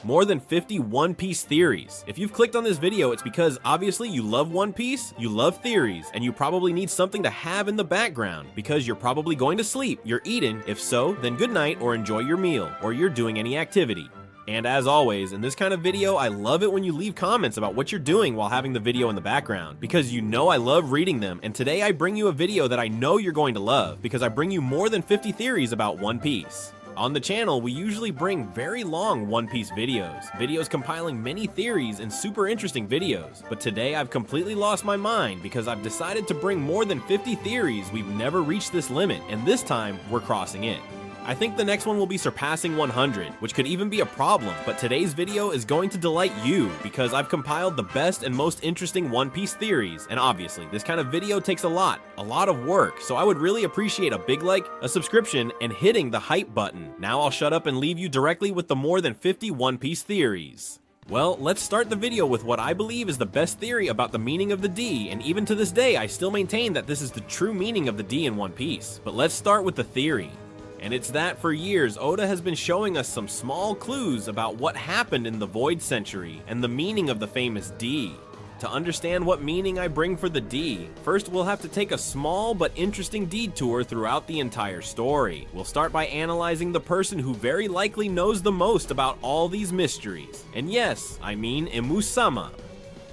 more than 50 One Piece theories. If you've clicked on this video, it's because obviously you love One Piece, you love theories, and you probably need something to have in the background because you're probably going to sleep, you're eating. If so, then good night or enjoy your meal, or you're doing any activity. And as always, in this kind of video, I love it when you leave comments about what you're doing while having the video in the background, because you know I love reading them, and today I bring you a video that I know you're going to love, because I bring you more than 50 theories about One Piece. On the channel, we usually bring very long One Piece videos compiling many theories and super interesting videos, but today I've completely lost my mind because I've decided to bring more than 50 theories. We've never reached this limit, and this time, we're crossing it. I think the next one will be surpassing 100, which could even be a problem, but today's video is going to delight you because I've compiled the best and most interesting One Piece theories, and obviously, this kind of video takes a lot of work, so I would really appreciate a big like, a subscription, and hitting the hype button. Now I'll shut up and leave you directly with the more than 50 One Piece theories. Well, let's start the video with what I believe is the best theory about the meaning of the D, and even to this day, I still maintain that this is the true meaning of the D in One Piece. But let's start with the theory. And it's that for years, Oda has been showing us some small clues about what happened in the Void Century and the meaning of the famous D. To understand what meaning I bring for the D, first we'll have to take a small but interesting detour throughout the entire story. We'll start by analyzing the person who very likely knows the most about all these mysteries. And yes, I mean Imu-sama.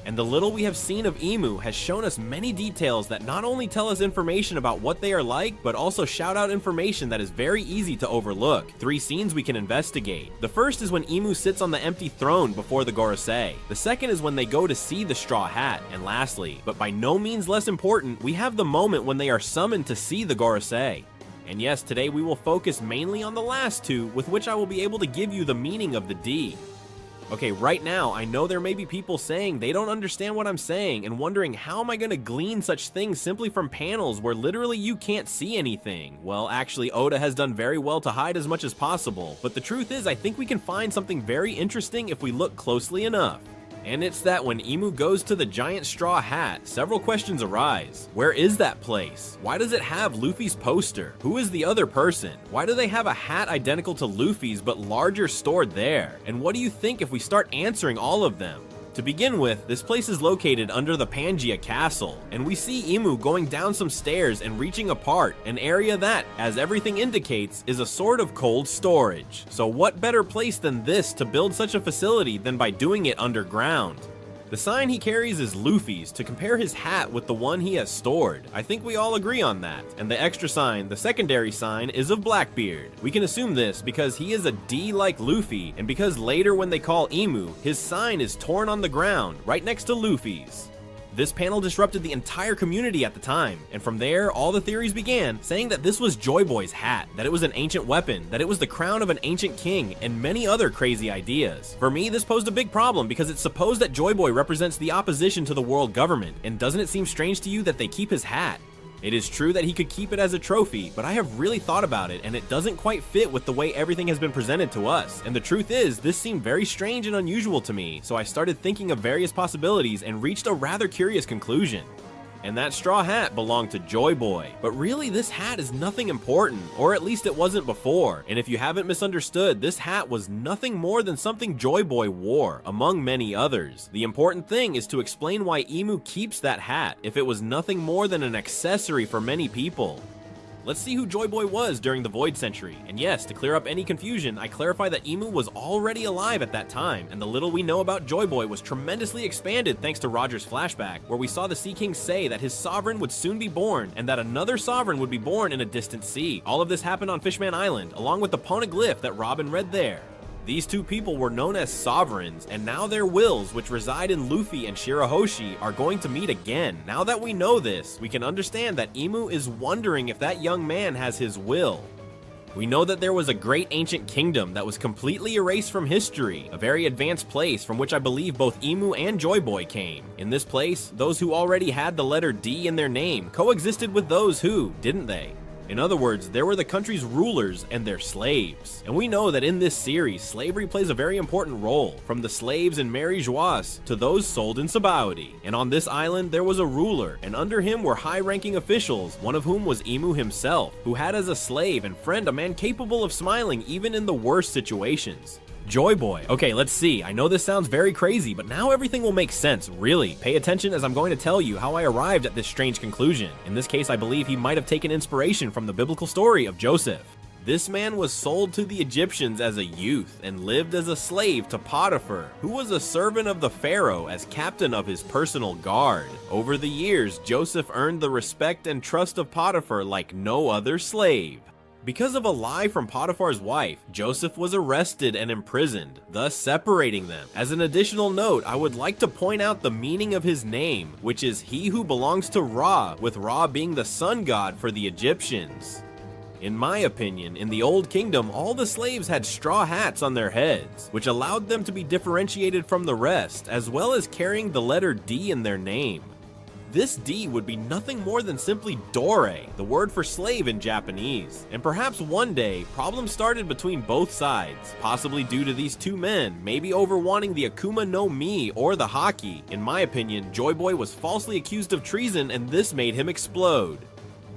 And the little we have seen of Imu has shown us many details that not only tell us information about what they are like, but also shout out information that is very easy to overlook. 3 scenes we can investigate. The first is when Imu sits on the empty throne before the Gorosei. The second is when they go to see the Straw Hat. And lastly, but by no means less important, we have the moment when they are summoned to see the Gorosei. And yes, today we will focus mainly on the last 2, with which I will be able to give you the meaning of the D. Okay, right now, I know there may be people saying they don't understand what I'm saying and wondering how am I going to glean such things simply from panels where literally you can't see anything. Well, actually, Oda has done very well to hide as much as possible, but the truth is I think we can find something very interesting if we look closely enough. And it's that when Imu goes to the giant straw hat, several questions arise. Where is that place? Why does it have Luffy's poster? Who is the other person? Why do they have a hat identical to Luffy's but larger stored there? And what do you think if we start answering all of them? To begin with, this place is located under the Pangaea Castle, and we see Imu going down some stairs and reaching a part, an area that, as everything indicates, is a sort of cold storage. So what better place than this to build such a facility than by doing it underground? The sign he carries is Luffy's to compare his hat with the one he has stored. I think we all agree on that. And the extra sign, the secondary sign, is of Blackbeard. We can assume this because he is a D like Luffy, and because later when they call Imu, his sign is torn on the ground, right next to Luffy's. This panel disrupted the entire community at the time, and from there, all the theories began, saying that this was Joy Boy's hat, that it was an ancient weapon, that it was the crown of an ancient king, and many other crazy ideas. For me, this posed a big problem because it's supposed that Joy Boy represents the opposition to the world government, and doesn't it seem strange to you that they keep his hat? It is true that he could keep it as a trophy, but I have really thought about it, and it doesn't quite fit with the way everything has been presented to us. And the truth is, this seemed very strange and unusual to me, so I started thinking of various possibilities and reached a rather curious conclusion. And that straw hat belonged to Joy Boy. But really, this hat is nothing important, or at least it wasn't before. And if you haven't misunderstood, this hat was nothing more than something Joy Boy wore, among many others. The important thing is to explain why Imu keeps that hat, if it was nothing more than an accessory for many people. Let's see who Joy Boy was during the Void Century. And yes, to clear up any confusion, I clarify that Imu was already alive at that time, and the little we know about Joy Boy was tremendously expanded thanks to Roger's flashback, where we saw the Sea King say that his sovereign would soon be born, and that another sovereign would be born in a distant sea. All of this happened on Fishman Island, along with the poneglyph that Robin read there. These two people were known as sovereigns, and now their wills, which reside in Luffy and Shirahoshi, are going to meet again. Now that we know this, we can understand that Imu is wondering if that young man has his will. We know that there was a great ancient kingdom that was completely erased from history, a very advanced place from which I believe both Imu and Joy Boy came. In this place, those who already had the letter D in their name coexisted with those who, didn't they? In other words, there were the country's rulers and their slaves. And we know that in this series, slavery plays a very important role, from the slaves in Mary Joas to those sold in Sabaody. And on this island, there was a ruler, and under him were high-ranking officials, one of whom was Imu himself, who had as a slave and friend a man capable of smiling even in the worst situations. Joy Boy. Okay, let's see. I know this sounds very crazy, but now everything will make sense, really. Pay attention as I'm going to tell you how I arrived at this strange conclusion. In this case, I believe he might have taken inspiration from the biblical story of Joseph. This man was sold to the Egyptians as a youth and lived as a slave to Potiphar, who was a servant of the Pharaoh as captain of his personal guard. Over the years, Joseph earned the respect and trust of Potiphar like no other slave. Because of a lie from Potiphar's wife, Joseph was arrested and imprisoned, thus separating them. As an additional note, I would like to point out the meaning of his name, which is he who belongs to Ra, with Ra being the sun god for the Egyptians. In my opinion, in the Old Kingdom, all the slaves had straw hats on their heads, which allowed them to be differentiated from the rest, as well as carrying the letter D in their name. This D would be nothing more than simply Dore, the word for slave in Japanese. And perhaps one day, problems started between both sides, possibly due to these two men, maybe over wanting the Akuma no Mi or the Haki. In my opinion, Joy Boy was falsely accused of treason and this made him explode.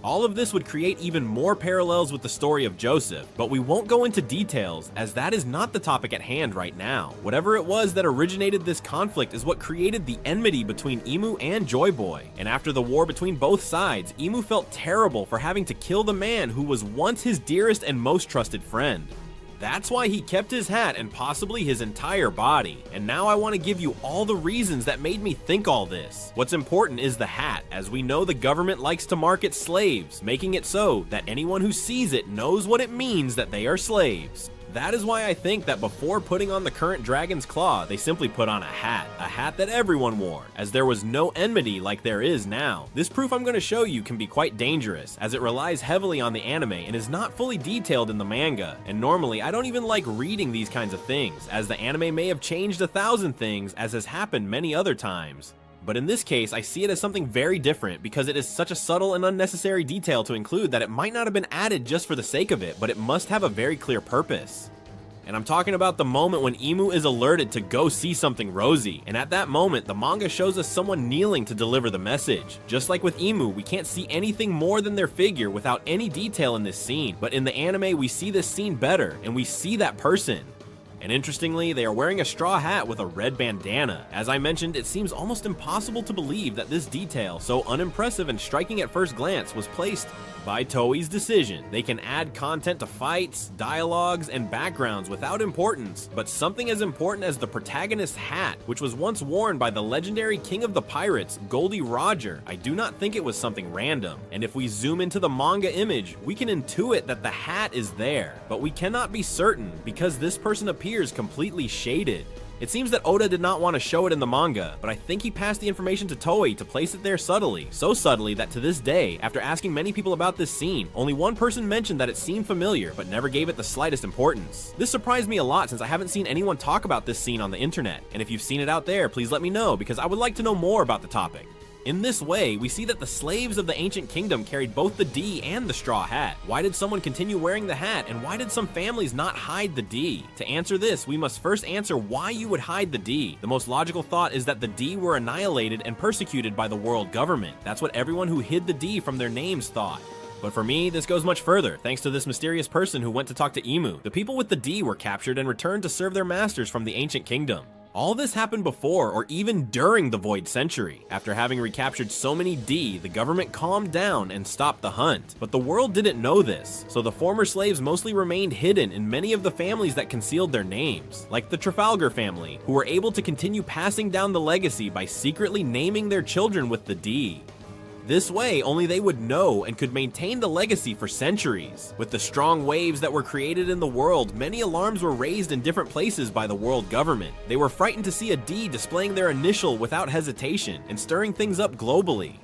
All of this would create even more parallels with the story of Joseph, but we won't go into details as that is not the topic at hand right now. Whatever it was that originated this conflict is what created the enmity between Imu and Joy Boy. And after the war between both sides, Imu felt terrible for having to kill the man who was once his dearest and most trusted friend. That's why he kept his hat and possibly his entire body. And now I want to give you all the reasons that made me think all this. What's important is the hat, as we know the government likes to market slaves, making it so that anyone who sees it knows what it means that they are slaves. That is why I think that before putting on the current Dragon's Claw, they simply put on a hat that everyone wore, as there was no enmity like there is now. This proof I'm going to show you can be quite dangerous, as it relies heavily on the anime and is not fully detailed in the manga, and normally I don't even like reading these kinds of things, as the anime may have changed 1,000 things as has happened many other times. But in this case, I see it as something very different because it is such a subtle and unnecessary detail to include that it might not have been added just for the sake of it, but it must have a very clear purpose. And I'm talking about the moment when Imu is alerted to go see something rosy, and at that moment, the manga shows us someone kneeling to deliver the message. Just like with Imu, we can't see anything more than their figure without any detail in this scene, but in the anime, we see this scene better, and we see that person. And interestingly, they are wearing a straw hat with a red bandana. As I mentioned, it seems almost impossible to believe that this detail, so unimpressive and striking at first glance, was placed by Toei's decision. They can add content to fights, dialogues, and backgrounds without importance, but something as important as the protagonist's hat, which was once worn by the legendary king of the pirates, Goldie Roger, I do not think it was something random. And if we zoom into the manga image, we can intuit that the hat is there, but we cannot be certain because this person appears completely shaded. It seems that Oda did not want to show it in the manga, but I think he passed the information to Toei to place it there subtly. So subtly that to this day, after asking many people about this scene, only one person mentioned that it seemed familiar, but never gave it the slightest importance. This surprised me a lot since I haven't seen anyone talk about this scene on the internet, and if you've seen it out there, please let me know because I would like to know more about the topic. In this way, we see that the slaves of the ancient kingdom carried both the D and the straw hat. Why did someone continue wearing the hat, and why did some families not hide the D? To answer this, we must first answer why you would hide the D. The most logical thought is that the D were annihilated and persecuted by the world government. That's what everyone who hid the D from their names thought. But for me, this goes much further, thanks to this mysterious person who went to talk to Imu. The people with the D were captured and returned to serve their masters from the ancient kingdom. All this happened before or even during the Void Century. After having recaptured so many D, the government calmed down and stopped the hunt. But the world didn't know this, so the former slaves mostly remained hidden in many of the families that concealed their names, like the Trafalgar family, who were able to continue passing down the legacy by secretly naming their children with the D. This way, only they would know and could maintain the legacy for centuries. With the strong waves that were created in the world, many alarms were raised in different places by the world government. They were frightened to see a D displaying their initial without hesitation and stirring things up globally.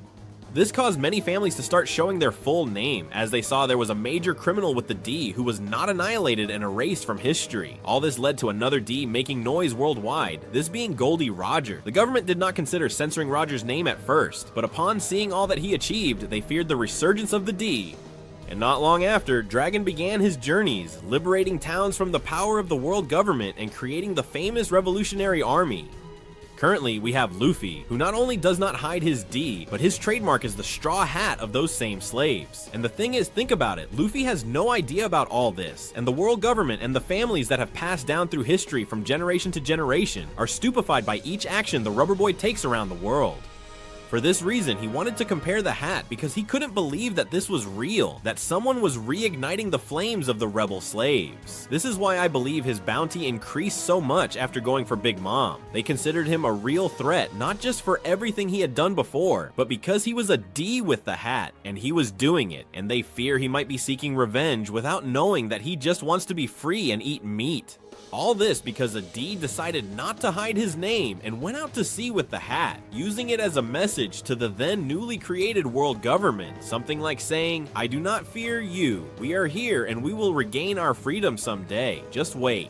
This caused many families to start showing their full name, as they saw there was a major criminal with the D who was not annihilated and erased from history. All this led to another D making noise worldwide, this being Goldie Roger. The government did not consider censoring Roger's name at first, but upon seeing all that he achieved, they feared the resurgence of the D. And not long after, Dragon began his journeys, liberating towns from the power of the world government and creating the famous Revolutionary Army. Currently, we have Luffy, who not only does not hide his D, but his trademark is the straw hat of those same slaves. And the thing is, think about it, Luffy has no idea about all this, and the world government and the families that have passed down through history from generation to generation are stupefied by each action the rubber boy takes around the world. For this reason, he wanted to compare the hat because he couldn't believe that this was real, that someone was reigniting the flames of the rebel slaves. This is why I believe his bounty increased so much after going for Big Mom. They considered him a real threat, not just for everything he had done before, but because he was a D with the hat, and he was doing it, and they fear he might be seeking revenge without knowing that he just wants to be free and eat meat. All this because a D decided not to hide his name and went out to sea with the hat, using it as a message to the then newly created world government, something like saying, "I do not fear you, we are here and we will regain our freedom someday, just wait."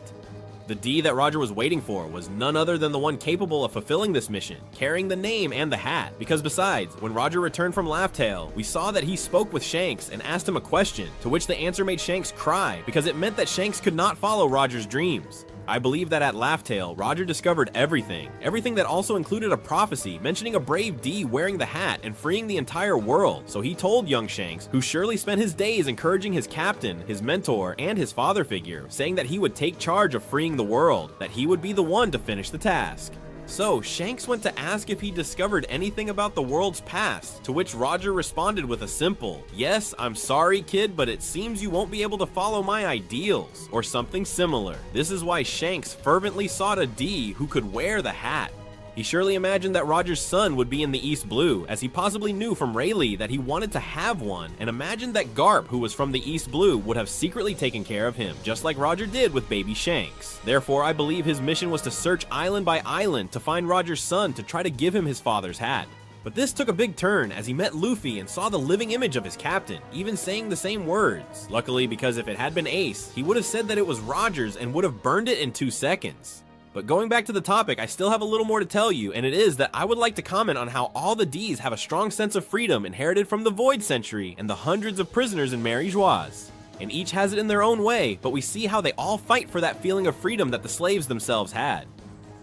The D that Roger was waiting for was none other than the one capable of fulfilling this mission, carrying the name and the hat. Because besides, when Roger returned from Laugh Tale, we saw that he spoke with Shanks and asked him a question, to which the answer made Shanks cry, because it meant that Shanks could not follow Roger's dreams. I believe that at Laugh Tale, Roger discovered everything that also included a prophecy mentioning a brave D wearing the hat and freeing the entire world. So he told young Shanks, who surely spent his days encouraging his captain, his mentor, and his father figure, saying that he would take charge of freeing the world, that he would be the one to finish the task. So Shanks went to ask if he discovered anything about the world's past, to which Roger responded with a simple, "Yes, I'm sorry kid, but it seems you won't be able to follow my ideals," or something similar. This is why Shanks fervently sought a D who could wear the hat. He surely imagined that Roger's son would be in the East Blue, as he possibly knew from Rayleigh that he wanted to have one, and imagined that Garp, who was from the East Blue, would have secretly taken care of him, just like Roger did with baby Shanks. Therefore, I believe his mission was to search island by island to find Roger's son to try to give him his father's hat. But this took a big turn as he met Luffy and saw the living image of his captain, even saying the same words. Luckily, because if it had been Ace, he would have said that it was Roger's and would have burned it in 2 seconds. But going back to the topic, I still have a little more to tell you, and it is that I would like to comment on how all the Ds have a strong sense of freedom inherited from the Void Century and the hundreds of prisoners in Mary Geoise. And each has it in their own way, but we see how they all fight for that feeling of freedom that the slaves themselves had.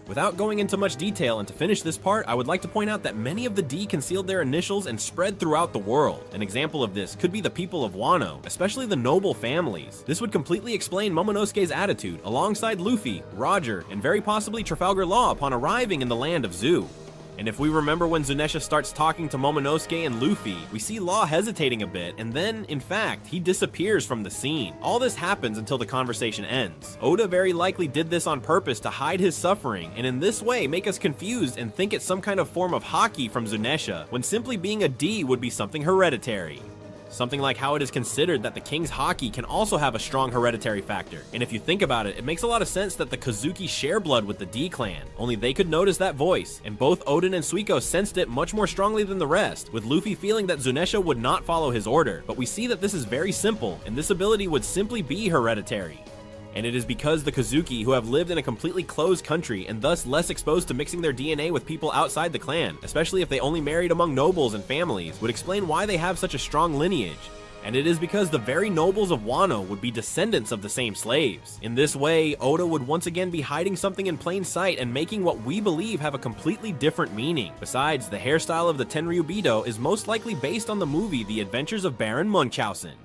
Without going into much detail, and to finish this part, I would like to point out that many of the D concealed their initials and spread throughout the world. An example of this could be the people of Wano, especially the noble families. This would completely explain Momonosuke's attitude, alongside Luffy, Roger, and very possibly Trafalgar Law upon arriving in the land of Zu. And if we remember when Zunesha starts talking to Momonosuke and Luffy, we see Law hesitating a bit, and then, in fact, he disappears from the scene. All this happens until the conversation ends. Oda very likely did this on purpose to hide his suffering, and in this way make us confused and think it's some kind of form of haki from Zunesha, when simply being a D would be something hereditary. Something like how it is considered that the king's haki can also have a strong hereditary factor. And if you think about it, it makes a lot of sense that the Kozuki share blood with the D clan. Only they could notice that voice, and both Oden and Suiko sensed it much more strongly than the rest, with Luffy feeling that Zunesha would not follow his order. But we see that this is very simple, and this ability would simply be hereditary. And it is because the Kozuki, who have lived in a completely closed country and thus less exposed to mixing their DNA with people outside the clan, especially if they only married among nobles and families, would explain why they have such a strong lineage. And it is because the very nobles of Wano would be descendants of the same slaves. In this way, Oda would once again be hiding something in plain sight and making what we believe have a completely different meaning. Besides, the hairstyle of the Tenryubido is most likely based on the movie The Adventures of Baron Munchausen.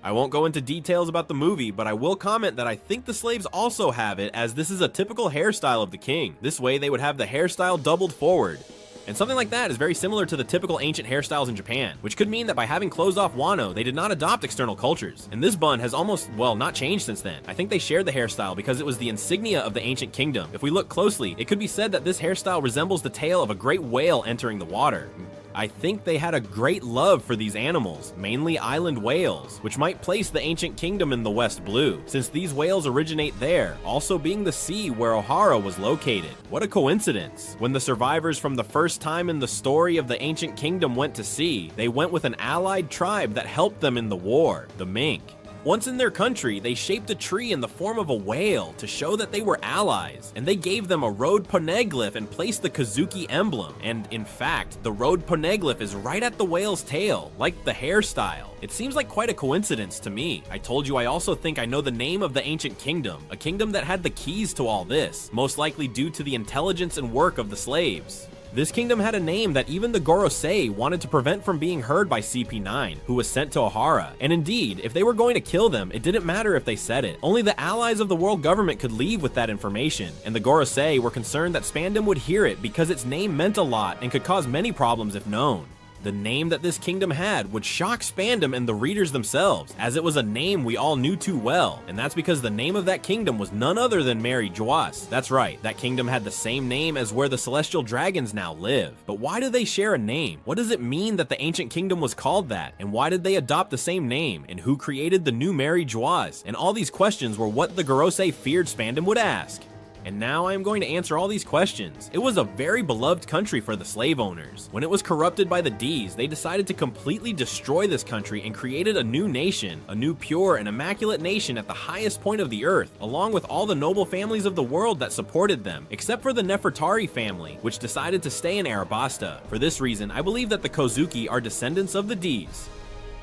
I won't go into details about the movie, but I will comment that I think the slaves also have it, as this is a typical hairstyle of the king. This way they would have the hairstyle doubled forward. And something like that is very similar to the typical ancient hairstyles in Japan, which could mean that by having closed off Wano, they did not adopt external cultures. And this bun has almost, well, not changed since then. I think they shared the hairstyle because it was the insignia of the ancient kingdom. If we look closely, it could be said that this hairstyle resembles the tail of a great whale entering the water. I think they had a great love for these animals, mainly island whales, which might place the ancient kingdom in the West Blue, since these whales originate there, also being the sea where Ohara was located. What a coincidence! When the survivors from the first time in the story of the ancient kingdom went to sea, they went with an allied tribe that helped them in the war, the Mink. Once in their country, they shaped a tree in the form of a whale to show that they were allies, and they gave them a road poneglyph and placed the Kozuki emblem, and in fact, the road poneglyph is right at the whale's tail, like the hairstyle. It seems like quite a coincidence to me. I told you I also think I know the name of the ancient kingdom, a kingdom that had the keys to all this, most likely due to the intelligence and work of the slaves. This kingdom had a name that even the Gorosei wanted to prevent from being heard by CP9, who was sent to Ohara. And indeed, if they were going to kill them, it didn't matter if they said it. Only the allies of the world government could leave with that information, and the Gorosei were concerned that Spandam would hear it because its name meant a lot and could cause many problems if known. The name that this kingdom had would shock Spandam and the readers themselves, as it was a name we all knew too well, and that's because the name of that kingdom was none other than Mary Joas. That's right, that kingdom had the same name as where the celestial dragons now live. But why do they share a name? What does it mean that the ancient kingdom was called that? And why did they adopt the same name? And who created the new Mary Joas? And all these questions were what the Gorosei feared Spandam would ask. And now I am going to answer all these questions. It was a very beloved country for the slave owners. When it was corrupted by the D's, they decided to completely destroy this country and created a new nation, a new pure and immaculate nation at the highest point of the earth, along with all the noble families of the world that supported them, except for the Nefertari family, which decided to stay in Arabasta. For this reason, I believe that the Kozuki are descendants of the D's.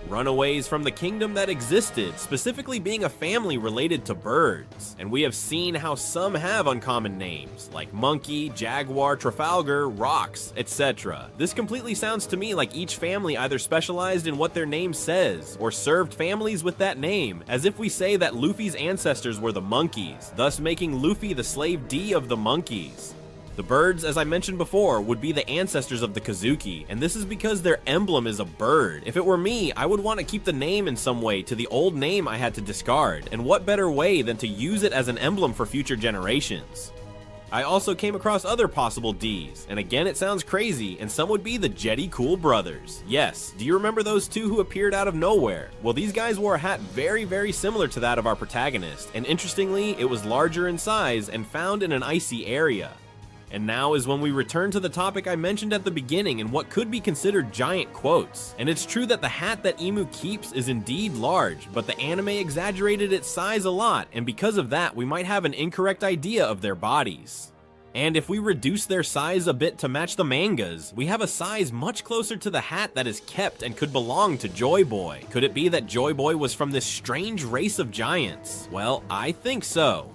Runaways from the kingdom that existed, specifically being a family related to birds. And we have seen how some have uncommon names, like Monkey, Jaguar, Trafalgar, Rocks, etc. This completely sounds to me like each family either specialized in what their name says, or served families with that name, as if we say that Luffy's ancestors were the monkeys, thus making Luffy the slave D of the monkeys. The birds, as I mentioned before, would be the ancestors of the Kozuki, and this is because their emblem is a bird. If it were me, I would want to keep the name in some way to the old name I had to discard, and what better way than to use it as an emblem for future generations. I also came across other possible D's, and again it sounds crazy, and some would be the Jetty Cool brothers. Yes, do you remember those two who appeared out of nowhere? Well, these guys wore a hat very similar to that of our protagonist, and interestingly, it was larger in size and found in an icy area. And now is when we return to the topic I mentioned at the beginning in what could be considered giant quotes. And it's true that the hat that Emu keeps is indeed large, but the anime exaggerated its size a lot, and because of that, we might have an incorrect idea of their bodies. And if we reduce their size a bit to match the mangas, we have a size much closer to the hat that is kept and could belong to Joy Boy. Could it be that Joy Boy was from this strange race of giants? Well, I think so.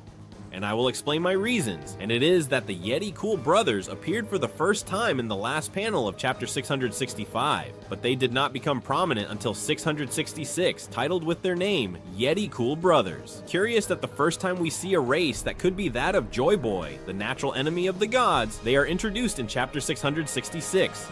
And I will explain my reasons, and it is that the Yeti Cool brothers appeared for the first time in the last panel of chapter 665, but they did not become prominent until 666, titled with their name, Yeti Cool Brothers. Curious that the first time we see a race that could be that of Joy Boy, the natural enemy of the gods, they are introduced in chapter 666.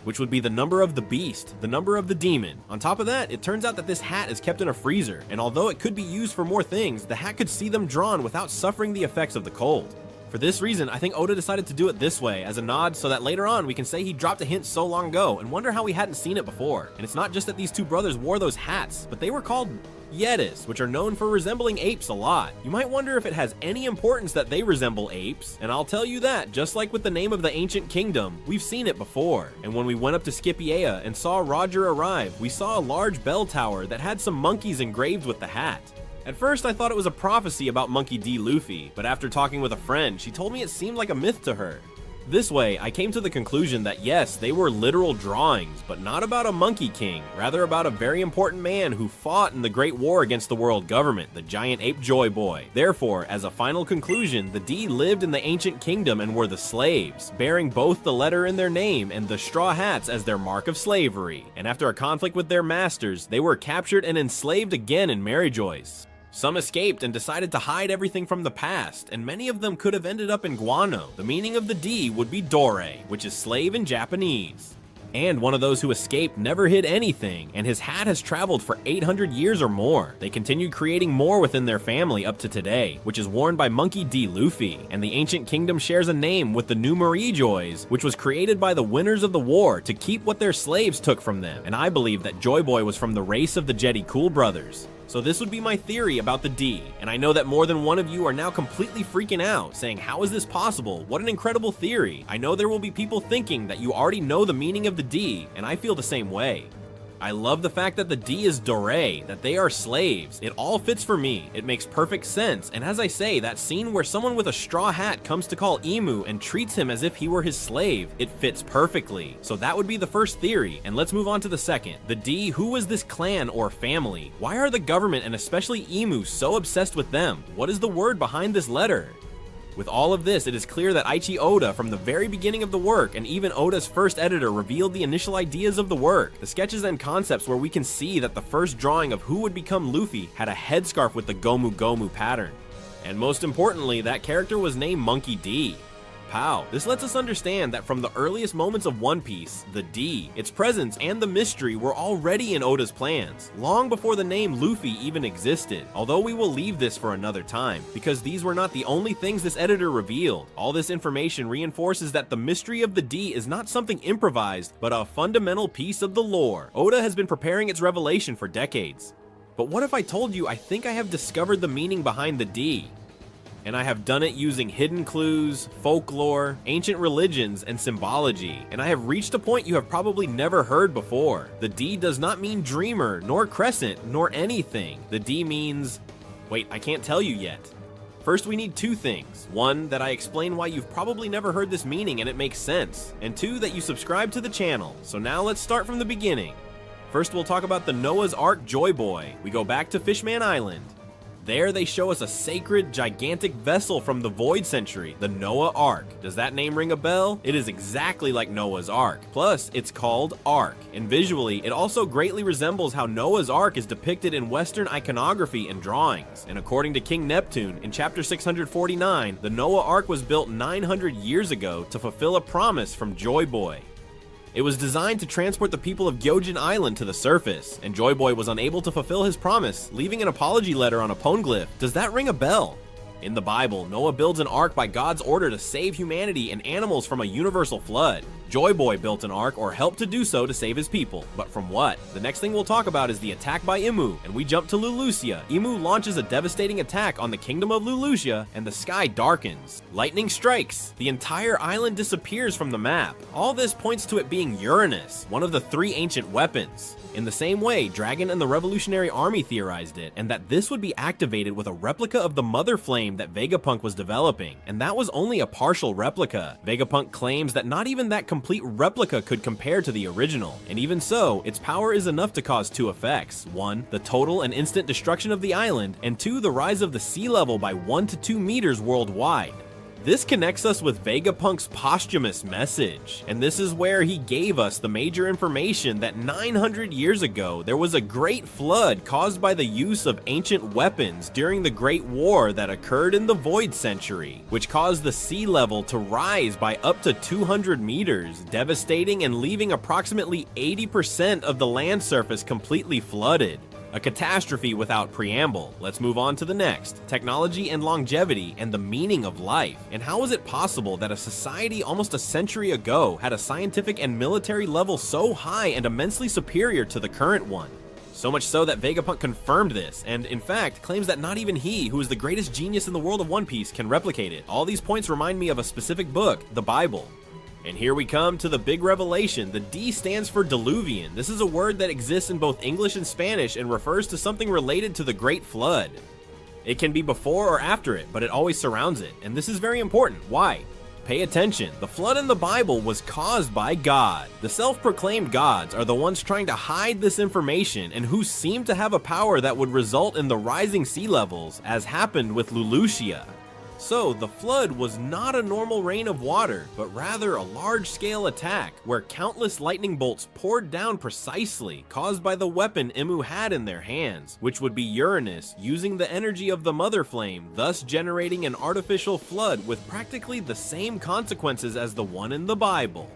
Which would be the number of the beast, the number of the demon. On top of that, it turns out that this hat is kept in a freezer, and although it could be used for more things, the hat could see them drawn without suffering the effects of the cold. For this reason, I think Oda decided to do it this way as a nod so that later on we can say he dropped a hint so long ago and wonder how we hadn't seen it before. And it's not just that these two brothers wore those hats, but they were called Yetis, which are known for resembling apes a lot. You might wonder if it has any importance that they resemble apes, and I'll tell you that, just like with the name of the ancient kingdom, we've seen it before. And when we went up to Scipioea and saw Roger arrive, we saw a large bell tower that had some monkeys engraved with the hat. At first I thought it was a prophecy about Monkey D. Luffy, but after talking with a friend, she told me it seemed like a myth to her. This way, I came to the conclusion that yes, they were literal drawings, but not about a monkey king, rather about a very important man who fought in the Great War against the world government, the giant ape Joy Boy. Therefore, as a final conclusion, the D lived in the ancient kingdom and were the slaves, bearing both the letter in their name and the straw hats as their mark of slavery. And after a conflict with their masters, they were captured and enslaved again in Maryjoyce. Some escaped and decided to hide everything from the past, and many of them could have ended up in Guano. The meaning of the D would be Dore, which is slave in Japanese. And one of those who escaped never hid anything, and his hat has traveled for 800 years or more. They continued creating more within their family up to today, which is worn by Monkey D. Luffy, and the ancient kingdom shares a name with the new Marie-Joys, which was created by the winners of the war to keep what their slaves took from them, and I believe that Joy Boy was from the race of the Jetty Cool brothers. So this would be my theory about the D, and I know that more than one of you are now completely freaking out, saying how is this possible? What an incredible theory. I know there will be people thinking that you already know the meaning of the D, and I feel the same way. I love the fact that the D is Dore, that they are slaves. It all fits for me. It makes perfect sense. And as I say, that scene where someone with a straw hat comes to call Emu and treats him as if he were his slave, it fits perfectly. So that would be the first theory. And let's move on to the second. The D, who was this clan or family? Why are the government and especially Emu so obsessed with them? What is the word behind this letter? With all of this, it is clear that Aichi Oda, from the very beginning of the work, and even Oda's first editor, revealed the initial ideas of the work. The sketches and concepts where we can see that the first drawing of who would become Luffy had a headscarf with the Gomu Gomu pattern. And most importantly, that character was named Monkey D. Pow. This lets us understand that from the earliest moments of One Piece, the D, its presence, and the mystery were already in Oda's plans, long before the name Luffy even existed. Although we will leave this for another time, because these were not the only things this editor revealed. All this information reinforces that the mystery of the D is not something improvised, but a fundamental piece of the lore. Oda has been preparing its revelation for decades. But what if I told you I think I have discovered the meaning behind the D? And I have done it using hidden clues, folklore, ancient religions, and symbology. And I have reached a point you have probably never heard before. The D does not mean dreamer, nor crescent, nor anything. The D means... wait, I can't tell you yet. First, we need two things. One, that I explain why you've probably never heard this meaning and it makes sense. And two, that you subscribe to the channel. So now let's start from the beginning. First, we'll talk about the Noah's Ark Joy Boy. We go back to Fishman Island. There they show us a sacred, gigantic vessel from the Void Century, the Noah Ark. Does that name ring a bell? It is exactly like Noah's Ark. Plus, it's called Ark. And visually, it also greatly resembles how Noah's Ark is depicted in Western iconography and drawings. And according to King Neptune, in chapter 649, the Noah Ark was built 900 years ago to fulfill a promise from Joy Boy. It was designed to transport the people of Gyojin Island to the surface, and Joy Boy was unable to fulfill his promise, leaving an apology letter on a poneglyph. Does that ring a bell? In the Bible, Noah builds an ark by God's order to save humanity and animals from a universal flood. Joy Boy built an ark, or helped to do so, to save his people. But from what? The next thing we'll talk about is the attack by Imu, and we jump to Lulusia. Imu launches a devastating attack on the kingdom of Lulusia, and the sky darkens. Lightning strikes. The entire island disappears from the map. All this points to it being Uranus, one of the three ancient weapons. In the same way, Dragon and the Revolutionary Army theorized it, and that this would be activated with a replica of the Mother Flame that Vegapunk was developing, and that was only a partial replica. Vegapunk claims that not even that complete replica could compare to the original, and even so, its power is enough to cause two effects. One, the total and instant destruction of the island, and two, the rise of the sea level by 1 to 2 meters worldwide. This connects us with Vegapunk's posthumous message, and this is where he gave us the major information that 900 years ago there was a great flood caused by the use of ancient weapons during the Great War that occurred in the Void Century, which caused the sea level to rise by up to 200 meters, devastating and leaving approximately 80% of the land surface completely flooded. A catastrophe without preamble. Let's move on to the next. Technology and longevity and the meaning of life. And how is it possible that a society almost a century ago had a scientific and military level so high and immensely superior to the current one? So much so that Vegapunk confirmed this, and in fact, claims that not even he, who is the greatest genius in the world of One Piece, can replicate it. All these points remind me of a specific book, the Bible. And here we come to the big revelation. The D stands for Diluvian. This is a word that exists in both English and Spanish and refers to something related to the Great Flood. It can be before or after it, but it always surrounds it. And this is very important. Why? Pay attention. The flood in the Bible was caused by God. The self-proclaimed gods are the ones trying to hide this information and who seem to have a power that would result in the rising sea levels, as happened with Lulusia. So, the flood was not a normal rain of water, but rather a large-scale attack, where countless lightning bolts poured down precisely, caused by the weapon Imu had in their hands, which would be Uranus, using the energy of the Mother Flame, thus generating an artificial flood with practically the same consequences as the one in the Bible.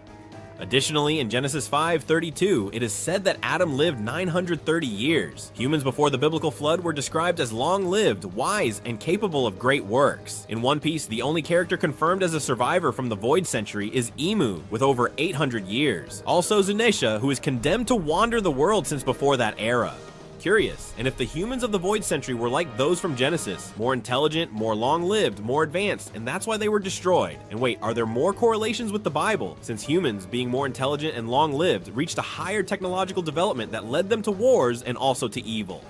Additionally, in Genesis 5:32, it is said that Adam lived 930 years. Humans before the biblical flood were described as long-lived, wise, and capable of great works. In One Piece, the only character confirmed as a survivor from the Void Century is Imu, with over 800 years. Also Zunesha, who is condemned to wander the world since before that era. curious. And if the humans of the Void Century were like those from Genesis, more intelligent, more long-lived, more advanced, and that's why they were destroyed. And wait, are there more correlations with the Bible, since humans, being more intelligent and long-lived, reached a higher technological development that led them to wars and also to evil?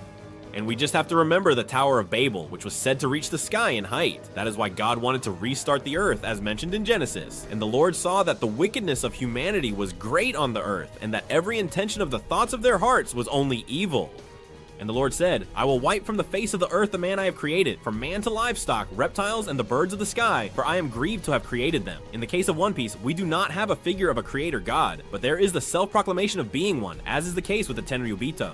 And we just have to remember the Tower of Babel, which was said to reach the sky in height. That is why God wanted to restart the earth, as mentioned in Genesis. And the Lord saw that the wickedness of humanity was great on the earth, and that every intention of the thoughts of their hearts was only evil. And the Lord said, I will wipe from the face of the earth the man I have created, from man to livestock, reptiles, and the birds of the sky, for I am grieved to have created them. In the case of One Piece, we do not have a figure of a creator god, but there is the self-proclamation of being one, as is the case with the Tenryubito.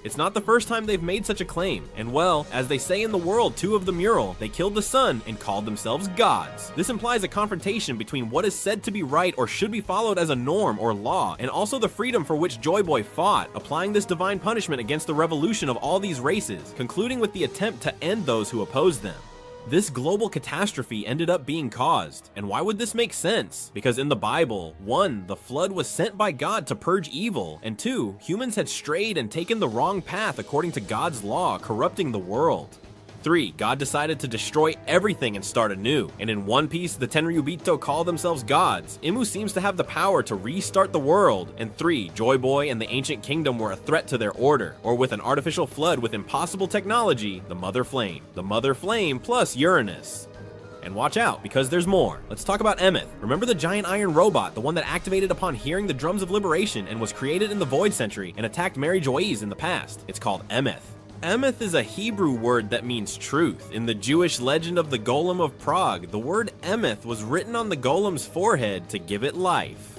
It's not the first time they've made such a claim, and well, as they say in the World 2 of the mural, they killed the sun and called themselves gods. This implies a confrontation between what is said to be right or should be followed as a norm or law, and also the freedom for which Joy Boy fought, applying this divine punishment against the revolution of all these races, concluding with the attempt to end those who opposed them. This global catastrophe ended up being caused. And why would this make sense? Because in the Bible, 1, the flood was sent by God to purge evil, and 2, humans had strayed and taken the wrong path according to God's law, corrupting the world. 3, God decided to destroy everything and start anew. And in One Piece, the Tenryubito call themselves gods. Imu seems to have the power to restart the world. And 3, Joy Boy and the Ancient Kingdom were a threat to their order. Or with an artificial flood with impossible technology, the Mother Flame. The Mother Flame plus Uranus. And watch out, because there's more. Let's talk about Emeth. Remember the giant iron robot, the one that activated upon hearing the drums of liberation and was created in the Void Century and attacked Mary Joyce in the past? It's called Emeth. Emeth is a Hebrew word that means truth. In the Jewish legend of the Golem of Prague, the word Emeth was written on the golem's forehead to give it life.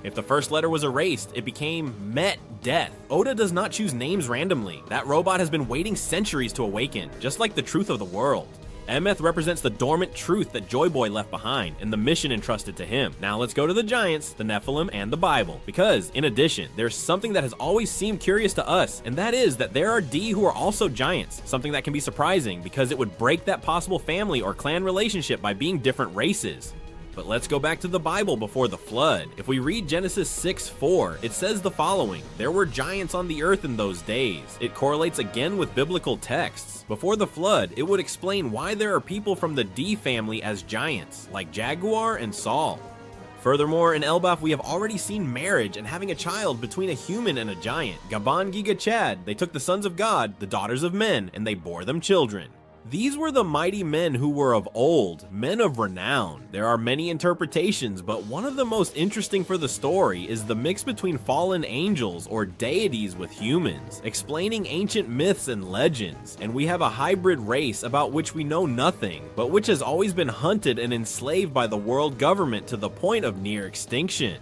If the first letter was erased, it became Met, death. Oda does not choose names randomly. That robot has been waiting centuries to awaken, just like the truth of the world. Emeth represents the dormant truth that Joy Boy left behind and the mission entrusted to him. Now let's go to the giants, the Nephilim, and the Bible. Because, in addition, there's something that has always seemed curious to us, and that is that there are D who are also giants. Something that can be surprising because it would break that possible family or clan relationship by being different races. But let's go back to the Bible before the flood. If we read Genesis 6:4, it says the following: there were giants on the earth in those days. It correlates again with biblical texts. Before the flood, it would explain why there are people from the D family as giants, like Jaguar and Saul. Furthermore, in Elbaf, we have already seen marriage and having a child between a human and a giant. Gaban Giga Chad, they took the sons of God, the daughters of men, and they bore them children. These were the mighty men who were of old, men of renown. There are many interpretations, but one of the most interesting for the story is the mix between fallen angels or deities with humans, explaining ancient myths and legends. And we have a hybrid race about which we know nothing, but which has always been hunted and enslaved by the world government to the point of near extinction.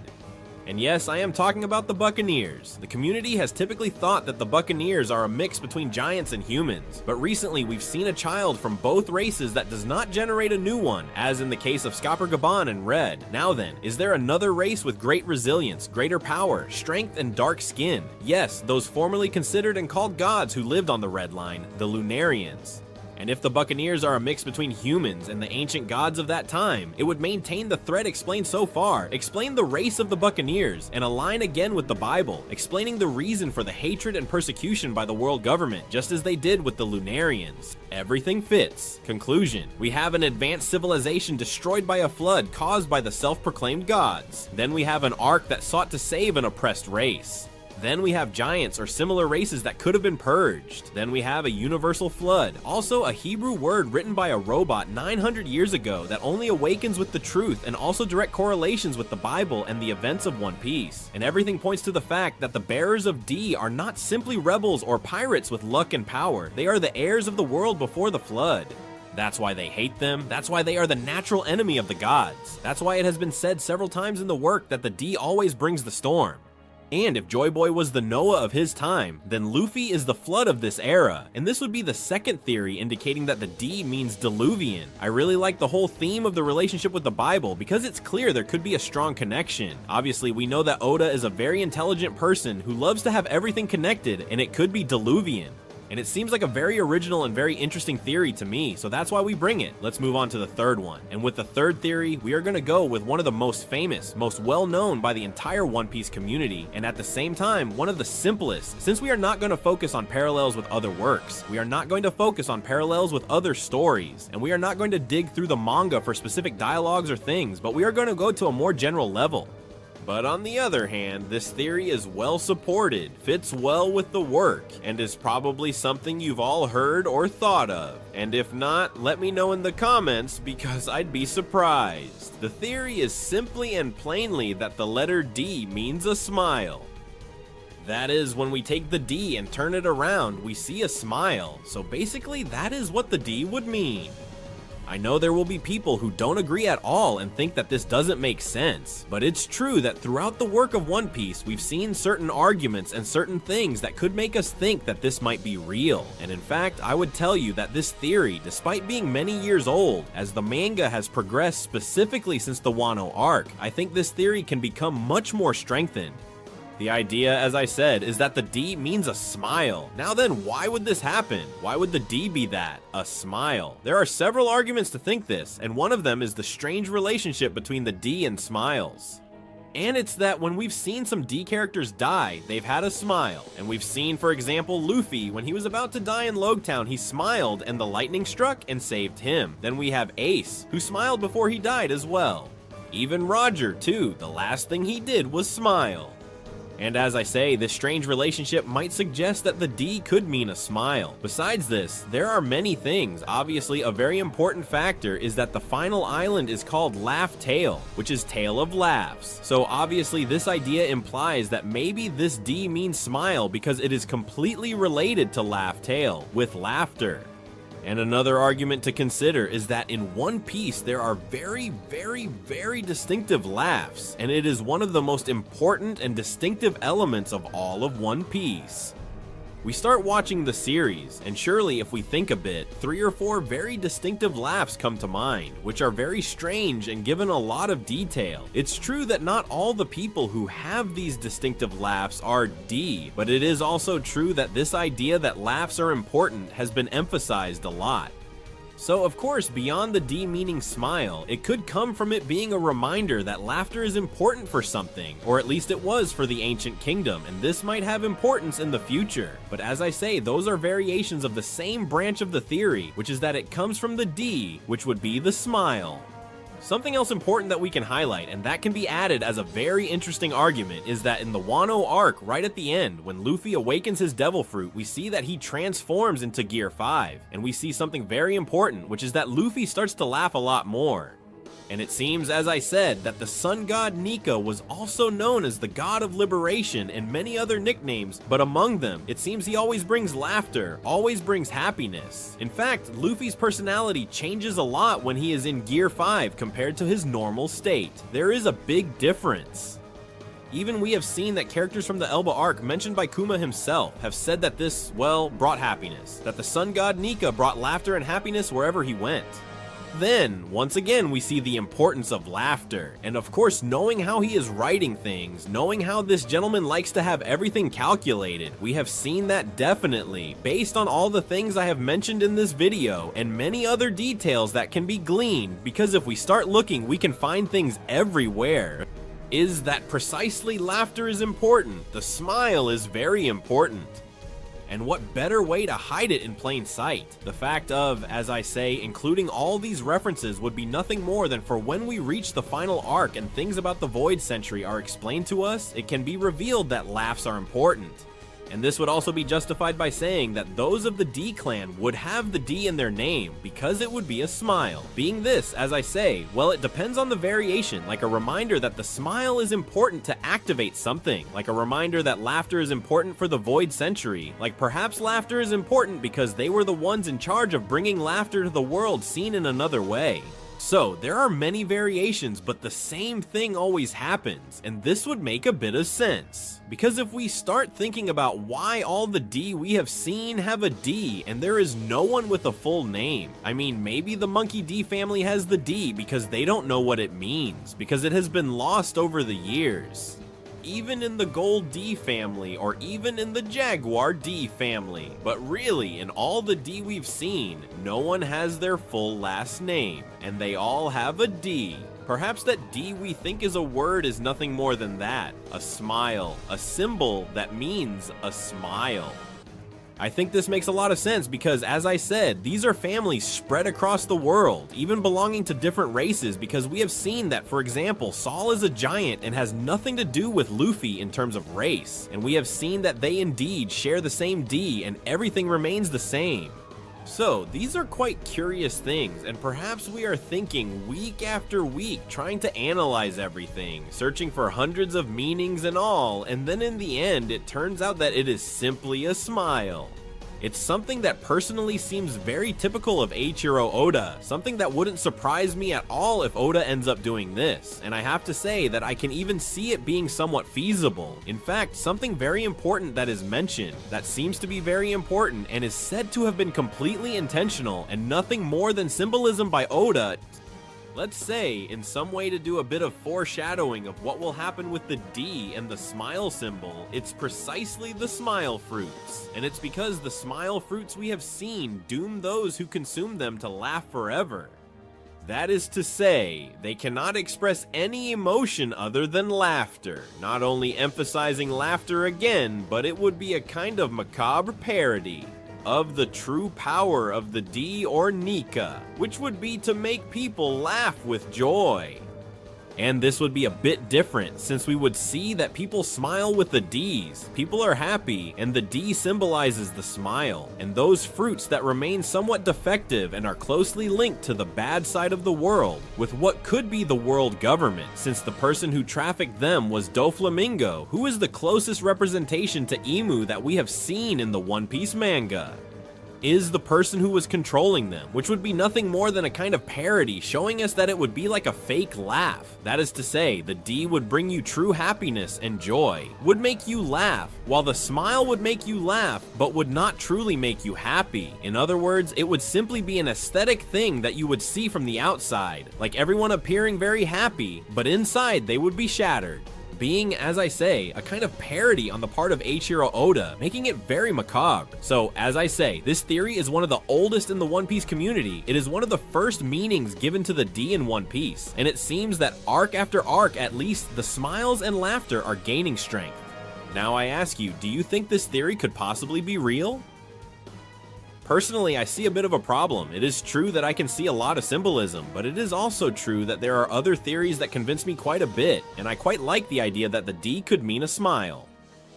And yes, I am talking about the Buccaneers. The community has typically thought that the Buccaneers are a mix between giants and humans, but recently we've seen a child from both races that does not generate a new one, as in the case of Skopper Gaban and Red. Now then, is there another race with great resilience, greater power, strength, and dark skin? Yes, those formerly considered and called gods who lived on the Red Line, the Lunarians. And if the Buccaneers are a mix between humans and the ancient gods of that time, it would maintain the thread explained so far, explain the race of the Buccaneers, and align again with the Bible, explaining the reason for the hatred and persecution by the world government, just as they did with the Lunarians. Everything fits. Conclusion: we have an advanced civilization destroyed by a flood caused by the self-proclaimed gods. Then we have an ark that sought to save an oppressed race. Then we have giants or similar races that could have been purged. Then we have a universal flood, also a Hebrew word written by a robot 900 years ago that only awakens with the truth and also direct correlations with the Bible and the events of One Piece. And everything points to the fact that the bearers of D are not simply rebels or pirates with luck and power. They are the heirs of the world before the flood. That's why they hate them. That's why they are the natural enemy of the gods. That's why it has been said several times in the work that the D always brings the storm. And if Joy Boy was the Noah of his time, then Luffy is the flood of this era. And this would be the second theory indicating that the D means diluvian. I really like the whole theme of the relationship with the Bible because it's clear there could be a strong connection. Obviously, we know that Oda is a very intelligent person who loves to have everything connected, and it could be diluvian. And it seems like a very original and very interesting theory to me, so that's why we bring it. Let's move on to the third one. And with the third theory, we are gonna go with one of the most famous, most well-known by the entire One Piece community, and at the same time, one of the simplest, since we are not gonna focus on parallels with other works. We are not going to focus on parallels with other stories, and we are not going to dig through the manga for specific dialogues or things, but we are going to go to a more general level. But on the other hand, this theory is well supported, fits well with the work, and is probably something you've all heard or thought of. And if not, let me know in the comments because I'd be surprised. The theory is simply and plainly that the letter D means a smile. That is, when we take the D and turn it around, we see a smile. So basically, that is what the D would mean. I know there will be people who don't agree at all and think that this doesn't make sense, but it's true that throughout the work of One Piece, we've seen certain arguments and certain things that could make us think that this might be real. And in fact, I would tell you that this theory, despite being many years old, as the manga has progressed specifically since the Wano arc, I think this theory can become much more strengthened. The idea, as I said, is that the D means a smile. Now then, why would this happen? Why would the D be that? A smile. There are several arguments to think this, and one of them is the strange relationship between the D and smiles. And it's that when we've seen some D characters die, they've had a smile. And we've seen, for example, Luffy, when he was about to die in Logtown, he smiled and the lightning struck and saved him. Then we have Ace, who smiled before he died as well. Even Roger, too, the last thing he did was smile. And as I say, this strange relationship might suggest that the D could mean a smile. Besides this, there are many things. Obviously, a very important factor is that the final island is called Laugh Tale, which is Tale of Laughs. So obviously, this idea implies that maybe this D means smile because it is completely related to Laugh Tale, with laughter. And another argument to consider is that in One Piece there are very distinctive laughs, and it is one of the most important and distinctive elements of all of One Piece. We start watching the series, and surely if we think a bit, 3 or 4 very distinctive laughs come to mind, which are very strange and given a lot of detail. It's true that not all the people who have these distinctive laughs are D, but it is also true that this idea that laughs are important has been emphasized a lot. So of course, beyond the D meaning smile, it could come from it being a reminder that laughter is important for something, or at least it was for the ancient kingdom, and this might have importance in the future. But as I say, those are variations of the same branch of the theory, which is that it comes from the D, which would be the smile. Something else important that we can highlight, and that can be added as a very interesting argument, is that in the Wano arc, right at the end, when Luffy awakens his devil fruit, we see that he transforms into Gear 5, and we see something very important, which is that Luffy starts to laugh a lot more. And it seems, as I said, that the sun god Nika was also known as the god of liberation and many other nicknames, but among them, it seems he always brings laughter, always brings happiness. In fact, Luffy's personality changes a lot when he is in Gear 5 compared to his normal state. There is a big difference. Even we have seen that characters from the Elba arc mentioned by Kuma himself have said that this, well, brought happiness. That the sun god Nika brought laughter and happiness wherever he went. Then, once again, we see the importance of laughter, and of course knowing how he is writing things, knowing how this gentleman likes to have everything calculated, we have seen that definitely, based on all the things I have mentioned in this video, and many other details that can be gleaned, because if we start looking, we can find things everywhere. Is that precisely laughter is important, the smile is very important. And what better way to hide it in plain sight? The fact of, as I say, including all these references would be nothing more than for when we reach the final arc and things about the Void Century are explained to us, it can be revealed that laughs are important. And this would also be justified by saying that those of the D clan would have the D in their name because it would be a smile. Being this, as I say, well, it depends on the variation, like a reminder that the smile is important to activate something, like a reminder that laughter is important for the Void Century, like perhaps laughter is important because they were the ones in charge of bringing laughter to the world seen in another way. So, there are many variations, but the same thing always happens, and this would make a bit of sense. Because if we start thinking about why all the D we have seen have a D, and there is no one with a full name, I mean, maybe the Monkey D family has the D because they don't know what it means, because it has been lost over the years. even in the Gold D family, or even in the Jaguar D family. But really, in all the D we've seen, no one has their full last name, and they all have a D. Perhaps that D we think is a word is nothing more than that, a smile, a symbol that means a smile. I think this makes a lot of sense because, as I said, these are families spread across the world, even belonging to different races, because we have seen that, for example, Saul is a giant and has nothing to do with Luffy in terms of race, and we have seen that they indeed share the same D and everything remains the same. So, these are quite curious things, and perhaps we are thinking week after week, trying to analyze everything, searching for hundreds of meanings and all, and then in the end, it turns out that it is simply a smile. It's something that personally seems very typical of Eiichiro Oda, something that wouldn't surprise me at all if Oda ends up doing this, and I have to say that I can even see it being somewhat feasible. In fact, something very important that is mentioned, that seems to be very important and is said to have been completely intentional and nothing more than symbolism by Oda, let's say, in some way to do a bit of foreshadowing of what will happen with the D and the smile symbol, it's precisely the smile fruits. And it's because the smile fruits we have seen doom those who consume them to laugh forever. That is to say, they cannot express any emotion other than laughter, not only emphasizing laughter again, but it would be a kind of macabre parody of the true power of the D or Nika, which would be to make people laugh with joy. And this would be a bit different, since we would see that people smile with the Ds, people are happy, and the D symbolizes the smile, and those fruits that remain somewhat defective and are closely linked to the bad side of the world, with what could be the world government, since the person who trafficked them was Doflamingo, who is the closest representation to Emu that we have seen in the One Piece manga. Is the person who was controlling them, which would be nothing more than a kind of parody, showing us that it would be like a fake laugh. That is to say, the D would bring you true happiness and joy, would make you laugh, while the smile would make you laugh, but would not truly make you happy. In other words, it would simply be an aesthetic thing that you would see from the outside, like everyone appearing very happy, but inside they would be shattered. Being, as I say, a kind of parody on the part of Eiichiro Oda, making it very macabre. So, as I say, this theory is one of the oldest in the One Piece community. It is one of the first meanings given to the D in One Piece, and it seems that arc after arc, at least, the smiles and laughter are gaining strength. Now I ask you, do you think this theory could possibly be real? Personally, I see a bit of a problem. It is true that I can see a lot of symbolism, but it is also true that there are other theories that convince me quite a bit, and I quite like the idea that the D could mean a smile.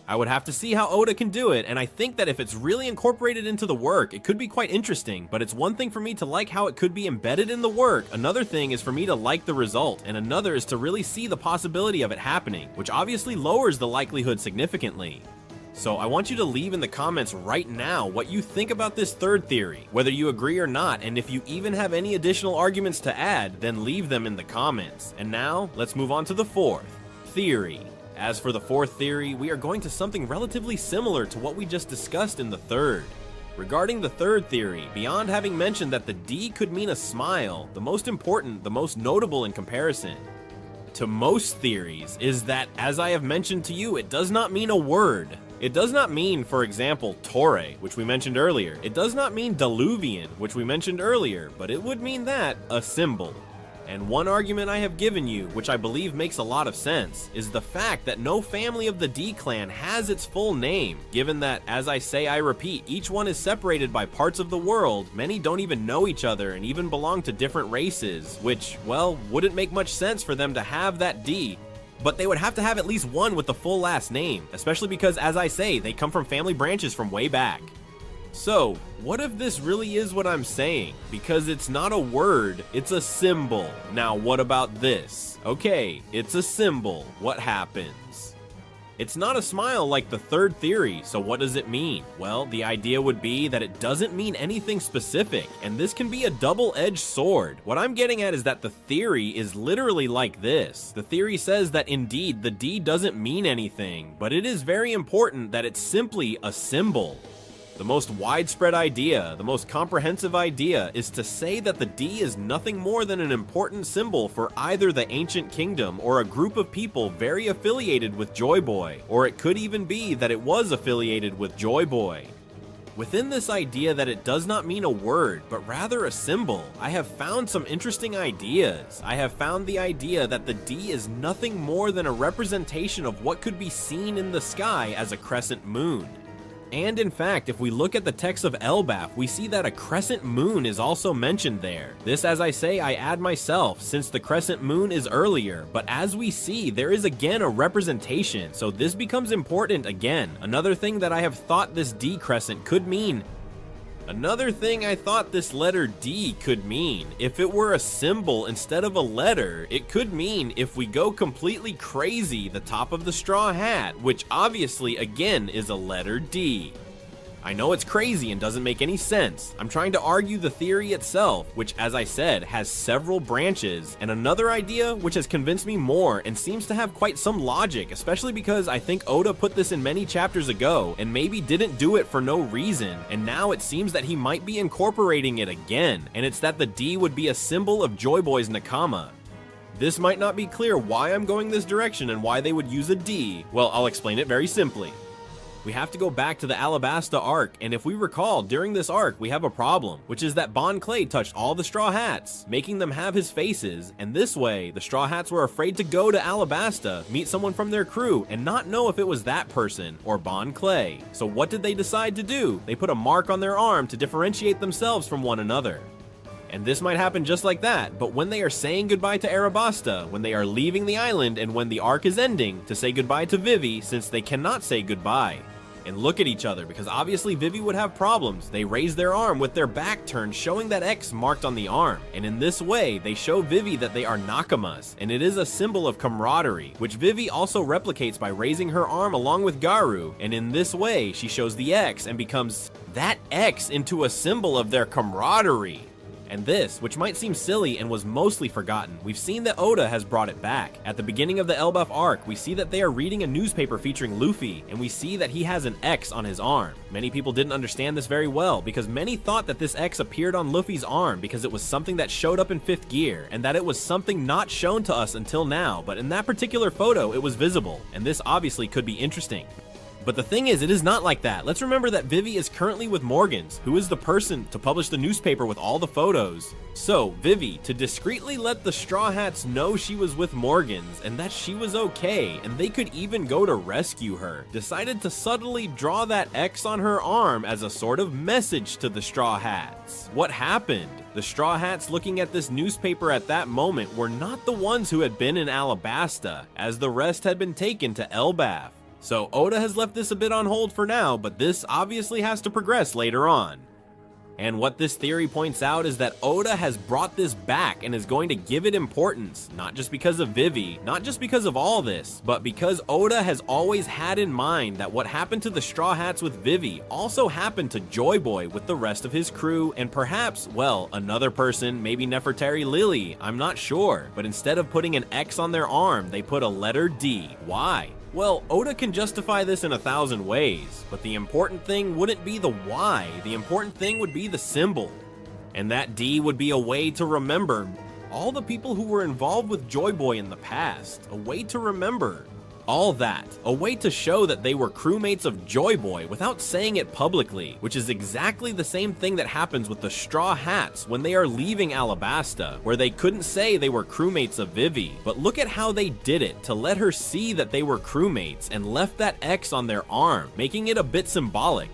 I would have to see how Oda can do it, and I think that if it's really incorporated into the work, it could be quite interesting, but it's one thing for me to like how it could be embedded in the work, another thing is for me to like the result, and another is to really see the possibility of it happening, which obviously lowers the likelihood significantly. So I want you to leave in the comments right now what you think about this third theory, whether you agree or not, and if you even have any additional arguments to add, then leave them in the comments. And now, let's move on to the fourth theory. As for the fourth theory, we are going to something relatively similar to what we just discussed in the third. Regarding the third theory, beyond having mentioned that the D could mean a smile, the most important, the most notable in comparison to most theories is that, as I have mentioned to you, it does not mean a word. It does not mean, for example, Tore, which we mentioned earlier. It does not mean Diluvian, which we mentioned earlier, but it would mean that, a symbol. And one argument I have given you, which I believe makes a lot of sense, is the fact that no family of the D clan has its full name, given that, as I say I repeat, each one is separated by parts of the world, many don't even know each other and even belong to different races, which, well, wouldn't make much sense for them to have that D, but they would have to have at least one with the full last name, especially because, as I say, they come from family branches from way back. So, what if this really is what I'm saying? Because it's not a word, it's a symbol. Now, what about this? Okay, it's a symbol. What happens? It's not a smile like the third theory, so what does it mean? Well, the idea would be that it doesn't mean anything specific, and this can be a double-edged sword. What I'm getting at is that the theory is literally like this. The theory says that indeed the D doesn't mean anything, but it is very important that it's simply a symbol. The most widespread idea, the most comprehensive idea, is to say that the D is nothing more than an important symbol for either the ancient kingdom or a group of people very affiliated with Joy Boy, or it could even be that it was affiliated with Joy Boy. Within this idea that it does not mean a word, but rather a symbol, I have found some interesting ideas. I have found the idea that the D is nothing more than a representation of what could be seen in the sky as a crescent moon. And in fact, if we look at the text of Elbaf, we see that a crescent moon is also mentioned there. This, as I say, I add myself, since the crescent moon is earlier, but as we see, there is again a representation, so this becomes important again. Another thing that I have thought this D crescent could mean. Another thing I thought this letter D could mean, if it were a symbol instead of a letter, it could mean, if we go completely crazy, the top of the straw hat, which obviously again is a letter D. I know it's crazy and doesn't make any sense. I'm trying to argue the theory itself, which, as I said, has several branches, and another idea which has convinced me more and seems to have quite some logic, especially because I think Oda put this in many chapters ago and maybe didn't do it for no reason, and now it seems that he might be incorporating it again, and it's that the D would be a symbol of Joy Boy's Nakama. This might not be clear why I'm going this direction and why they would use a D. Well, I'll explain it very simply. We have to go back to the Alabasta arc, and if we recall, during this arc we have a problem, which is that Bon Clay touched all the Straw Hats, making them have his faces, and this way, the Straw Hats were afraid to go to Alabasta, meet someone from their crew, and not know if it was that person, or Bon Clay. So what did they decide to do? They put a mark on their arm to differentiate themselves from one another. And this might happen just like that, but when they are saying goodbye to Arabasta, when they are leaving the island, and when the arc is ending, to say goodbye to Vivi, since they cannot say goodbye and look at each other, because obviously Vivi would have problems. They raise their arm with their back turned, showing that X marked on the arm, and in this way they show Vivi that they are Nakamas, and it is a symbol of camaraderie, which Vivi also replicates by raising her arm along with Garu, and in this way she shows the X and becomes that X into a symbol of their camaraderie. And this, which might seem silly and was mostly forgotten, we've seen that Oda has brought it back. At the beginning of the Elbaf arc, we see that they are reading a newspaper featuring Luffy, and we see that he has an X on his arm. Many people didn't understand this very well, because many thought that this X appeared on Luffy's arm because it was something that showed up in 5th gear, and that it was something not shown to us until now, but in that particular photo it was visible, and this obviously could be interesting. But the thing is, it is not like that. Let's remember that Vivi is currently with Morgans, who is the person to publish the newspaper with all the photos. So, Vivi, to discreetly let the Straw Hats know she was with Morgans and that she was okay, and they could even go to rescue her, decided to subtly draw that X on her arm as a sort of message to the Straw Hats. What happened? The Straw Hats looking at this newspaper at that moment were not the ones who had been in Alabasta, as the rest had been taken to Elbaf. So Oda has left this a bit on hold for now, but this obviously has to progress later on. And what this theory points out is that Oda has brought this back and is going to give it importance, not just because of Vivi, not just because of all this, but because Oda has always had in mind that what happened to the Straw Hats with Vivi also happened to Joy Boy with the rest of his crew, and perhaps, well, another person, maybe Nefertari Lily, I'm not sure, but instead of putting an X on their arm, they put a letter D. Why? Well, Oda can justify this in 1,000 ways, but the important thing wouldn't be the why, the important thing would be the symbol. And that D would be a way to remember all the people who were involved with Joy Boy in the past, a way to remember all that, a way to show that they were crewmates of Joy Boy without saying it publicly, which is exactly the same thing that happens with the Straw Hats when they are leaving Alabasta, where they couldn't say they were crewmates of Vivi, but look at how they did it to let her see that they were crewmates and left that X on their arm, making it a bit symbolic.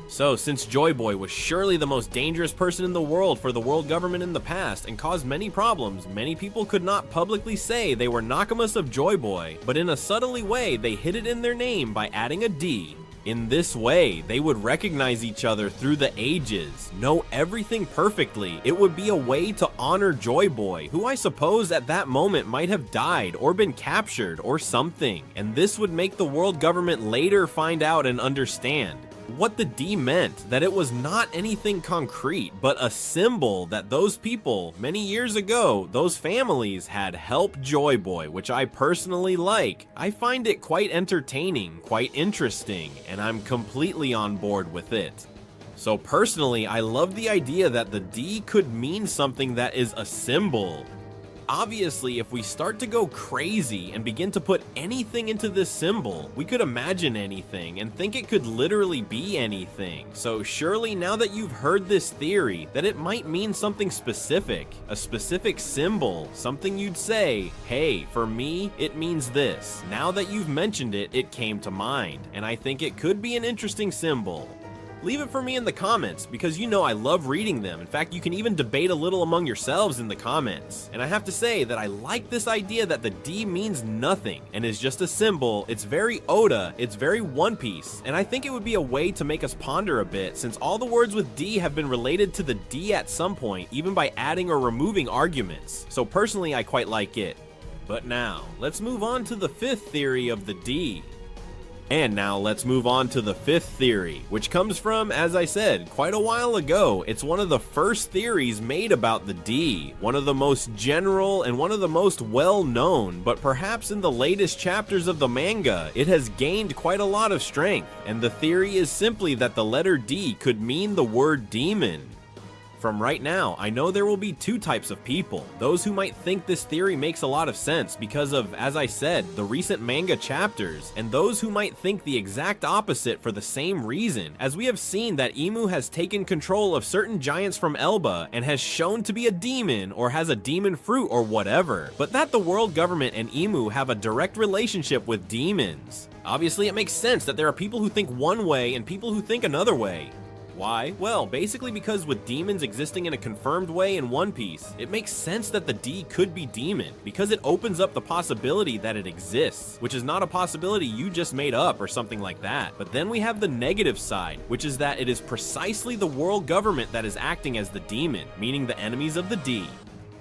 So, since Joy Boy was surely the most dangerous person in the world for the world government in the past and caused many problems, many people could not publicly say they were Nakamas of Joy Boy, but in a subtly way they hid it in their name by adding a D. In this way, they would recognize each other through the ages, know everything perfectly. It would be a way to honor Joy Boy, who I suppose at that moment might have died or been captured or something, and this would make the world government later find out and understand. what the D meant, that it was not anything concrete, but a symbol that those people, many years ago, those families had help Joy Boy, which I personally like. I find it quite entertaining, quite interesting, and I'm completely on board with it. So personally, I love the idea that the D could mean something that is a symbol. Obviously, if we start to go crazy and begin to put anything into this symbol, we could imagine anything and think it could literally be anything. So surely now that you've heard this theory, that it might mean something specific, a specific symbol, something you'd say, hey, for me, it means this. Now that you've mentioned it, it came to mind, and I think it could be an interesting symbol. Leave it for me in the comments, because you know I love reading them. In fact, you can even debate a little among yourselves in the comments. And I have to say that I like this idea that the D means nothing and is just a symbol. It's very Oda, it's very One Piece, and I think it would be a way to make us ponder a bit, since all the words with D have been related to the D at some point, even by adding or removing arguments. So personally, I quite like it. But now, let's move on to the fifth theory of the D. And now let's move on to the fifth theory, which comes from, as I said, quite a while ago. It's one of the first theories made about the D, one of the most general and one of the most well-known, but perhaps in the latest chapters of the manga, it has gained quite a lot of strength, and the theory is simply that the letter D could mean the word demon. From right now, I know there will be two types of people. Those who might think this theory makes a lot of sense because of, as I said, the recent manga chapters, and those who might think the exact opposite for the same reason, as we have seen that Imu has taken control of certain giants from Elba and has shown to be a demon or has a demon fruit or whatever, but that the world government and Imu have a direct relationship with demons. Obviously, it makes sense that there are people who think one way and people who think another way. Why? Well, basically because with demons existing in a confirmed way in One Piece, it makes sense that the D could be demon, because it opens up the possibility that it exists, which is not a possibility you just made up or something like that. But then we have the negative side, which is that it is precisely the world government that is acting as the demon, meaning the enemies of the D.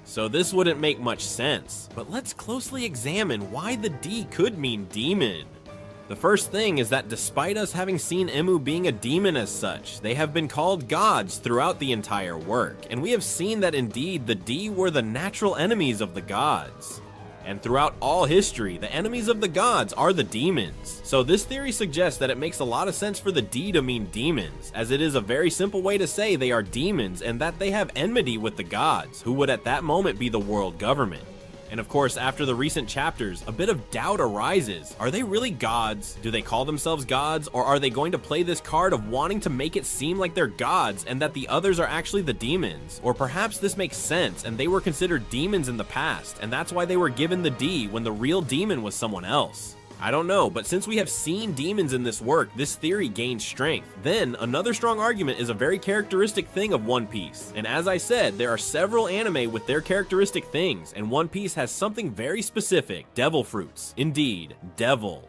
So this wouldn't make much sense, but let's closely examine why the D could mean demon. The first thing is that despite us having seen Imu being a demon as such, they have been called gods throughout the entire work, and we have seen that indeed the D were the natural enemies of the gods. And throughout all history, the enemies of the gods are the demons. So this theory suggests that it makes a lot of sense for the D to mean demons, as it is a very simple way to say they are demons and that they have enmity with the gods, who would at that moment be the world government. And of course, after the recent chapters, a bit of doubt arises. Are they really gods? Do they call themselves gods? Or are they going to play this card of wanting to make it seem like they're gods and that the others are actually the demons? Or perhaps this makes sense and they were considered demons in the past, and that's why they were given the D when the real demon was someone else. I don't know, but since we have seen demons in this work, this theory gains strength. Then, another strong argument is a very characteristic thing of One Piece. And as I said, there are several anime with their characteristic things, and One Piece has something very specific: devil fruits. Indeed, devil.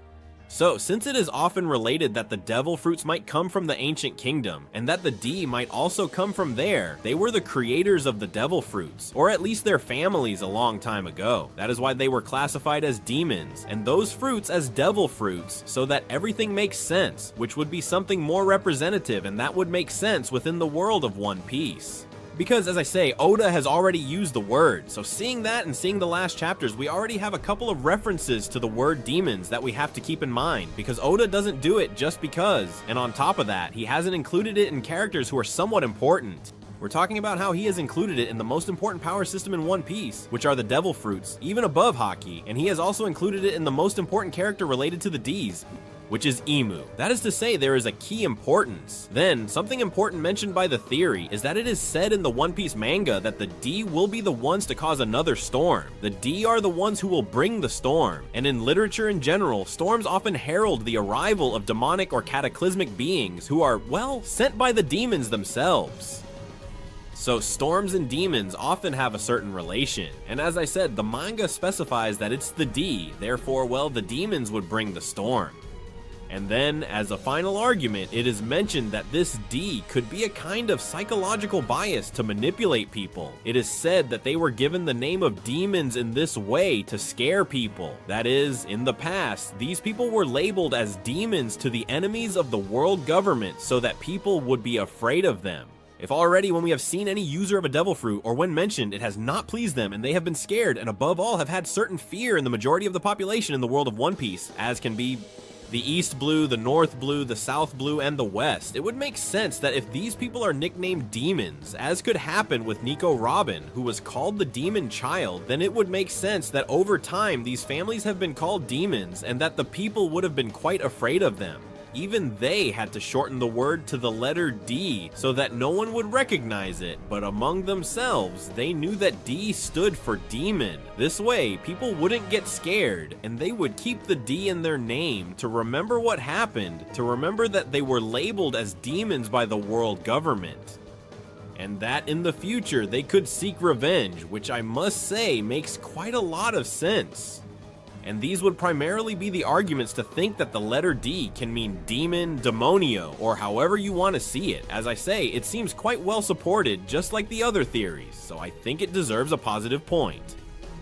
So, since it is often related that the devil fruits might come from the ancient kingdom, and that the D might also come from there, they were the creators of the devil fruits, or at least their families a long time ago. That is why they were classified as demons, and those fruits as devil fruits, so that everything makes sense, which would be something more representative, and that would make sense within the world of One Piece. Because, as I say, Oda has already used the word, so seeing that and seeing the last chapters, we already have a couple of references to the word demons that we have to keep in mind, because Oda doesn't do it just because, and on top of that, he hasn't included it in characters who are somewhat important. We're talking about how he has included it in the most important power system in One Piece, which are the devil fruits, even above Haki, and he has also included it in the most important character related to the Ds, which is Imu. That is to say, there is a key importance. Then, something important mentioned by the theory is that it is said in the One Piece manga that the D will be the ones to cause another storm. The D are the ones who will bring the storm, and in literature in general, storms often herald the arrival of demonic or cataclysmic beings who are, well, sent by the demons themselves. So storms and demons often have a certain relation, and as I said, the manga specifies that it's the D, therefore, well, the demons would bring the storm. And then, as a final argument, it is mentioned that this D could be a kind of psychological bias to manipulate people. It is said that they were given the name of demons in this way to scare people. That is, in the past, these people were labeled as demons to the enemies of the world government so that people would be afraid of them. If already when we have seen any user of a devil fruit, or when mentioned, it has not pleased them and they have been scared and above all have had certain fear in the majority of the population in the world of One Piece, as can be the East Blue, the North Blue, the South Blue, and the West, it would make sense that if these people are nicknamed demons, as could happen with Nico Robin, who was called the Demon Child, then it would make sense that over time these families have been called demons and that the people would have been quite afraid of them. Even they had to shorten the word to the letter D so that no one would recognize it, but among themselves, they knew that D stood for demon. This way, people wouldn't get scared, and they would keep the D in their name to remember what happened, to remember that they were labeled as demons by the world government. And that in the future, they could seek revenge, which I must say makes quite a lot of sense. And these would primarily be the arguments to think that the letter D can mean demon, demonio, or however you want to see it. As I say, it seems quite well supported, just like the other theories, so I think it deserves a positive point.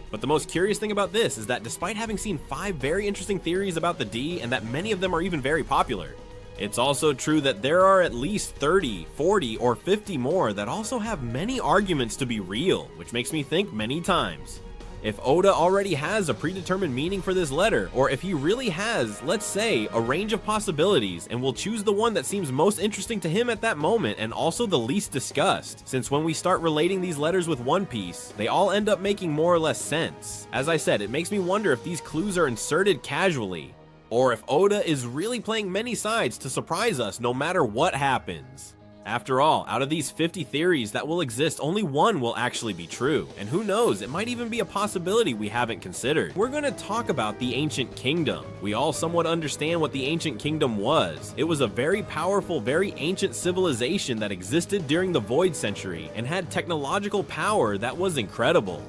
But the most curious thing about this is that despite having seen 5 very interesting theories about the D, and that many of them are even very popular, it's also true that there are at least 30, 40, or 50 more that also have many arguments to be real, which makes me think many times. If Oda already has a predetermined meaning for this letter, or if he really has, let's say, a range of possibilities, and will choose the one that seems most interesting to him at that moment and also the least discussed, since when we start relating these letters with One Piece, they all end up making more or less sense. As I said, it makes me wonder if these clues are inserted casually, or if Oda is really playing many sides to surprise us no matter what happens. After all, out of these 50 theories that will exist, only one will actually be true. And who knows, it might even be a possibility we haven't considered. We're going to talk about the Ancient Kingdom. We all somewhat understand what the Ancient Kingdom was. It was a very powerful, very ancient civilization that existed during the Void Century and had technological power that was incredible.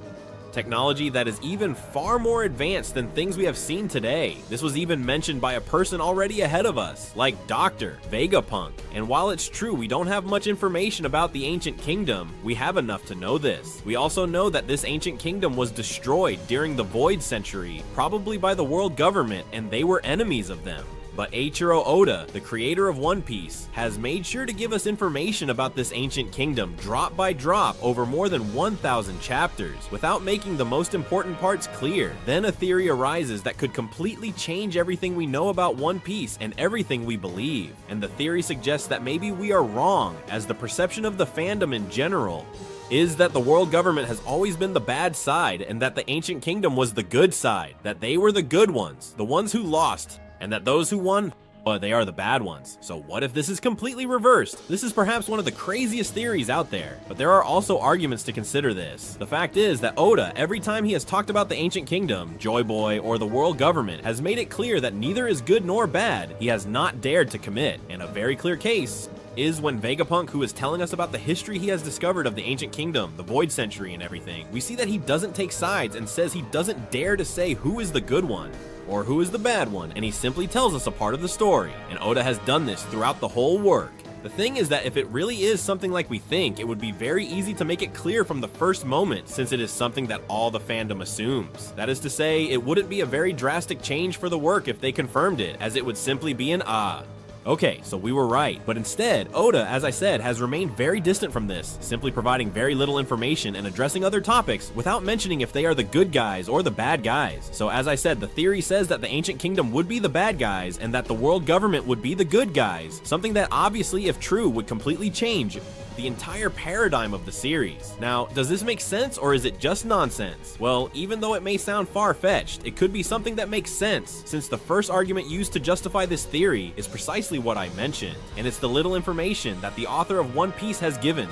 Technology that is even far more advanced than things we have seen today. This was even mentioned by a person already ahead of us, like Dr. Vegapunk. And while it's true we don't have much information about the Ancient Kingdom, we have enough to know this. We also know that this Ancient Kingdom was destroyed during the Void Century, probably by the world government, and they were enemies of them. But Eiichiro Oda, the creator of One Piece, has made sure to give us information about this ancient kingdom drop by drop over more than 1,000 chapters, without making the most important parts clear. Then a theory arises that could completely change everything we know about One Piece and everything we believe. And the theory suggests that maybe we are wrong, as the perception of the fandom in general is that the world government has always been the bad side and that the ancient kingdom was the good side, that they were the good ones, the ones who lost, and that those who won, well, they are the bad ones. So what if this is completely reversed? This is perhaps one of the craziest theories out there, but there are also arguments to consider this. The fact is that Oda, every time he has talked about the Ancient Kingdom, Joy Boy, or the world government, has made it clear that neither is good nor bad. He has not dared to commit, and a very clear case is when Vegapunk, who is telling us about the history he has discovered of the Ancient Kingdom, the Void Century, and everything, we see that he doesn't take sides and says he doesn't dare to say who is the good one or who is the bad one, and he simply tells us a part of the story, and Oda has done this throughout the whole work. The thing is that if it really is something like we think, it would be very easy to make it clear from the first moment, since it is something that all the fandom assumes. That is to say, it wouldn't be a very drastic change for the work if they confirmed it, as it would simply be an ah. Okay, so we were right, but instead, Oda, as I said, has remained very distant from this, simply providing very little information and addressing other topics without mentioning if they are the good guys or the bad guys. So as I said, the theory says that the Ancient Kingdom would be the bad guys and that the world government would be the good guys, something that obviously, if true, would completely change the entire paradigm of the series. Now, does this make sense or is it just nonsense? Well, even though it may sound far-fetched, it could be something that makes sense, since the first argument used to justify this theory is precisely what I mentioned, and it's the little information that the author of One Piece has given.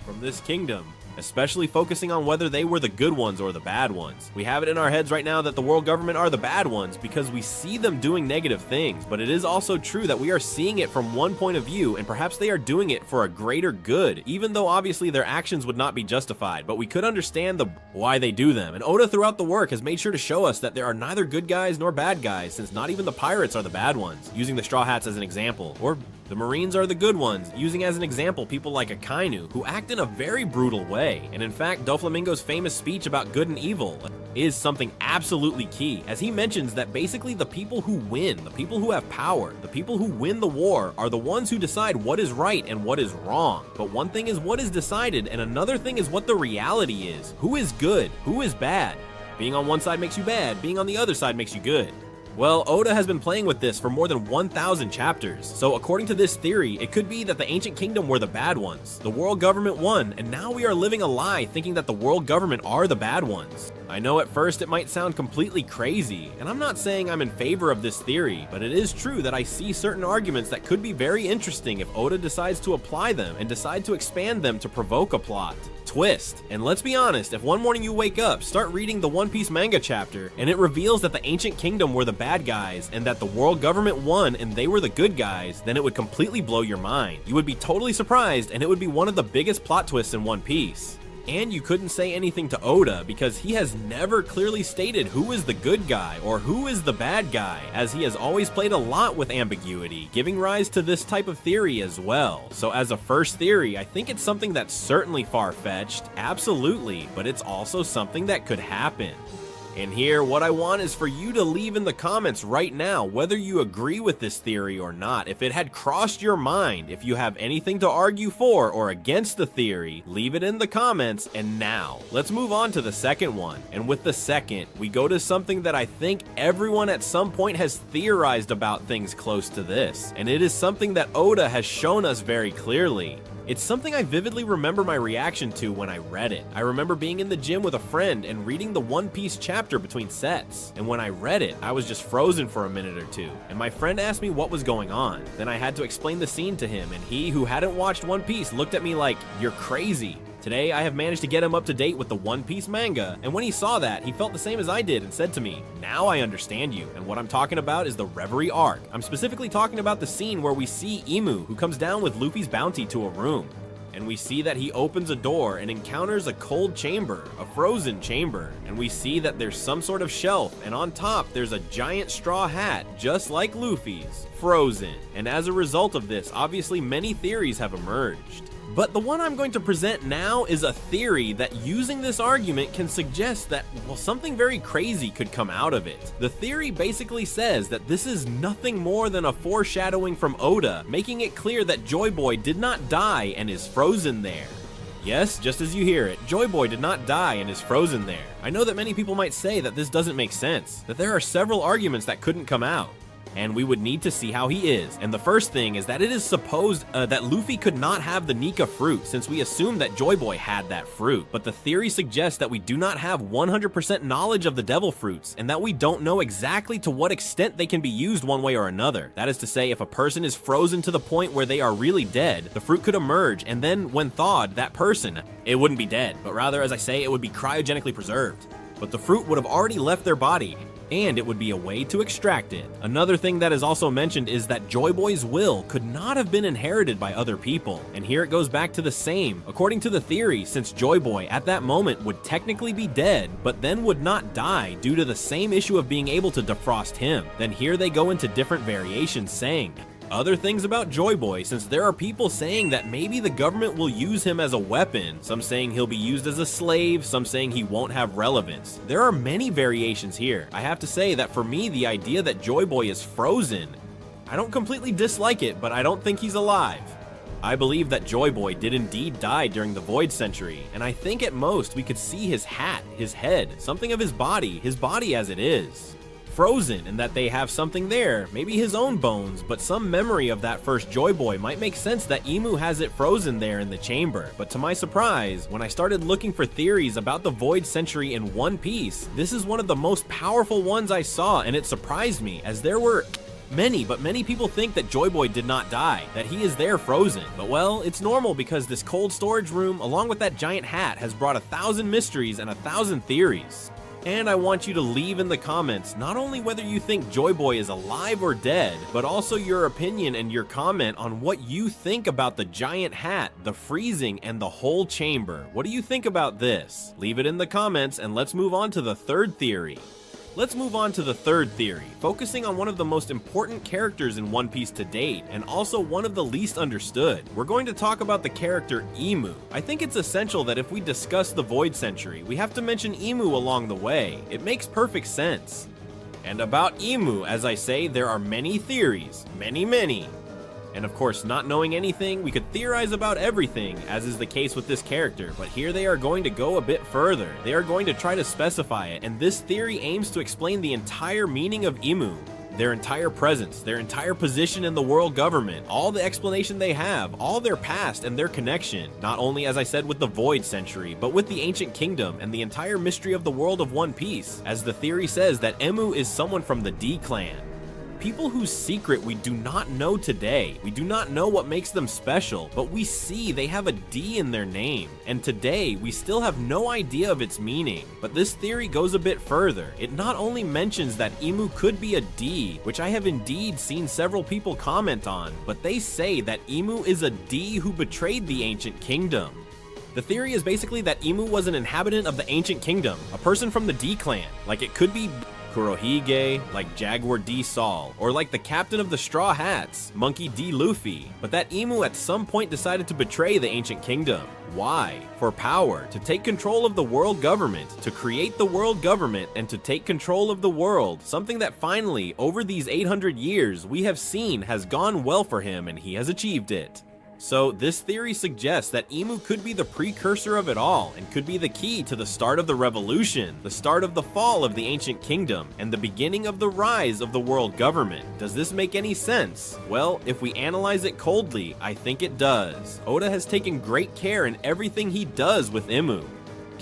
From this kingdom, especially focusing on whether they were the good ones or the bad ones. We have it in our heads right now that the world government are the bad ones because we see them doing negative things, but it is also true that we are seeing it from one point of view, and perhaps they are doing it for a greater good, even though obviously their actions would not be justified, but we could understand why they do them. And Oda throughout the work has made sure to show us that there are neither good guys nor bad guys, since not even the pirates are the bad ones, using the Straw Hats as an example, or the Marines are the good ones, using as an example people like Akainu, who act in a very brutal way. And in fact, Doflamingo's famous speech about good and evil is something absolutely key, as he mentions that basically the people who win, the people who have power, the people who win the war are the ones who decide what is right and what is wrong. But one thing is what is decided, and another thing is what the reality is. Who is good? Who is bad? Being on one side makes you bad, being on the other side makes you good. Well, Oda has been playing with this for more than 1,000 chapters, so according to this theory, it could be that the Ancient Kingdom were the bad ones, the world government won, and now we are living a lie thinking that the world government are the bad ones. I know at first it might sound completely crazy, and I'm not saying I'm in favor of this theory, but it is true that I see certain arguments that could be very interesting if Oda decides to apply them and decide to expand them to provoke a plot twist. And let's be honest, if one morning you wake up, start reading the One Piece manga chapter, and it reveals that the Ancient Kingdom were the bad guys and that the world government won and they were the good guys, then it would completely blow your mind. You would be totally surprised, and it would be one of the biggest plot twists in One Piece. And you couldn't say anything to Oda because he has never clearly stated who is the good guy or who is the bad guy, as he has always played a lot with ambiguity, giving rise to this type of theory as well. So as a first theory, I think it's something that's certainly far-fetched, absolutely, but it's also something that could happen. And here, what I want is for you to leave in the comments right now whether you agree with this theory or not. If it had crossed your mind, if you have anything to argue for or against the theory, leave it in the comments. And now, let's move on to the second one. And with the second, we go to something that I think everyone at some point has theorized about things close to this. And it is something that Oda has shown us very clearly. It's something I vividly remember my reaction to when I read it. I remember being in the gym with a friend and reading the One Piece chapter between sets. And when I read it, I was just frozen for a minute or two. And my friend asked me what was going on. Then I had to explain the scene to him, and he, who hadn't watched One Piece, looked at me like, "You're crazy." Today, I have managed to get him up to date with the One Piece manga, and when he saw that, he felt the same as I did and said to me, "Now I understand you," and what I'm talking about is the Reverie arc. I'm specifically talking about the scene where we see Imu, who comes down with Luffy's bounty to a room, and we see that he opens a door and encounters a cold chamber, a frozen chamber, and we see that there's some sort of shelf, and on top there's a giant straw hat, just like Luffy's, frozen. And as a result of this, obviously many theories have emerged. But the one I'm going to present now is a theory that using this argument can suggest that, well, something very crazy could come out of it. The theory basically says that this is nothing more than a foreshadowing from Oda, making it clear that Joy Boy did not die and is frozen there. Yes, just as you hear it, Joy Boy did not die and is frozen there. I know that many people might say that this doesn't make sense, that there are several arguments that couldn't come out, and we would need to see how he is. And the first thing is that it is supposed that Luffy could not have the Nika fruit, since we assume that Joy Boy had that fruit. But the theory suggests that we do not have 100% knowledge of the devil fruits, and that we don't know exactly to what extent they can be used one way or another. That is to say, if a person is frozen to the point where they are really dead, the fruit could emerge, and then when thawed, that person, it wouldn't be dead, but rather, as I say, it would be cryogenically preserved. But the fruit would have already left their body, and it would be a way to extract it. Another thing that is also mentioned is that Joy Boy's will could not have been inherited by other people. And here it goes back to the same. According to the theory, since Joy Boy at that moment would technically be dead, but then would not die due to the same issue of being able to defrost him, then here they go into different variations saying other things about Joy Boy, since there are people saying that maybe the government will use him as a weapon, some saying he'll be used as a slave, some saying he won't have relevance. There are many variations here. I have to say that for me, the idea that Joy Boy is frozen, I don't completely dislike it, but I don't think he's alive. I believe that Joy Boy did indeed die during the Void Century, and I think at most we could see his hat, his head, something of his body as it is, frozen, and that they have something there, maybe his own bones, but some memory of that first Joy Boy might make sense that Imu has it frozen there in the chamber. But to my surprise, when I started looking for theories about the Void Century in One Piece, this is one of the most powerful ones I saw, and it surprised me, as there were But many people think that Joy Boy did not die, that he is there frozen. But well, it's normal because this cold storage room, along with that giant hat, has brought 1,000 mysteries and 1,000 theories. And I want you to leave in the comments not only whether you think Joy Boy is alive or dead, but also your opinion and your comment on what you think about the giant hat, the freezing, and the whole chamber. What do you think about this? Leave it in the comments and let's move on to the third theory. Let's move on to the third theory, focusing on one of the most important characters in One Piece to date, and also one of the least understood. We're going to talk about the character Imu. I think it's essential that if we discuss the Void Century, we have to mention Imu along the way. It makes perfect sense. And about Imu, as I say, there are many theories, many. And of course, not knowing anything, we could theorize about everything, as is the case with this character, but here they are going to go a bit further. They are going to try to specify it, and this theory aims to explain the entire meaning of Imu, their entire presence, their entire position in the world government, all the explanation they have, all their past and their connection, not only as I said with the Void Century, but with the Ancient Kingdom and the entire mystery of the world of One Piece, as the theory says that Imu is someone from the D clan. People whose secret we do not know today. We do not know what makes them special, but we see they have a D in their name. And today, we still have no idea of its meaning. But this theory goes a bit further. It not only mentions that Imu could be a D, which I have indeed seen several people comment on, but they say that Imu is a D who betrayed the Ancient Kingdom. The theory is basically that Imu was an inhabitant of the Ancient Kingdom, a person from the D clan. Like it could be Kurohige, like Jaguar D. Saul, or like the captain of the Straw Hats, Monkey D. Luffy. But that Imu at some point decided to betray the Ancient Kingdom. Why? For power, to take control of the world government, to create the world government, and to take control of the world, something that finally, over these 800 years, we have seen has gone well for him and he has achieved it. So this theory suggests that Imu could be the precursor of it all and could be the key to the start of the revolution, the start of the fall of the Ancient Kingdom, and the beginning of the rise of the world government. Does this make any sense? Well, if we analyze it coldly, I think it does. Oda has taken great care in everything he does with Imu.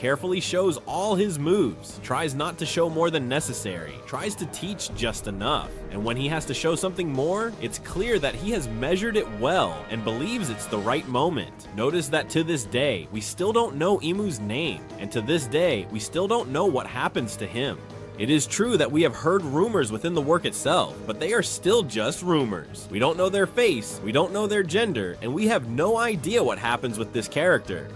Carefully shows all his moves, tries not to show more than necessary, tries to teach just enough. And when he has to show something more, it's clear that he has measured it well and believes it's the right moment. Notice that to this day, we still don't know Imu's name, and to this day, we still don't know what happens to him. It is true that we have heard rumors within the work itself, but they are still just rumors. We don't know their face, we don't know their gender, and we have no idea what happens with this character.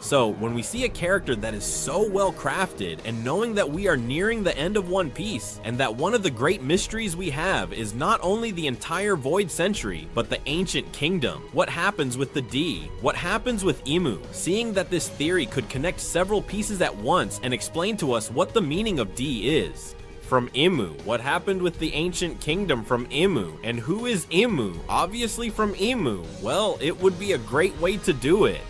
So, when we see a character that is so well crafted, and knowing that we are nearing the end of One Piece, and that one of the great mysteries we have is not only the entire Void Century, but the Ancient Kingdom, what happens with the D, what happens with Imu, seeing that this theory could connect several pieces at once and explain to us what the meaning of D is. From Imu, what happened with the Ancient Kingdom from Imu, and who is Imu? Obviously from Imu. Well, it would be a great way to do it.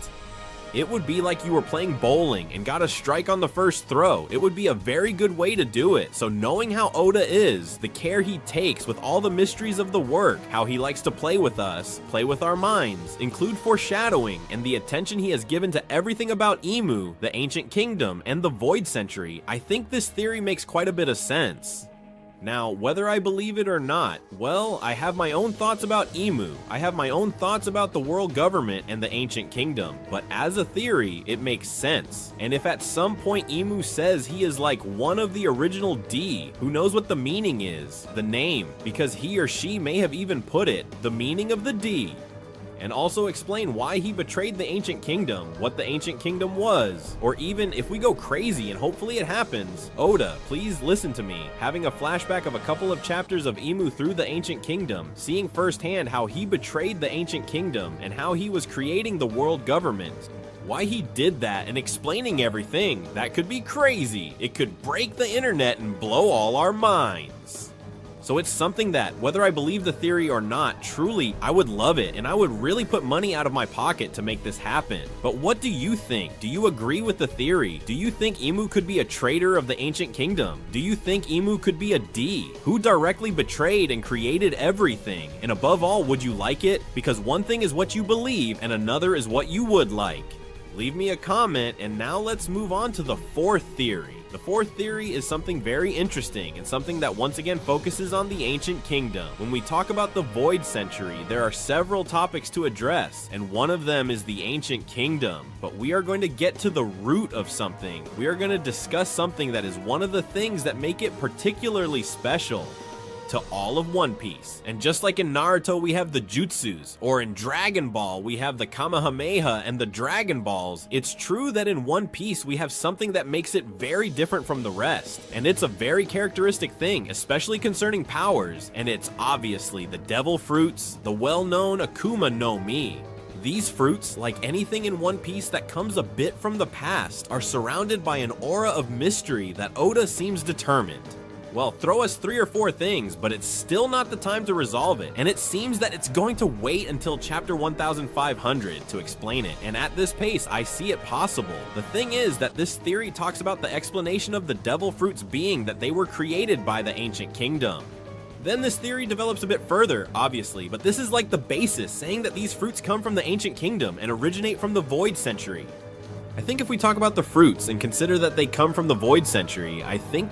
It would be like you were playing bowling and got a strike on the first throw. It would be a very good way to do it. So knowing how Oda is, the care he takes with all the mysteries of the work, how he likes to play with us, play with our minds, include foreshadowing, and the attention he has given to everything about Imu, the Ancient Kingdom, and the Void Century, I think this theory makes quite a bit of sense. Now, whether I believe it or not, well, I have my own thoughts about Imu, I have my own thoughts about the world government and the Ancient Kingdom, but as a theory, it makes sense. And if at some point Imu says he is like one of the original D, who knows what the meaning is, the name, because he or she may have even put it, the meaning of the D, and also explain why he betrayed the Ancient Kingdom, what the Ancient Kingdom was, or even if we go crazy and hopefully it happens, Oda, please listen to me, having a flashback of a couple of chapters of Imu through the Ancient Kingdom, seeing firsthand how he betrayed the Ancient Kingdom and how he was creating the world government. Why he did that and explaining everything, that could be crazy. It could break the internet and blow all our minds. So it's something that, whether I believe the theory or not, truly, I would love it, and I would really put money out of my pocket to make this happen. But what do you think? Do you agree with the theory? Do you think Imu could be a traitor of the Ancient Kingdom? Do you think Imu could be a D, who directly betrayed and created everything? And above all, would you like it? Because one thing is what you believe, and another is what you would like. Leave me a comment, and now let's move on to the fourth theory. The fourth theory is something very interesting and something that once again focuses on the ancient kingdom. When we talk about the Void Century, there are several topics to address, and one of them is the ancient kingdom. But we are going to get to the root of something. We are going to discuss something that is one of the things that make it particularly special to all of One Piece. And just like in Naruto we have the jutsus, or in Dragon Ball we have the Kamehameha and the Dragon Balls, it's true that in One Piece we have something that makes it very different from the rest. And it's a very characteristic thing, especially concerning powers, and it's obviously the devil fruits, the well-known Akuma no Mi. These fruits, like anything in One Piece that comes a bit from the past, are surrounded by an aura of mystery that Oda seems determined. Well, throw us 3 or 4 things, but it's still not the time to resolve it, and it seems that it's going to wait until chapter 1500 to explain it, and at this pace, I see it possible. The thing is that this theory talks about the explanation of the devil fruits being that they were created by the ancient kingdom. Then this theory develops a bit further, obviously, but this is like the basis, saying that these fruits come from the ancient kingdom and originate from the Void Century. I think if we talk about the fruits and consider that they come from the Void Century, I think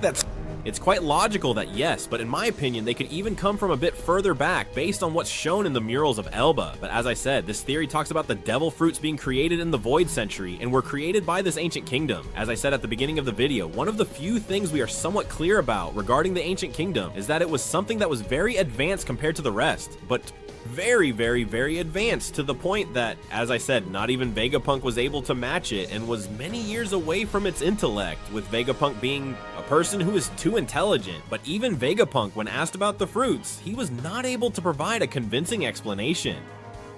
it's quite logical that yes, but in my opinion, they could even come from a bit further back based on what's shown in the murals of Elba. But as I said, this theory talks about the devil fruits being created in the Void Century and were created by this ancient kingdom. As I said at the beginning of the video, one of the few things we are somewhat clear about regarding the ancient kingdom is that it was something that was very advanced compared to the rest, but very, very, very advanced to the point that, as I said, not even Vegapunk was able to match it and was many years away from its intellect, with Vegapunk being a person who is too intelligent. But even Vegapunk, when asked about the fruits, he was not able to provide a convincing explanation.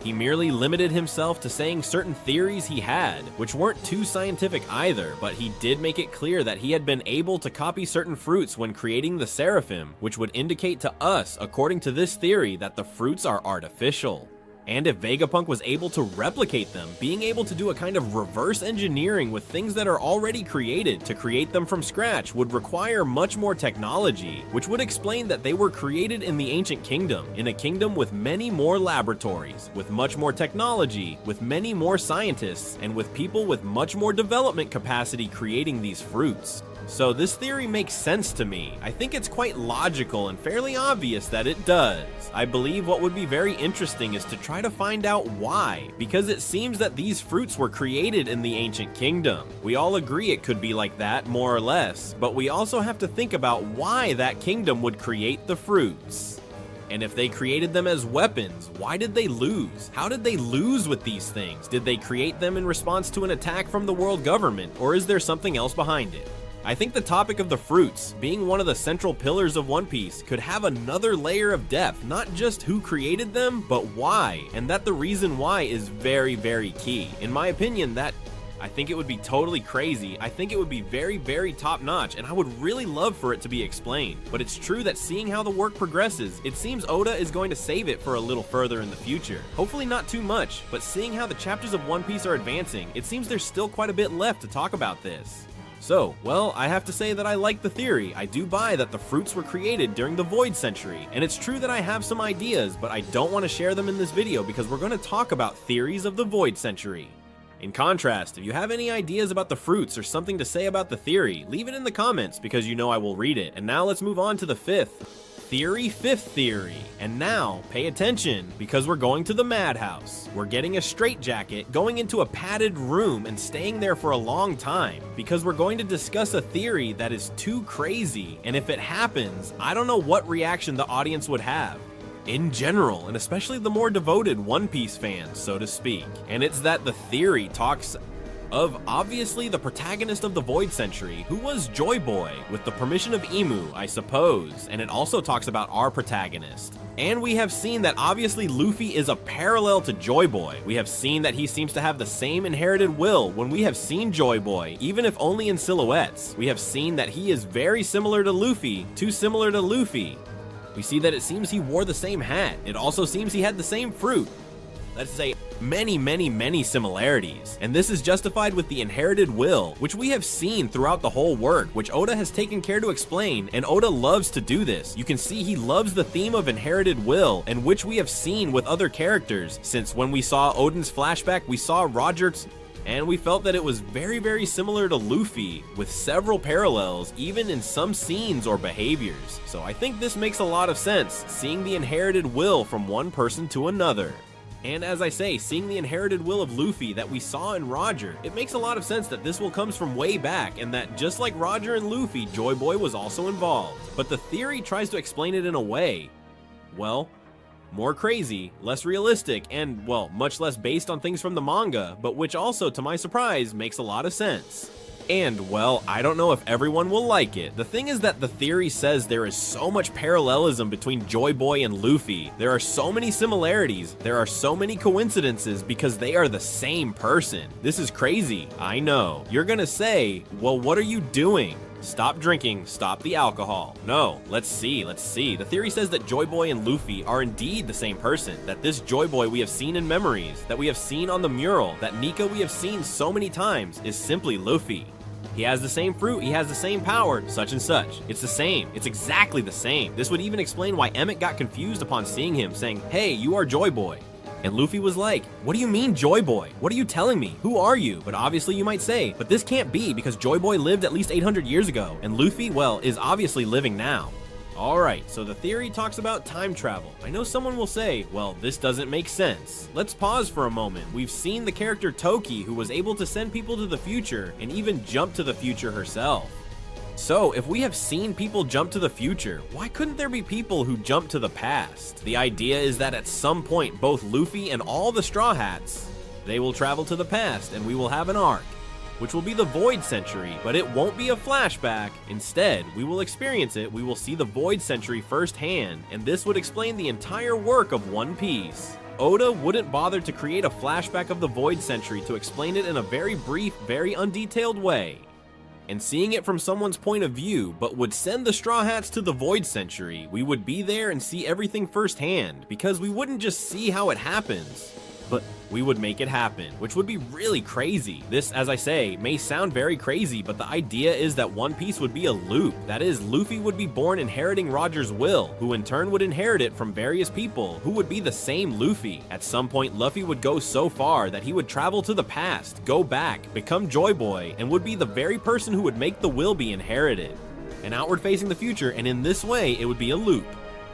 He merely limited himself to saying certain theories he had, which weren't too scientific either, but he did make it clear that he had been able to copy certain fruits when creating the Seraphim, which would indicate to us, according to this theory, that the fruits are artificial. And if Vegapunk was able to replicate them, being able to do a kind of reverse engineering with things that are already created to create them from scratch would require much more technology, which would explain that they were created in the ancient kingdom, in a kingdom with many more laboratories, with much more technology, with many more scientists, and with people with much more development capacity creating these fruits. So this theory makes sense to me. I think it's quite logical and fairly obvious that it does. I believe what would be very interesting is to try to find out why, because it seems that these fruits were created in the ancient kingdom. We all agree it could be like that, more or less, but we also have to think about why that kingdom would create the fruits. And if they created them as weapons, why did they lose? How did they lose with these things? Did they create them in response to an attack from the world government, or is there something else behind it? I think the topic of the fruits, being one of the central pillars of One Piece, could have another layer of depth, not just who created them, but why, and that the reason why is very, very key. In my opinion, I think it would be totally crazy. I think it would be very, very top-notch, and I would really love for it to be explained. But it's true that seeing how the work progresses, it seems Oda is going to save it for a little further in the future. Hopefully not too much, but seeing how the chapters of One Piece are advancing, it seems there's still quite a bit left to talk about this. So, well, I have to say that I like the theory. I do buy that the fruits were created during the Void Century, and it's true that I have some ideas, but I don't want to share them in this video because we're going to talk about theories of the Void Century. In contrast, if you have any ideas about the fruits or something to say about the theory, leave it in the comments because you know I will read it. And now let's move on to the fifth theory. And now, pay attention, because we're going to the madhouse. We're getting a straitjacket, going into a padded room, and staying there for a long time, because we're going to discuss a theory that is too crazy, and if it happens, I don't know what reaction the audience would have. In general, and especially the more devoted One Piece fans, so to speak. And it's that the theory talks of obviously the protagonist of the Void Century, who was Joy Boy, with the permission of Imu, I suppose, and it also talks about our protagonist. And we have seen that obviously Luffy is a parallel to Joy Boy. We have seen that he seems to have the same inherited will when we have seen Joy Boy, even if only in silhouettes. We have seen that he is very similar to Luffy, too similar to Luffy. We see that it seems he wore the same hat. It also seems he had the same fruit. Let's say many similarities, and this is justified with the inherited will, which we have seen throughout the whole work, which Oda has taken care to explain, and Oda loves to do this. You can see he loves the theme of inherited will, and which we have seen with other characters, since when we saw Oden's flashback, we saw Roger's And we felt that it was very similar to Luffy, with several parallels even in some scenes or behaviors. So I think this makes a lot of sense, seeing the inherited will from one person to another. And as I say, seeing the inherited will of Luffy that we saw in Roger, it makes a lot of sense that this will comes from way back, and that just like Roger and Luffy, Joy Boy was also involved. But the theory tries to explain it in a way, well, more crazy, less realistic, and, well, much less based on things from the manga, but which also, to my surprise, makes a lot of sense. And, well, I don't know if everyone will like it. The thing is that the theory says there is so much parallelism between Joy Boy and Luffy. There are so many similarities, there are so many coincidences because they are the same person. This is crazy, I know. You're gonna say, well, what are you doing? Stop drinking, stop the alcohol. No, let's see. The theory says that Joy Boy and Luffy are indeed the same person, that this Joy Boy we have seen in memories, that we have seen on the mural, that Nika we have seen so many times is simply Luffy. He has the same fruit, he has the same power, such and such. It's the same, it's exactly the same. This would even explain why Emmett got confused upon seeing him, saying, hey, you are Joy Boy. And Luffy was like, what do you mean Joy Boy? What are you telling me? Who are you? But obviously you might say, but this can't be because Joy Boy lived at least 800 years ago, and Luffy, well, is obviously living now. Alright, so the theory talks about time travel. I know someone will say, well, this doesn't make sense. Let's pause for a moment. We've seen the character Toki, who was able to send people to the future, and even jump to the future herself. So, if we have seen people jump to the future, why couldn't there be people who jump to the past? The idea is that at some point, both Luffy and all the Straw Hats, they will travel to the past, and we will have an arc, which will be the Void Century, but it won't be a flashback. Instead, we will experience it, we will see the Void Century firsthand, and this would explain the entire work of One Piece. Oda wouldn't bother to create a flashback of the Void Century to explain it in a very brief, very undetailed way, and seeing it from someone's point of view, but would send the Straw Hats to the Void Century. We would be there and see everything firsthand, because we wouldn't just see how it happens, but we would make it happen, which would be really crazy. This, as I say, may sound very crazy, but the idea is that One Piece would be a loop. That is, Luffy would be born inheriting Roger's will, who in turn would inherit it from various people, who would be the same Luffy. At some point, Luffy would go so far that he would travel to the past, go back, become Joy Boy, and would be the very person who would make the will be inherited, and outward facing the future, and in this way, it would be a loop.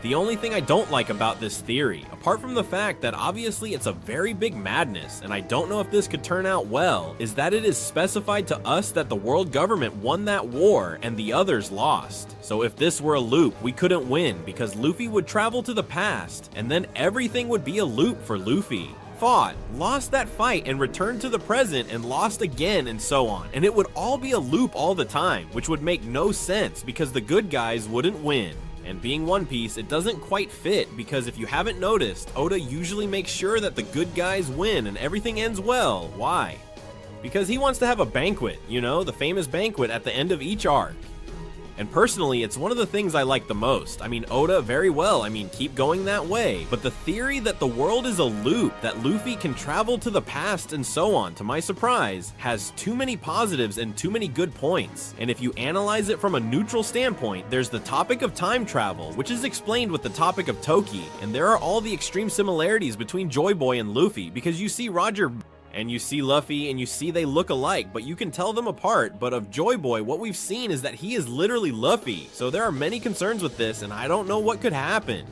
The only thing I don't like about this theory, apart from the fact that obviously it's a very big madness, and I don't know if this could turn out well, is that it is specified to us that the world government won that war and the others lost. So if this were a loop, we couldn't win because Luffy would travel to the past, and then everything would be a loop for Luffy. Fought, lost that fight, and returned to the present and lost again, and so on. And it would all be a loop all the time, which would make no sense because the good guys wouldn't win. And being One Piece, it doesn't quite fit, because if you haven't noticed, Oda usually makes sure that the good guys win and everything ends well. Why? Because he wants to have a banquet, you know, the famous banquet at the end of each arc. And personally, it's one of the things I like the most. I mean, Oda, very well, I mean, keep going that way. But the theory that the world is a loop, that Luffy can travel to the past and so on, to my surprise, has too many positives and too many good points. And if you analyze it from a neutral standpoint, there's the topic of time travel, which is explained with the topic of Toki. And there are all the extreme similarities between Joy Boy and Luffy, because you see Roger and you see Luffy, and you see they look alike, but you can tell them apart. But of Joy Boy, what we've seen is that he is literally Luffy. So there are many concerns with this, and I don't know what could happen.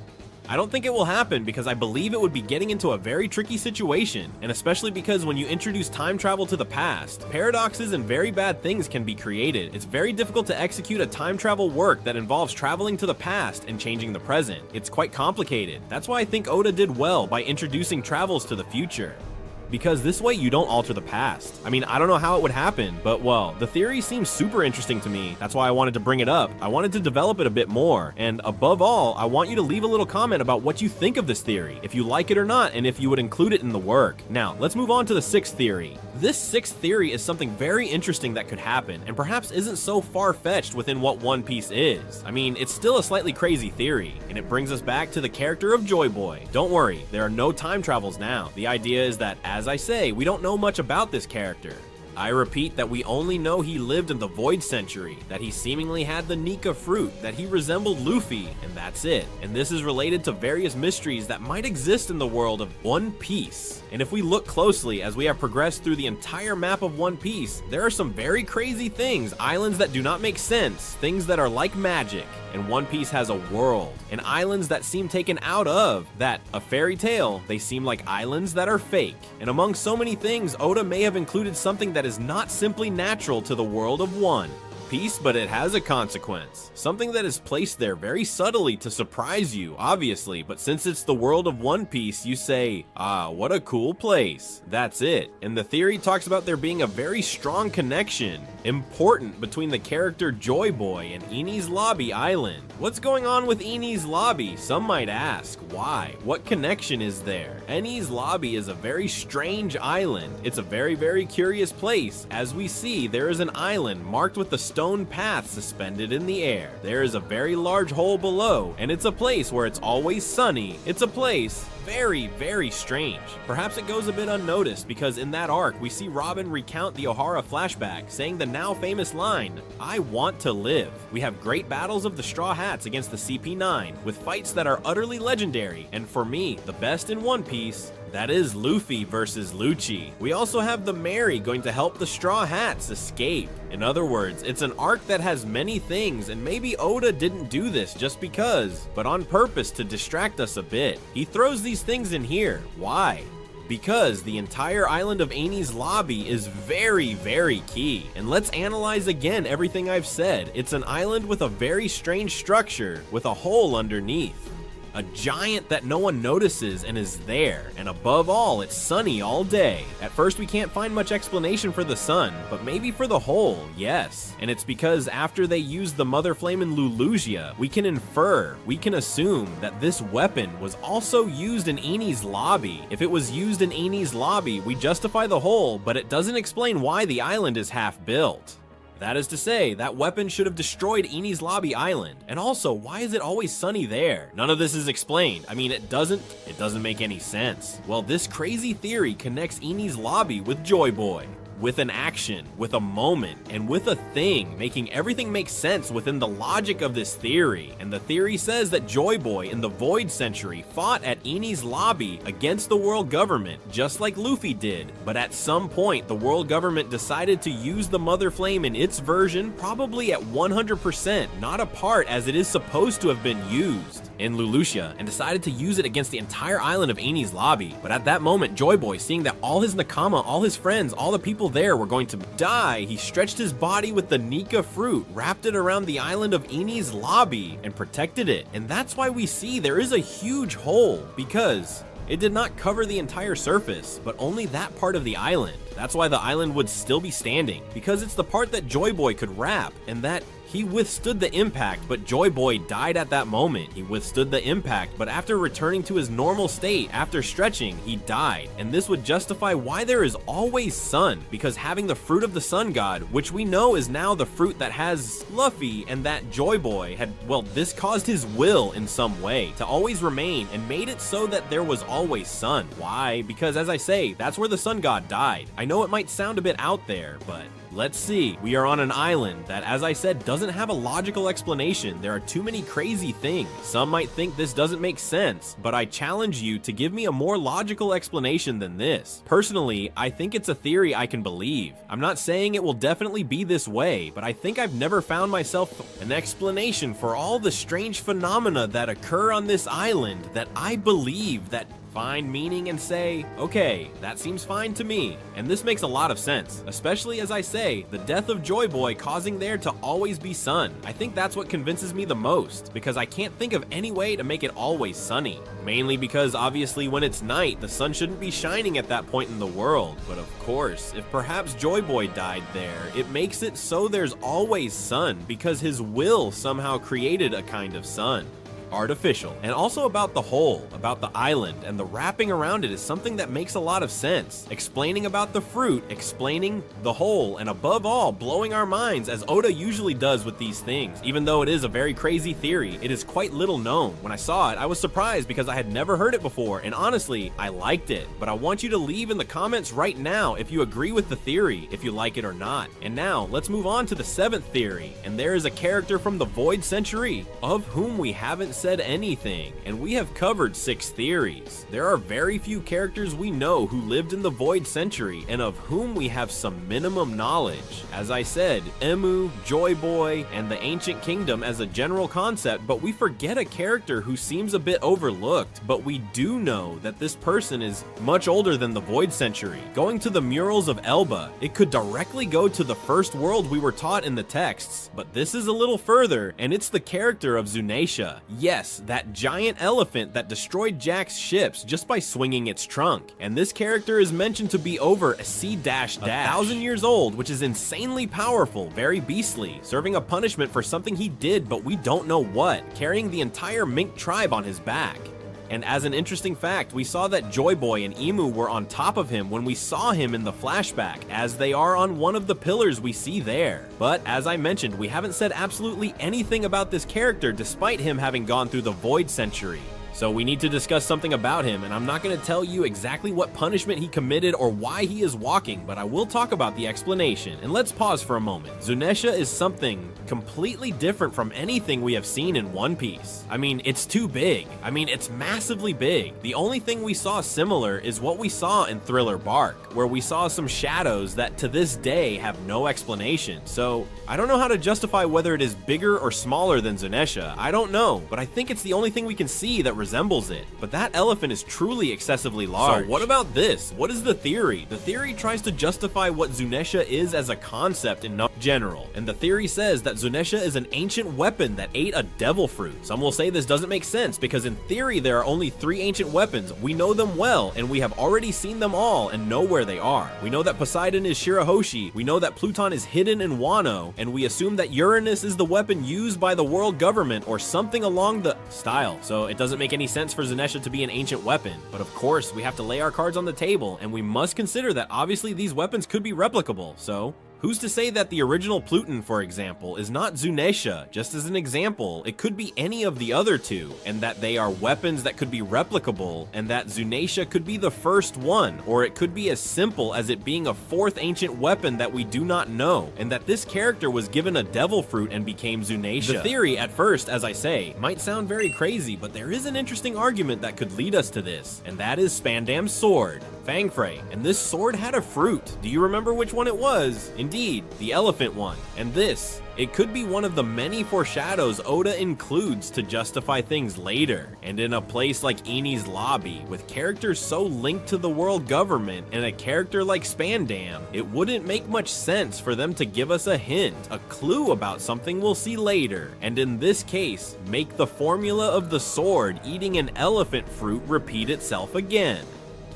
I don't think it will happen because I believe it would be getting into a very tricky situation, and especially because when you introduce time travel to the past, paradoxes and very bad things can be created. It's very difficult to execute a time travel work that involves traveling to the past and changing the present. It's quite complicated. That's why I think Oda did well by introducing travels to the future, because this way you don't alter the past. I mean, I don't know how it would happen, but well, the theory seems super interesting to me. That's why I wanted to bring it up. I wanted to develop it a bit more, and above all, I want you to leave a little comment about what you think of this theory, if you like it or not, and if you would include it in the work. Now, let's move on to the sixth theory. This sixth theory is something very interesting that could happen, and perhaps isn't so far-fetched within what One Piece is. I mean, it's still a slightly crazy theory, and it brings us back to the character of Joy Boy. Don't worry, there are no time travels now. The idea is that, as I say, we don't know much about this character. I repeat that we only know he lived in the Void Century, that he seemingly had the Nika fruit, that he resembled Luffy, and that's it. And this is related to various mysteries that might exist in the world of One Piece. And if we look closely as we have progressed through the entire map of One Piece, there are some very crazy things, islands that do not make sense, things that are like magic. And One Piece has a world, and islands that seem taken out of that, a fairy tale, they seem like islands that are fake. And among so many things, Oda may have included something that is not simply natural to the world of One Piece, but it has a consequence. Something that is placed there very subtly to surprise you, obviously, but since it's the world of One Piece, you say, ah, what a cool place. That's it. And the theory talks about there being a very strong connection, important, between the character Joy Boy and Enies Lobby Island. What's going on with Enies Lobby? Some might ask, why? What connection is there? Enies Lobby is a very strange island. It's a very curious place. As we see, there is an island marked with the stone path suspended in the air. There is a very large hole below, and it's a place where it's always sunny. It's a place very strange. Perhaps it goes a bit unnoticed because in that arc we see Robin recount the Ohara flashback, saying the now famous line, "I want to live." We have great battles of the Straw Hats against the CP9, with fights that are utterly legendary, and for me, the best in One Piece. That is Luffy versus Lucci. We also have the Mary going to help the Straw Hats escape. In other words, it's an arc that has many things, and maybe Oda didn't do this just because, but on purpose to distract us a bit. He throws these things in here. Why? Because the entire island of Enies Lobby is very key. And let's analyze again everything I've said. It's an island with a very strange structure, with a hole underneath. A giant that no one notices and is there, and above all, it's sunny all day. At first we can't find much explanation for the sun, but maybe for the hole, yes. And it's because after they used the Mother Flame in Lulusia, we can infer, we can assume that this weapon was also used in Enies Lobby. If it was used in Enies Lobby, we justify the hole, but it doesn't explain why the island is half built. That is to say, that weapon should have destroyed Enies Lobby Island. And also, why is it always sunny there? None of this is explained. I mean, it doesn't make any sense. Well, this crazy theory connects Enies Lobby with Joy Boy, with an action, with a moment, and with a thing, making everything make sense within the logic of this theory. And the theory says that Joy Boy in the Void Century fought at Enies Lobby against the world government, just like Luffy did. But at some point, the world government decided to use the Mother Flame in its version, probably at 100%, not a part as it is supposed to have been used in Lulusia, and decided to use it against the entire island of Enies Lobby. But at that moment, Joy Boy, seeing that all his Nakama, all his friends, all the people there were going to die, he stretched his body with the Nika fruit, wrapped it around the island of Enies Lobby, and protected it. And that's why we see there is a huge hole, because it did not cover the entire surface, but only that part of the island. That's why the island would still be standing, because it's the part that Joy Boy could wrap, and that he withstood the impact, but Joy Boy died at that moment. He withstood the impact, but after returning to his normal state, after stretching, he died. And this would justify why there is always sun, because having the fruit of the sun god, which we know is now the fruit that has Luffy and that Joy Boy had, well, this caused his will in some way to always remain and made it so that there was always sun. Why? Because as I say, that's where the sun god died. I know it might sound a bit out there, but let's see. We are on an island that, as I said, doesn't have a logical explanation. There are too many crazy things. Some might think this doesn't make sense, but I challenge you to give me a more logical explanation than this. Personally, I think it's a theory I can believe. I'm not saying it will definitely be this way, but I think I've never found myself an explanation for all the strange phenomena that occur on this island that I believe that find meaning and say, okay, that seems fine to me. And this makes a lot of sense, especially as I say, the death of Joy Boy causing there to always be sun. I think that's what convinces me the most, because I can't think of any way to make it always sunny. Mainly because obviously when it's night, the sun shouldn't be shining at that point in the world. But of course, if perhaps Joy Boy died there, it makes it so there's always sun, because his will somehow created a kind of sun. artificial. And also about the hole, about the island, and the wrapping around it is something that makes a lot of sense. Explaining about the fruit, explaining the hole, and above all, blowing our minds as Oda usually does with these things. Even though it is a very crazy theory, it is quite little known. When I saw it, I was surprised because I had never heard it before, and honestly, I liked it. But I want you to leave in the comments right now if you agree with the theory, if you like it or not. And now, let's move on to the 7th theory, and there is a character from the Void Century, of whom we haven't said anything, and we have covered 6 theories. There are very few characters we know who lived in the Void Century, and of whom we have some minimum knowledge. As I said, Emu, Joy Boy, and the Ancient Kingdom as a general concept, but we forget a character who seems a bit overlooked, but we do know that this person is much older than the Void Century. Going to the murals of Elba, it could directly go to the first world we were taught in the texts, but this is a little further, and it's the character of Zunesha. Yes, that giant elephant that destroyed Jack's ships just by swinging its trunk. And this character is mentioned to be over a C-1,000 years old, which is insanely powerful, very beastly, serving a punishment for something he did but we don't know what, carrying the entire mink tribe on his back. And as an interesting fact, we saw that Joy Boy and Emu were on top of him when we saw him in the flashback, as they are on one of the pillars we see there. But as I mentioned, we haven't said absolutely anything about this character despite him having gone through the Void Century. So we need to discuss something about him, and I'm not going to tell you exactly what punishment he committed or why he is walking, but I will talk about the explanation. And let's pause for a moment. Zunesha is something completely different from anything we have seen in One Piece. I mean, it's too big. I mean, it's massively big. The only thing we saw similar is what we saw in Thriller Bark, where we saw some shadows that to this day have no explanation. So I don't know how to justify whether it is bigger or smaller than Zunesha. I don't know, but I think it's the only thing we can see that resembles it. But that elephant is truly excessively large. So what about this? What is the theory? The theory tries to justify what Zunesha is as a concept in general, and the theory says that Zunesha is an ancient weapon that ate a devil fruit. Some will say this doesn't make sense because in theory there are only 3 ancient weapons. We know them well, and we have already seen them all and know where they are. We know that Poseidon is Shirahoshi, we know that Pluton is hidden in Wano, and we assume that Uranus is the weapon used by the world government or something along the style. So it doesn't make any sense for Zunesha to be an ancient weapon. But of course, we have to lay our cards on the table, and we must consider that obviously these weapons could be replicable. So who's to say that the original Pluton, for example, is not Zunesha? Just as an example, it could be any of the other 2, and that they are weapons that could be replicable, and that Zunesha could be the first one, or it could be as simple as it being a 4th ancient weapon that we do not know, and that this character was given a devil fruit and became Zunesha. The theory, at first, as I say, might sound very crazy, but there is an interesting argument that could lead us to this, and that is Spandam's sword, Fangfrey, and this sword had a fruit. Do you remember which one it was? Indeed, the elephant one. And this, it could be one of the many foreshadows Oda includes to justify things later. And in a place like Enies Lobby, with characters so linked to the world government and a character like Spandam, it wouldn't make much sense for them to give us a hint, a clue about something we'll see later. And in this case, make the formula of the sword eating an elephant fruit repeat itself again.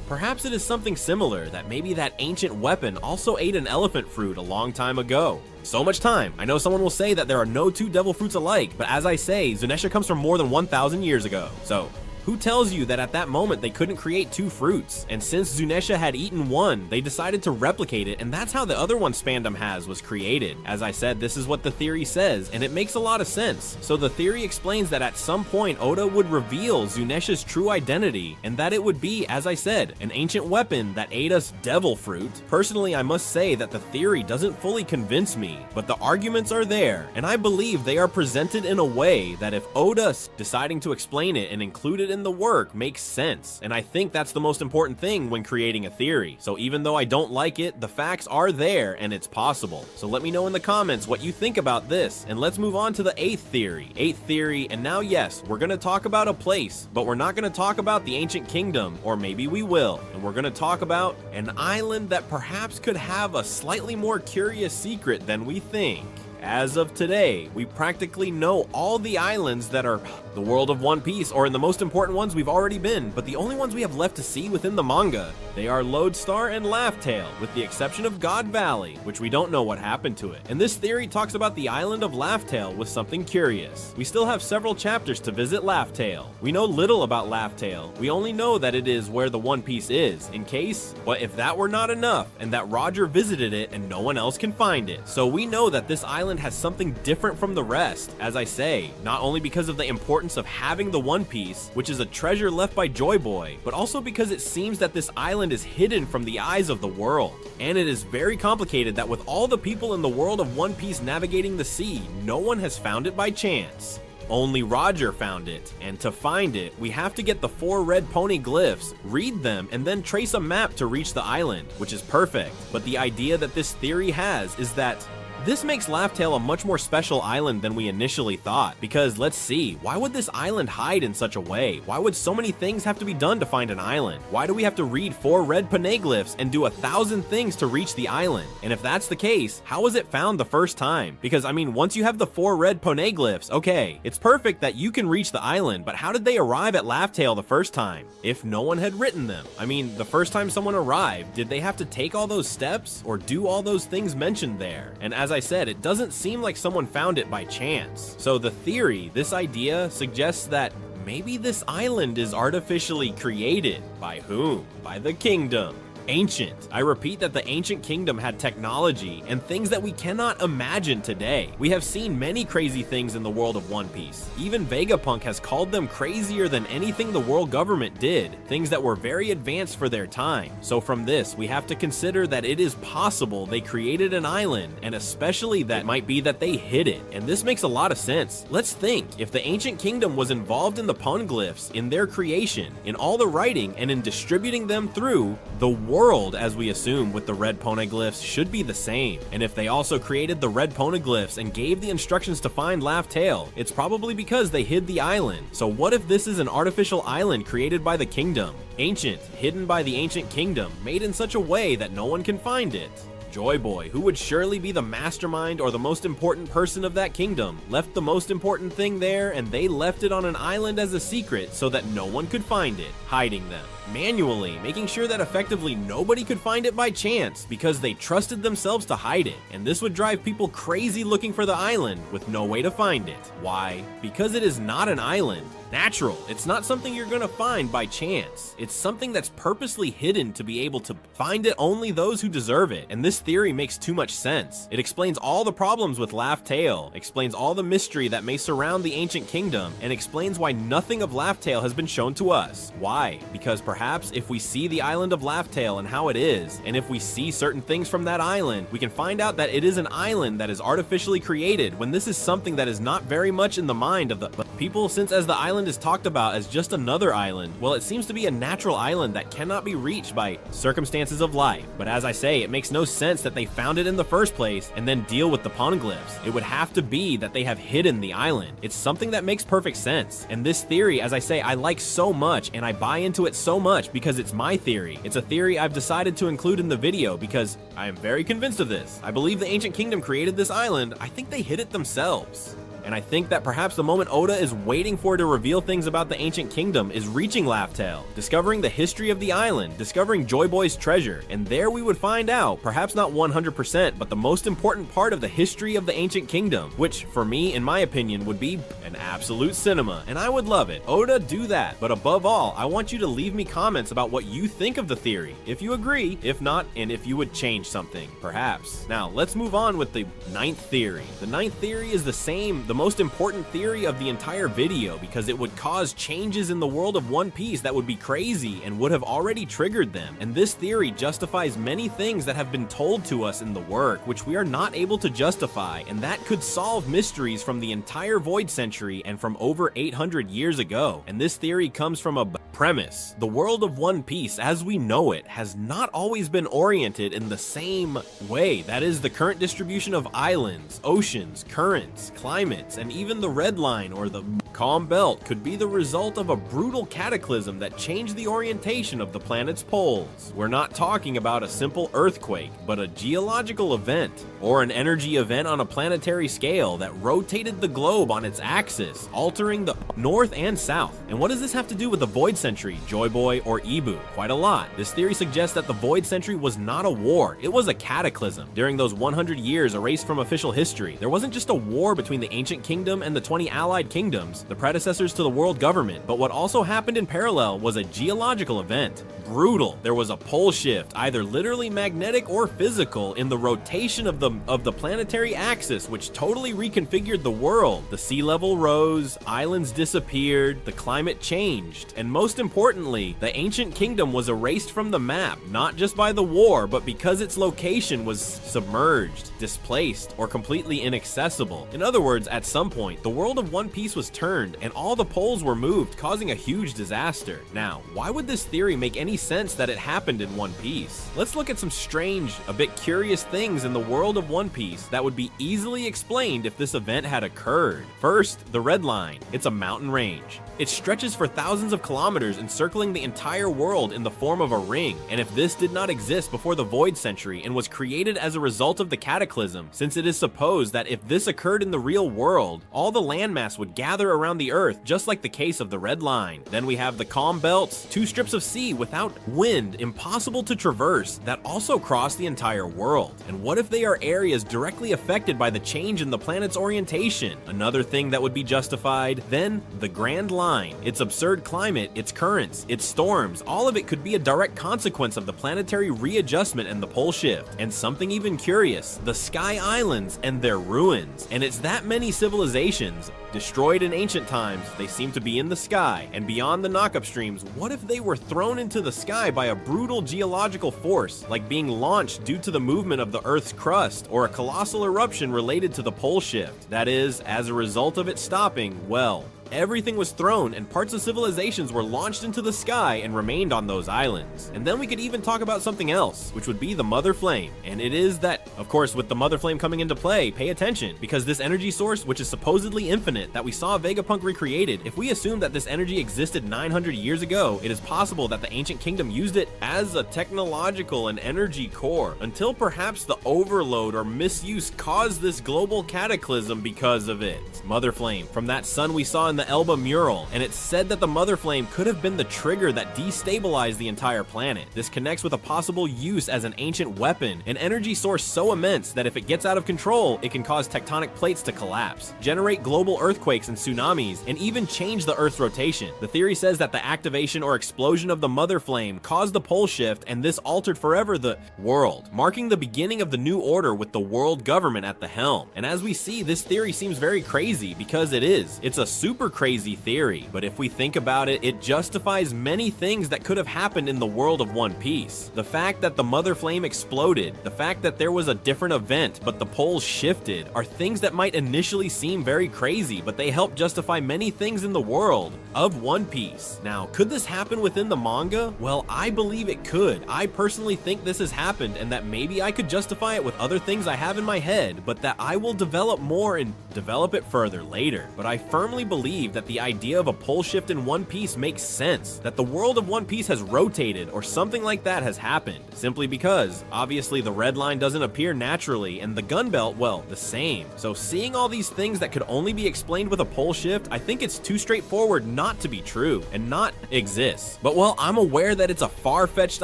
Perhaps it is something similar, that maybe that ancient weapon also ate an elephant fruit a long time ago. So much time. I know someone will say that there are no 2 devil fruits alike, but as I say, Zunesha comes from more than 1,000 years ago. So who tells you that at that moment they couldn't create 2 fruits? And since Zunesha had eaten one, they decided to replicate it, and that's how the other one Spandam has was created. As I said, this is what the theory says, and it makes a lot of sense. So the theory explains that at some point Oda would reveal Zunesha's true identity, and that it would be, as I said, an ancient weapon that ate us devil fruit. Personally, I must say that the theory doesn't fully convince me, but the arguments are there, and I believe they are presented in a way that if Oda deciding to explain it and include it in the work makes sense, and I think that's the most important thing when creating a theory. So even though I don't like it, the facts are there and it's possible. So let me know in the comments what you think about this, and let's move on to the 8th theory. 8th theory, and now yes, we're gonna talk about a place, but we're not gonna talk about the ancient kingdom, or maybe we will, and we're gonna talk about an island that perhaps could have a slightly more curious secret than we think. As of today, we practically know all the islands that are the world of One Piece, or in the most important ones we've already been, but the only ones we have left to see within the manga. They are Lodestar and Laugh Tale, with the exception of God Valley, which we don't know what happened to it. And this theory talks about the island of Laugh Tale with something curious. We still have several chapters to visit Laugh Tale. We know little about Laugh Tale. We only know that it is where the One Piece is, in case, but if that were not enough, and that Roger visited it and no one else can find it. So we know that this island has something different from the rest, as I say, not only because of the importance of having the One Piece, which is a treasure left by Joy Boy, but also because it seems that this island is hidden from the eyes of the world. And it is very complicated that with all the people in the world of One Piece navigating the sea, no one has found it by chance. Only Roger found it, and to find it, we have to get the 4 red pony glyphs, read them, and then trace a map to reach the island, which is perfect. But the idea that this theory has is that this makes Laugh Tale a much more special island than we initially thought, because let's see, why would this island hide in such a way? Why would so many things have to be done to find an island? Why do we have to read 4 red poneglyphs and do 1,000 things to reach the island? And if that's the case, how was it found the first time? Because I mean, once you have the 4 red poneglyphs, okay, it's perfect that you can reach the island, but how did they arrive at Laugh Tale the first time? If no one had written them? I mean, the first time someone arrived, did they have to take all those steps or do all those things mentioned there? And as I said, it doesn't seem like someone found it by chance. So the theory, this idea, suggests that maybe this island is artificially created. By whom? By the kingdom. Ancient. I repeat that the ancient kingdom had technology and things that we cannot imagine today. We have seen many crazy things in the world of One Piece. Even Vegapunk has called them crazier than anything the world government did, things that were very advanced for their time. So from this, we have to consider that it is possible they created an island, and especially that might be that they hid it. And this makes a lot of sense. Let's think, if the ancient kingdom was involved in the poneglyphs, in their creation, in all the writing, and in distributing them through, the world, as we assume with the red poneglyphs, should be the same. And if they also created the red poneglyphs and gave the instructions to find Laugh Tale, it's probably because they hid the island. So what if this is an artificial island created by the kingdom? Ancient, hidden by the ancient kingdom, made in such a way that no one can find it. Joy Boy, who would surely be the mastermind or the most important person of that kingdom, left the most important thing there, and they left it on an island as a secret so that no one could find it, hiding them. Manually, making sure that effectively nobody could find it by chance because they trusted themselves to hide it, and this would drive people crazy looking for the island with no way to find it. Why? Because it is not an island. Natural. It's not something you're gonna find by chance. It's something that's purposely hidden to be able to find it only those who deserve it. And this theory makes too much sense. It explains all the problems with Laugh Tale, explains all the mystery that may surround the ancient kingdom, and explains why nothing of Laugh Tale has been shown to us. Why? Because perhaps if we see the island of Laugh Tale and how it is, and if we see certain things from that island, we can find out that it is an island that is artificially created when this is something that is not very much in the mind of the people, since as the island is talked about as just another island, well, it seems to be a natural island that cannot be reached by circumstances of life. But as I say, it makes no sense that they found it in the first place and then deal with the poneglyphs. It would have to be that they have hidden the island. It's something that makes perfect sense. And this theory, as I say, I like so much and I buy into it so much because it's my theory. It's a theory I've decided to include in the video because I am very convinced of this. I believe the ancient kingdom created this island. I think they hid it themselves. And I think that perhaps the moment Oda is waiting for to reveal things about the ancient kingdom is reaching Laugh Tale, discovering the history of the island, discovering Joy Boy's treasure, and there we would find out, perhaps not 100%, but the most important part of the history of the ancient kingdom, which for me, in my opinion, would be an absolute cinema, and I would love it. Oda, do that. But above all, I want you to leave me comments about what you think of the theory, if you agree, if not, and if you would change something, perhaps. Now, let's move on with the 9th theory. The 9th theory is the most important theory of the entire video because it would cause changes in the world of One Piece that would be crazy and would have already triggered them. And this theory justifies many things that have been told to us in the work, which we are not able to justify, and that could solve mysteries from the entire Void Century and from over 800 years ago. And this theory comes from a Premise: the world of One Piece as we know it has not always been oriented in the same way. That is, the current distribution of islands, oceans, currents, climates, and even the red line or the calm belt could be the result of a brutal cataclysm that changed the orientation of the planet's poles. We're not talking about a simple earthquake, but a geological event, or an energy event on a planetary scale that rotated the globe on its axis, altering the north and south. And what does this have to do with the Void Century, Joy Boy, or Ibu? Quite a lot. This theory suggests that the Void Century was not a war, it was a cataclysm. During those 100 years erased from official history, there wasn't just a war between the Ancient Kingdom and the 20 allied kingdoms, the predecessors to the world government, but what also happened in parallel was a geological event. Brutal. There was a pole shift, either literally magnetic or physical, in the rotation of the planetary axis, which totally reconfigured the world. The sea level rose, islands disappeared, the climate changed, and most importantly, the Ancient Kingdom was erased from the map, not just by the war, but because its location was submerged, displaced, or completely inaccessible. In other words, at some point, the world of One Piece was turned, and all the poles were moved, causing a huge disaster. Now, why would this theory make any sense that it happened in One Piece? Let's look at some strange, a bit curious things in the world of One Piece that would be easily explained if this event had occurred. First, the red line. It's a mountain range. It stretches for thousands of kilometers, encircling the entire world in the form of a ring. And if this did not exist before the Void Century and was created as a result of the cataclysm, since it is supposed that if this occurred in the real world, all the landmass would gather around the Earth, just like the case of the red line. Then we have the calm belts, two strips of sea without wind, impossible to traverse, that also cross the entire world. And what if they are areas directly affected by the change in the planet's orientation? Another thing that would be justified. Then the Grand Line. Its absurd climate, its currents, its storms, all of it could be a direct consequence of the planetary readjustment and the pole shift. And something even curious, the Sky Islands and their ruins. And it's that many civilizations destroyed in ancient times, they seem to be in the sky. And beyond the knock-up streams, what if they were thrown into the sky by a brutal geological force, like being launched due to the movement of the Earth's crust, or a colossal eruption related to the pole shift? That is, as a result of it stopping, well, everything was thrown and parts of civilizations were launched into the sky and remained on those islands. And then we could even talk about something else, which would be the Mother Flame. And it is that, of course, with the Mother Flame coming into play, pay attention, because this energy source, which is supposedly infinite, that we saw Vegapunk recreated, if we assume that this energy existed 900 years ago, it is possible that the Ancient Kingdom used it as a technological and energy core, until perhaps the overload or misuse caused this global cataclysm because of it. Mother Flame, from that sun we saw in the Elba mural, and it's said that the Mother Flame could have been the trigger that destabilized the entire planet. This connects with a possible use as an ancient weapon, an energy source so immense that if it gets out of control, it can cause tectonic plates to collapse, generate global earthquakes and tsunamis, and even change the Earth's rotation. The theory says that the activation or explosion of the Mother Flame caused the pole shift, and this altered forever the world, marking the beginning of the new order with the world government at the helm. And as we see, this theory seems very crazy, because it is. It's a super crazy theory, but if we think about it, it justifies many things that could have happened in the world of One Piece. The fact that the Mother Flame exploded, the fact that there was a different event but the poles shifted, are things that might initially seem very crazy, but they help justify many things in the world of One Piece. Now, could this happen within the manga? Well, I believe it could. I personally think this has happened, and that maybe I could justify it with other things I have in my head, but that I will develop more and develop it further later. But I firmly believe that the idea of a pole shift in One Piece makes sense, that the world of One Piece has rotated or something like that has happened, simply because obviously the red line doesn't appear naturally and the gun belt, well, the same. So seeing all these things that could only be explained with a pole shift, I think it's too straightforward not to be true and not exist. But well, I'm aware that it's a far-fetched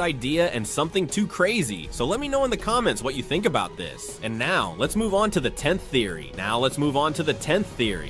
idea and something too crazy, so let me know in the comments what you think about this. And now let's move on to the 10th theory.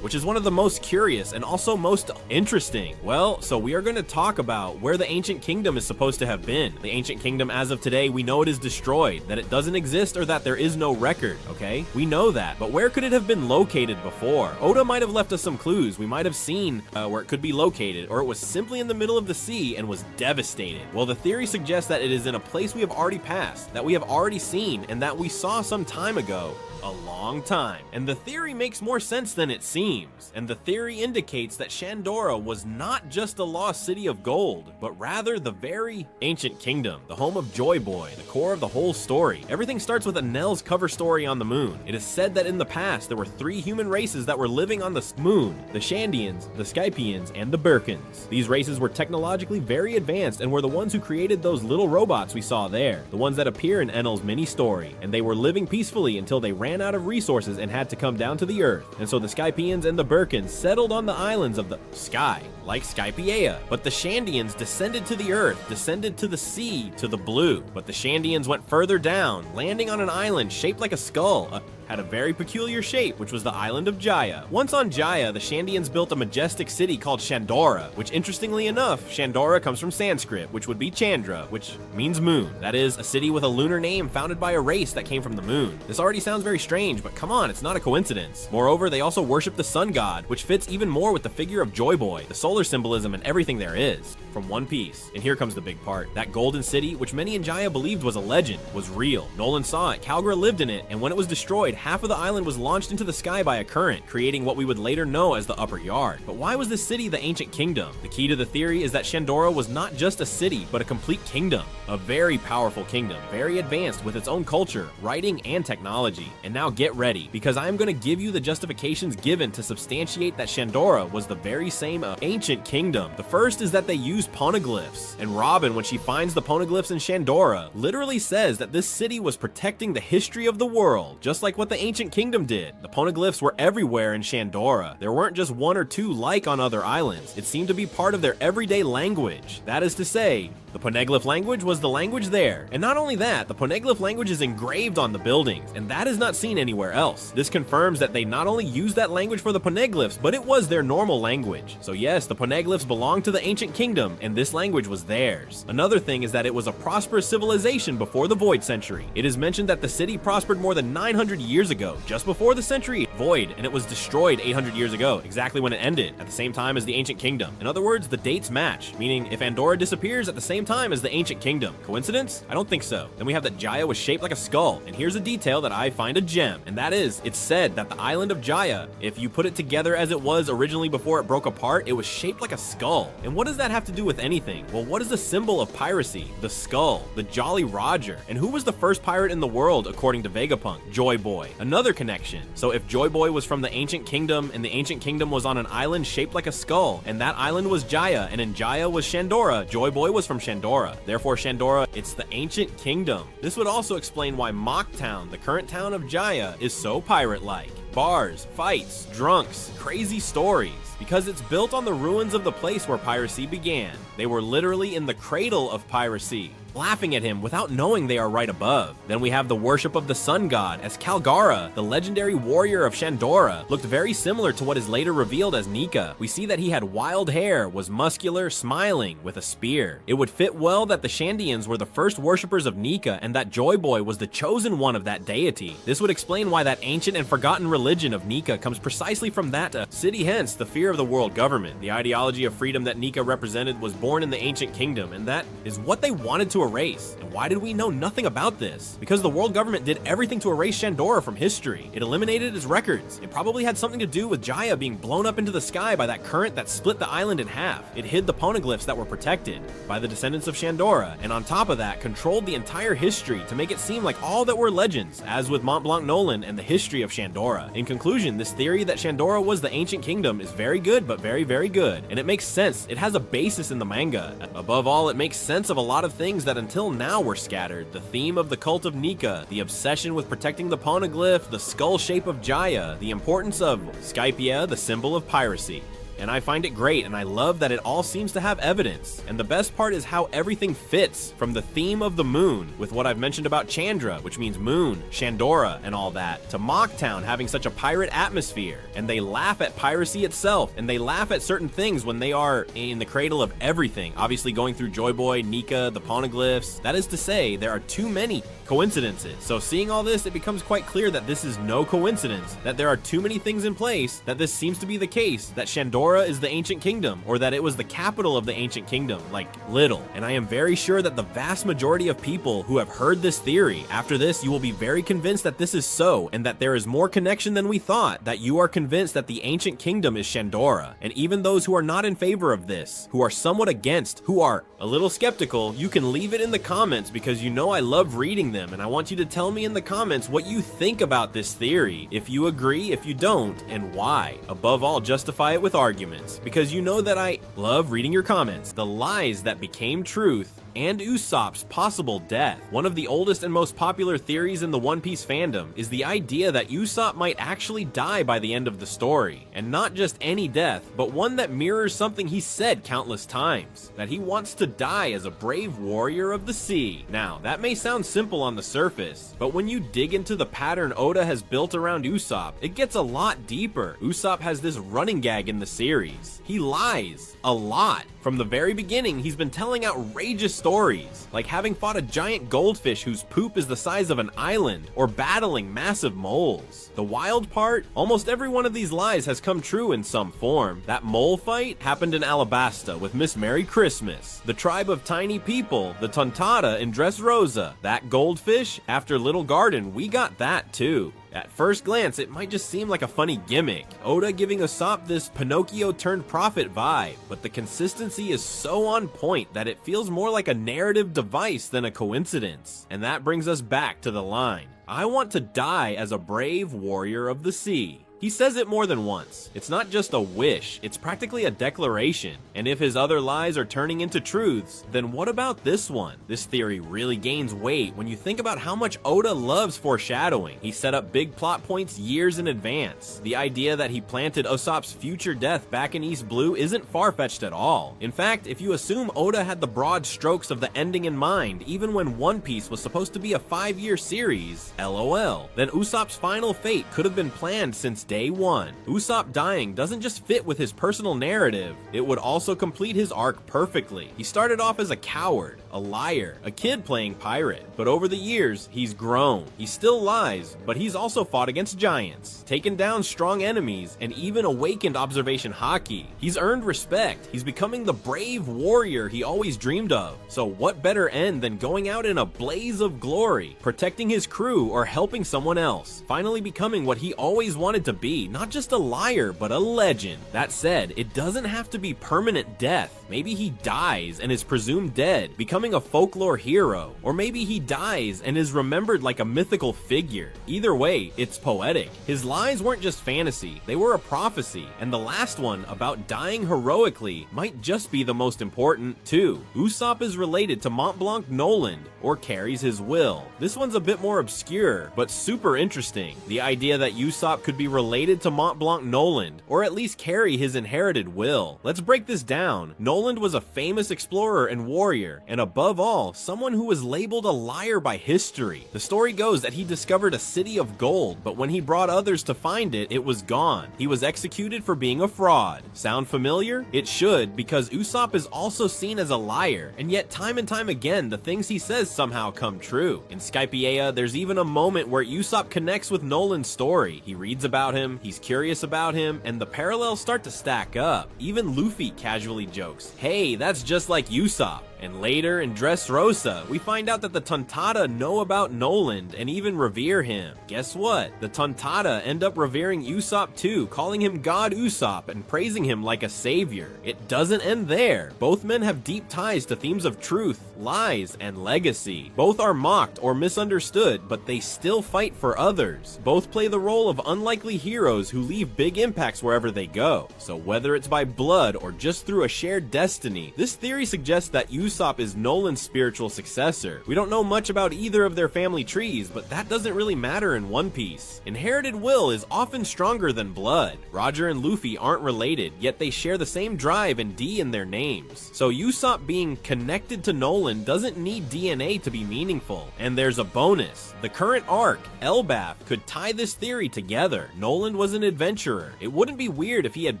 Which is one of the most curious and also most interesting. Well, so we are going to talk about where the Ancient Kingdom is supposed to have been. The Ancient Kingdom, as of today, we know it is destroyed, that it doesn't exist, or that there is no record, okay? We know that, but where could it have been located before? Oda might have left us some clues. We might have seen where it could be located, or it was simply in the middle of the sea and was devastated. Well, the theory suggests that it is in a place we have already passed, that we have already seen, and that we saw some time ago. A long time. And the theory makes makes more sense than it seems, and the theory indicates that Shandora was not just a lost city of gold, but rather the very ancient kingdom, the home of Joy Boy, the core of the whole story. Everything starts with Enel's cover story on the moon. It is said that in the past there were 3 human races that were living on the moon: the Shandians, the Skypians, and the Birkins. These races were technologically very advanced and were the ones who created those little robots we saw there, the ones that appear in Enel's mini story, and they were living peacefully until they ran out of resources and had to come down to the earth. And so the Skypians and the Birkins settled on the islands of the sky, like Skypiea. But the Shandians descended to the earth, descended to the sea, to the blue. But the Shandians went further down, landing on an island shaped like a skull, had a very peculiar shape, which was the island of Jaya. Once on Jaya, the Shandians built a majestic city called Shandora, which interestingly enough, Shandora comes from Sanskrit, which would be Chandra, which means moon. That is, a city with a lunar name founded by a race that came from the moon. This already sounds very strange, but come on, it's not a coincidence. Moreover, they also worship the sun god, which fits even more with the figure of Joy Boy, the solar symbolism and everything there is from One Piece. And here comes the big part. That golden city, which many in Jaya believed was a legend, was real. Nolan saw it, Kalgra lived in it, and when it was destroyed, half of the island was launched into the sky by a current, creating what we would later know as the Upper Yard. But why was this city the ancient kingdom? The key to the theory is that Shandora was not just a city, but a complete kingdom. A very powerful kingdom, very advanced with its own culture, writing, and technology. And now get ready, because I am going to give you the justifications given to substantiate that Shandora was the very same ancient kingdom. The first is that they used poneglyphs, and Robin, when she finds the poneglyphs in Shandora, literally says that this city was protecting the history of the world, just like what the ancient kingdom did. The poneglyphs were everywhere in Shandora. There weren't just 1 or 2 like on other islands. It seemed to be part of their everyday language. That is to say, the poneglyph language was the language there. And not only that, the poneglyph language is engraved on the buildings, and that is not seen anywhere else. This confirms that they not only used that language for the poneglyphs, but it was their normal language. So yes, the poneglyphs belonged to the ancient kingdom, and this language was theirs. Another thing is that it was a prosperous civilization before the Void Century. It is mentioned that the city prospered more than 900 years ago, just before the century Void, and it was destroyed 800 years ago, exactly when it ended, at the same time as the ancient kingdom. In other words, the dates match, meaning if Andorra disappears at the same time as the ancient kingdom. Coincidence? I don't think so. Then we have that Jaya was shaped like a skull, and here's a detail that I find a gem, and that is, it's said that the island of Jaya, if you put it together as it was originally before it broke apart, it was shaped like a skull. And what does that have to do with anything? Well, what is the symbol of piracy? The skull, the Jolly Roger. And who was the first pirate in the world according to Vegapunk? Joy Boy. Another connection. So if Joy Boy was from the ancient kingdom, and the ancient kingdom was on an island shaped like a skull, and that island was Jaya, and in Jaya was Shandora, Joy Boy was from Shandora. Therefore Shandora, it's the ancient kingdom. This would also explain why Mock Town, the current town of Jaya, is so pirate-like. Bars, fights, drunks, crazy stories. Because it's built on the ruins of the place where piracy began. They were literally in the cradle of piracy, laughing at him without knowing they are right above. Then we have the worship of the sun god, as Kalgara, the legendary warrior of Shandora, looked very similar to what is later revealed as Nika. We see that he had wild hair, was muscular, smiling, with a spear. It would fit well that the Shandians were the first worshippers of Nika, and that Joy Boy was the chosen one of that deity. This would explain why that ancient and forgotten religion of Nika comes precisely from that city, hence the fear of the world government. The ideology of freedom that Nika represented was born in the ancient kingdom, and that is what they wanted to erase. And why did we know nothing about this? Because the world government did everything to erase Shandora from history. It eliminated its records. It probably had something to do with Jaya being blown up into the sky by that current that split the island in half. It hid the poneglyphs that were protected by the descendants of Shandora, and on top of that, controlled the entire history to make it seem like all that were legends, as with Mont Blanc Nolan and the history of Shandora. In conclusion, this theory that Shandora was the ancient kingdom is very good, but very, very good. And it makes sense. It has a basis in the manga. Above all, it makes sense of a lot of things that until now were scattered. The theme of the cult of Nika, the obsession with protecting the poneglyph, the skull shape of Jaya, the importance of Skypiea, the symbol of piracy. And I find it great, and I love that it all seems to have evidence. And the best part is how everything fits, from the theme of the moon, with what I've mentioned about Chandra, which means moon, Shandora, and all that, to Mock Town having such a pirate atmosphere. And they laugh at piracy itself, and they laugh at certain things when they are in the cradle of everything. Obviously going through Joy Boy, Nika, the poneglyphs. That is to say, there are too many coincidences. So seeing all this, it becomes quite clear that this is no coincidence, that there are too many things in place, that this seems to be the case, that Shandora Shandora is the ancient kingdom, or that it was the capital of the ancient kingdom, like little. And I am very sure that the vast majority of people who have heard this theory, after this you will be very convinced that this is so, and that there is more connection than we thought, that you are convinced that the ancient kingdom is Shandora. And even those who are not in favor of this, who are somewhat against, who are a little skeptical, you can leave it in the comments, because you know I love reading them, and I want you to tell me in the comments what you think about this theory, if you agree, if you don't, and why. Above all, justify it with arguments, because you know that I love reading your comments. The lies that became truth, and Usopp's possible death. One of the oldest and most popular theories in the One Piece fandom is the idea that Usopp might actually die by the end of the story, and not just any death, but one that mirrors something he said countless times, that he wants to die as a brave warrior of the sea. Now, that may sound simple on the surface, but when you dig into the pattern Oda has built around Usopp, it gets a lot deeper. Usopp has this running gag in the series. He lies a lot. From the very beginning, he's been telling outrageous stories, like having fought a giant goldfish whose poop is the size of an island, or battling massive moles. The wild part? Almost every one of these lies has come true in some form. That mole fight happened in Alabasta with Miss Merry Christmas. The tribe of tiny people, the Tontada in Dressrosa. That goldfish, after Little Garden, we got that too. At first glance, it might just seem like a funny gimmick, Oda giving Usopp this Pinocchio-turned-prophet vibe, but the consistency is so on point that it feels more like a narrative device than a coincidence. And that brings us back to the line, "I want to die as a brave warrior of the sea." He says it more than once. It's not just a wish, it's practically a declaration. And if his other lies are turning into truths, then what about this one? This theory really gains weight when you think about how much Oda loves foreshadowing. He set up big plot points years in advance. The idea that he planted Usopp's future death back in East Blue isn't far-fetched at all. In fact, if you assume Oda had the broad strokes of the ending in mind, even when One Piece was supposed to be a 5-year series, LOL, then Usopp's final fate could have been planned since day one. Usopp dying doesn't just fit with his personal narrative, it would also complete his arc perfectly. He started off as a coward, a liar, a kid playing pirate, but over the years, he's grown. He still lies, but he's also fought against giants, taken down strong enemies, and even awakened observation haki. He's earned respect. He's becoming the brave warrior he always dreamed of. So what better end than going out in a blaze of glory, protecting his crew or helping someone else, finally becoming what he always wanted to be, not just a liar, but a legend. That said, it doesn't have to be permanent death. Maybe he dies and is presumed dead, becoming a folklore hero, or maybe he dies and is remembered like a mythical figure. Either way, it's poetic. His lies weren't just fantasy, they were a prophecy, and the last one, about dying heroically, might just be the most important too. Usopp is related to Mont Blanc Noland, or carries his will. This one's a bit more obscure, but super interesting. The idea that Usopp could be related to Mont Blanc Noland, or at least carry his inherited will. Let's break this down. Noland was a famous explorer and warrior, and above all, someone who was labeled a liar by history. The story goes that he discovered a city of gold, but when he brought others to find it, it was gone. He was executed for being a fraud. Sound familiar? It should, because Usopp is also seen as a liar, and yet time and time again, the things he says somehow come true. In Skypiea, there's even a moment where Usopp connects with Noland's story. He reads about him, he's curious about him, and the parallels start to stack up. Even Luffy casually jokes, "Hey, that's just like Usopp." And later in Dressrosa, we find out that the Tontada know about Noland and even revere him. Guess what? The Tontada end up revering Usopp too, calling him God Usopp and praising him like a savior. It doesn't end there. Both men have deep ties to themes of truth, lies, and legacy. Both are mocked or misunderstood, but they still fight for others. Both play the role of unlikely heroes who leave big impacts wherever they go. So whether it's by blood or just through a shared destiny, this theory suggests that Usopp is Noland's spiritual successor. We don't know much about either of their family trees, but that doesn't really matter in One Piece. Inherited will is often stronger than blood. Roger and Luffy aren't related, yet they share the same drive and D in their names. So Usopp being connected to Noland doesn't need DNA to be meaningful. And there's a bonus. The current arc, Elbaf, could tie this theory together. Noland was an adventurer. It wouldn't be weird if he had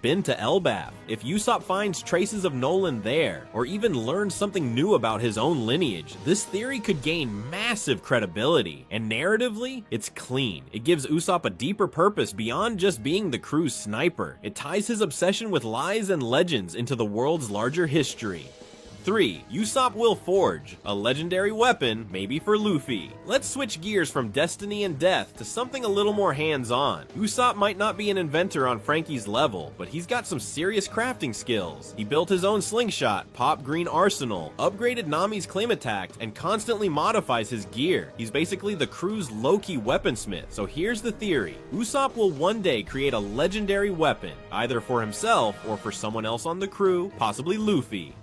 been to Elbaf. If Usopp finds traces of Noland there, or even learns something something new about his own lineage, this theory could gain massive credibility. And narratively, it's clean. It gives Usopp a deeper purpose beyond just being the crew's sniper. It ties his obsession with lies and legends into the world's larger history. 3. Usopp will forge a legendary weapon, maybe for Luffy. Let's switch gears from destiny and death to something a little more hands-on. Usopp might not be an inventor on Frankie's level, but he's got some serious crafting skills. He built his own slingshot, Pop Green Arsenal, upgraded Nami's claim attack, and constantly modifies his gear. He's basically the crew's low-key weaponsmith. So here's the theory. Usopp will one day create a legendary weapon, either for himself or for someone else on the crew, possibly Luffy.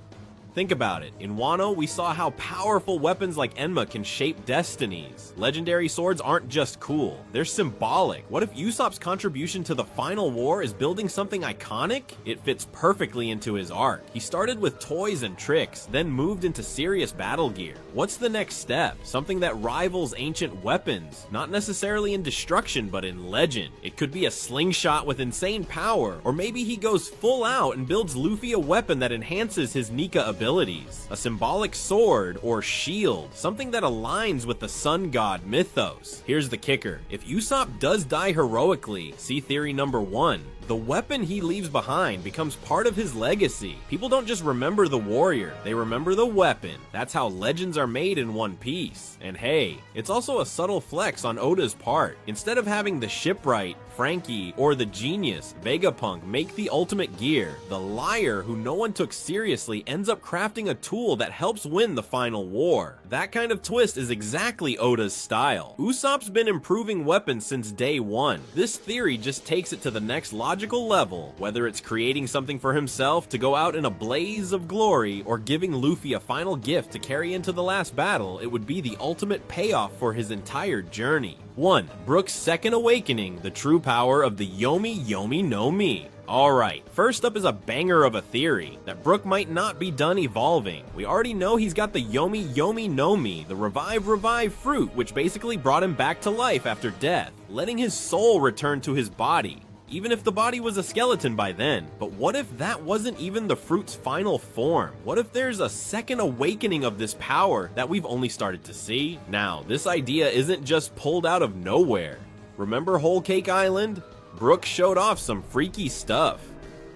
Think about it. In Wano, we saw how powerful weapons like Enma can shape destinies. Legendary swords aren't just cool, they're symbolic. What if Usopp's contribution to the final war is building something iconic? It fits perfectly into his arc. He started with toys and tricks, then moved into serious battle gear. What's the next step? Something that rivals ancient weapons, not necessarily in destruction, but in legend. It could be a slingshot with insane power, or maybe he goes full out and builds Luffy a weapon that enhances his Nika ability. A symbolic sword or shield, something that aligns with the sun god mythos. Here's the kicker. If Usopp does die heroically, see theory number 1, the weapon he leaves behind becomes part of his legacy. People don't just remember the warrior, they remember the weapon. That's how legends are made in One Piece. And hey, it's also a subtle flex on Oda's part. Instead of having the shipwright, Frankie, or the genius, Vegapunk, make the ultimate gear, the liar who no one took seriously ends up crafting a tool that helps win the final war. That kind of twist is exactly Oda's style. Usopp's been improving weapons since day one. This theory just takes it to the next logical level, whether it's creating something for himself to go out in a blaze of glory or giving Luffy a final gift to carry into the last battle. It would be the ultimate payoff for his entire journey. 1. Brook's second awakening, the true power of the Yomi Yomi no Mi. Alright, first up is a banger of a theory, that Brook might not be done evolving. We already know he's got the Yomi Yomi no Mi, the revive fruit, which basically brought him back to life after death, letting his soul return to his body. Even if the body was a skeleton by then. But what if that wasn't even the fruit's final form? What if there's a second awakening of this power that we've only started to see? Now, this idea isn't just pulled out of nowhere. Remember Whole Cake Island? Brook showed off some freaky stuff.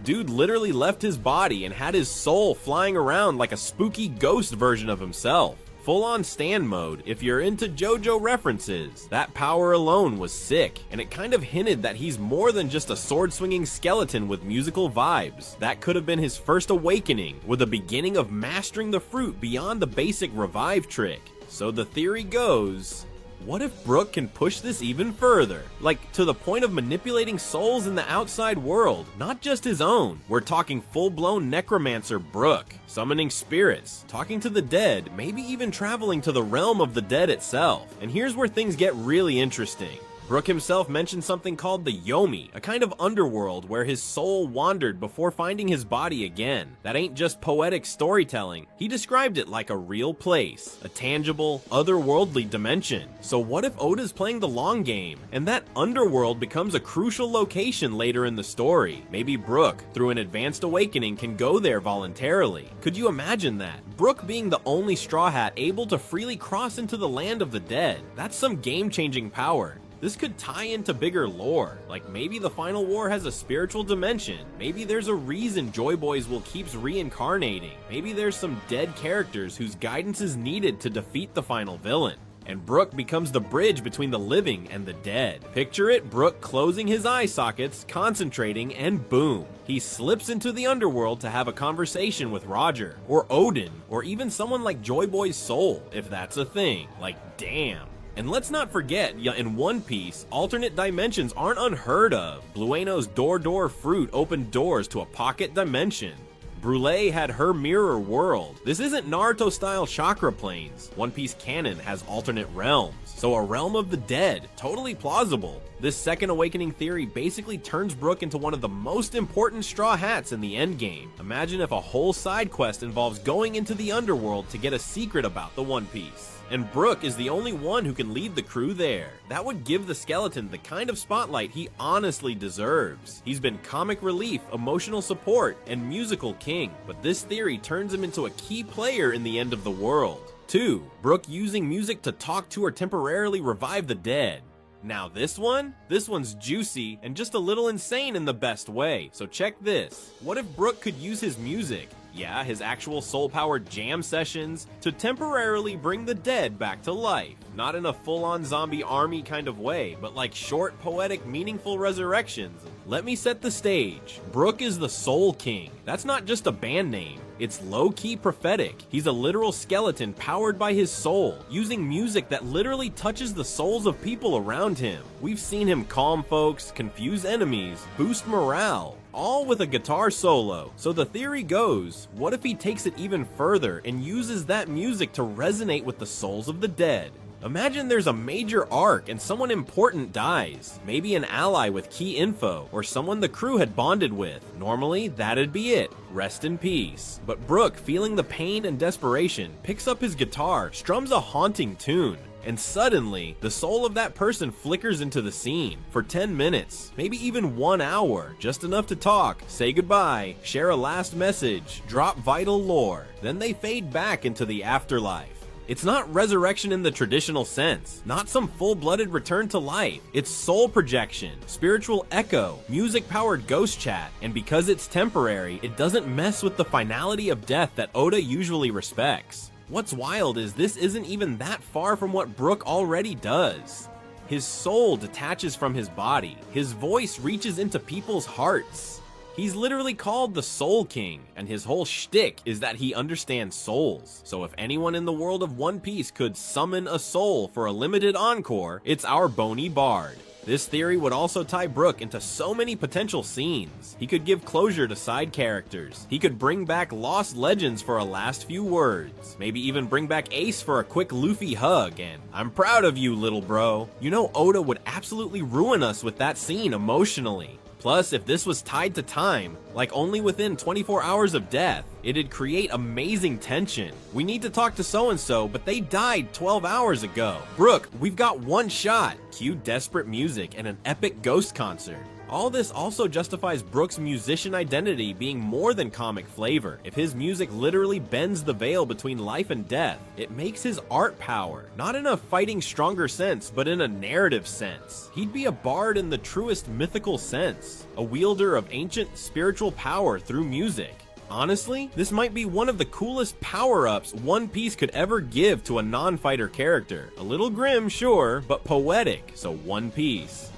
Dude literally left his body and had his soul flying around like a spooky ghost version of himself. Full-on stand mode, if you're into JoJo references. That power alone was sick, and it kind of hinted that he's more than just a sword-swinging skeleton with musical vibes. That could have been his first awakening, with a beginning of mastering the fruit beyond the basic revive trick. So the theory goes, what if Brook can push this even further? Like, to the point of manipulating souls in the outside world, not just his own. We're talking full-blown necromancer Brook, summoning spirits, talking to the dead, maybe even traveling to the realm of the dead itself. And here's where things get really interesting. Brook himself mentioned something called the Yomi, a kind of underworld where his soul wandered before finding his body again. That ain't just poetic storytelling. He described it like a real place, a tangible, otherworldly dimension. So what if Oda's playing the long game, and that underworld becomes a crucial location later in the story? Maybe Brook, through an advanced awakening, can go there voluntarily. Could you imagine that? Brook being the only Straw Hat able to freely cross into the land of the dead. That's some game-changing power. This could tie into bigger lore, like maybe the final war has a spiritual dimension, maybe there's a reason Joy Boys will keep reincarnating, maybe there's some dead characters whose guidance is needed to defeat the final villain. And Brook becomes the bridge between the living and the dead. Picture it, Brook closing his eye sockets, concentrating, and boom, he slips into the underworld to have a conversation with Roger, or Odin, or even someone like Joy Boy's soul, if that's a thing. Like, damn. And let's not forget, in One Piece, alternate dimensions aren't unheard of. Blueno's Door fruit opened doors to a pocket dimension. Brûlée had her mirror world. This isn't Naruto-style chakra planes. One Piece canon has alternate realms. So a realm of the dead, totally plausible. This second awakening theory basically turns Brook into one of the most important Straw Hats in the endgame. Imagine if a whole side quest involves going into the underworld to get a secret about the One Piece, and Brook is the only one who can lead the crew there. That would give the skeleton the kind of spotlight he honestly deserves. He's been comic relief, emotional support, and musical king, but this theory turns him into a key player in the end of the world. 2. Brook using music to talk to or temporarily revive the dead. Now this one's juicy and just a little insane in the best way, so check this. What if Brook could use his music, yeah, his actual soul-powered jam sessions, to temporarily bring the dead back to life? Not in a full-on zombie army kind of way, but like short, poetic, meaningful resurrections. Let me set the stage. Brook is the Soul King. That's not just a band name. It's low-key prophetic. He's a literal skeleton powered by his soul, using music that literally touches the souls of people around him. We've seen him calm folks, confuse enemies, boost morale, all with a guitar solo. So the theory goes, what if he takes it even further and uses that music to resonate with the souls of the dead? Imagine there's a major arc and someone important dies, maybe an ally with key info, or someone the crew had bonded with. Normally, that'd be it. Rest in peace. But Brook, feeling the pain and desperation, picks up his guitar, strums a haunting tune, and suddenly, the soul of that person flickers into the scene for 10 minutes, maybe even 1 hour, just enough to talk, say goodbye, share a last message, drop vital lore, then they fade back into the afterlife. It's not resurrection in the traditional sense, not some full-blooded return to life. It's soul projection, spiritual echo, music-powered ghost chat, and because it's temporary, it doesn't mess with the finality of death that Oda usually respects. What's wild is this isn't even that far from what Brook already does. His soul detaches from his body, his voice reaches into people's hearts. He's literally called the Soul King, and his whole shtick is that he understands souls. So if anyone in the world of One Piece could summon a soul for a limited encore, it's our bony bard. This theory would also tie Brook into so many potential scenes. He could give closure to side characters. He could bring back lost legends for a last few words. Maybe even bring back Ace for a quick Luffy hug, and I'm proud of you, little bro. You know Oda would absolutely ruin us with that scene emotionally. Plus, if this was tied to time, like only within 24 hours of death, it'd create amazing tension. We need to talk to so-and-so, but they died 12 hours ago. Brook, we've got one shot. Cue desperate music and an epic ghost concert. All this also justifies Brook's musician identity being more than comic flavor. If his music literally bends the veil between life and death, it makes his art power, not in a fighting stronger sense, but in a narrative sense. He'd be a bard in the truest mythical sense, a wielder of ancient spiritual power through music. Honestly, this might be one of the coolest power-ups One Piece could ever give to a non-fighter character. A little grim, sure, but poetic, so One Piece.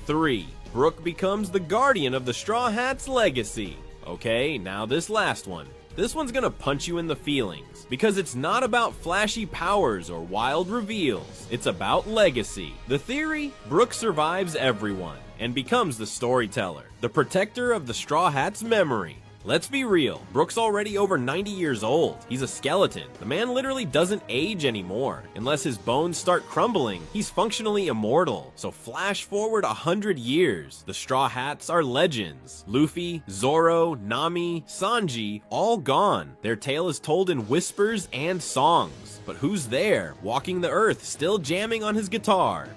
3. Brook becomes the guardian of the Straw Hats' legacy. Okay, now this last one. This one's gonna punch you in the feelings, because it's not about flashy powers or wild reveals. It's about legacy. The theory? Brook survives everyone, and becomes the storyteller, the protector of the Straw Hats' memory. Let's be real, Brook's already over 90 years old. He's a skeleton. The man literally doesn't age anymore. Unless his bones start crumbling, he's functionally immortal. So flash forward 100 years. The Straw Hats are legends. Luffy, Zoro, Nami, Sanji, all gone. Their tale is told in whispers and songs. But who's there, walking the earth, still jamming on his guitar?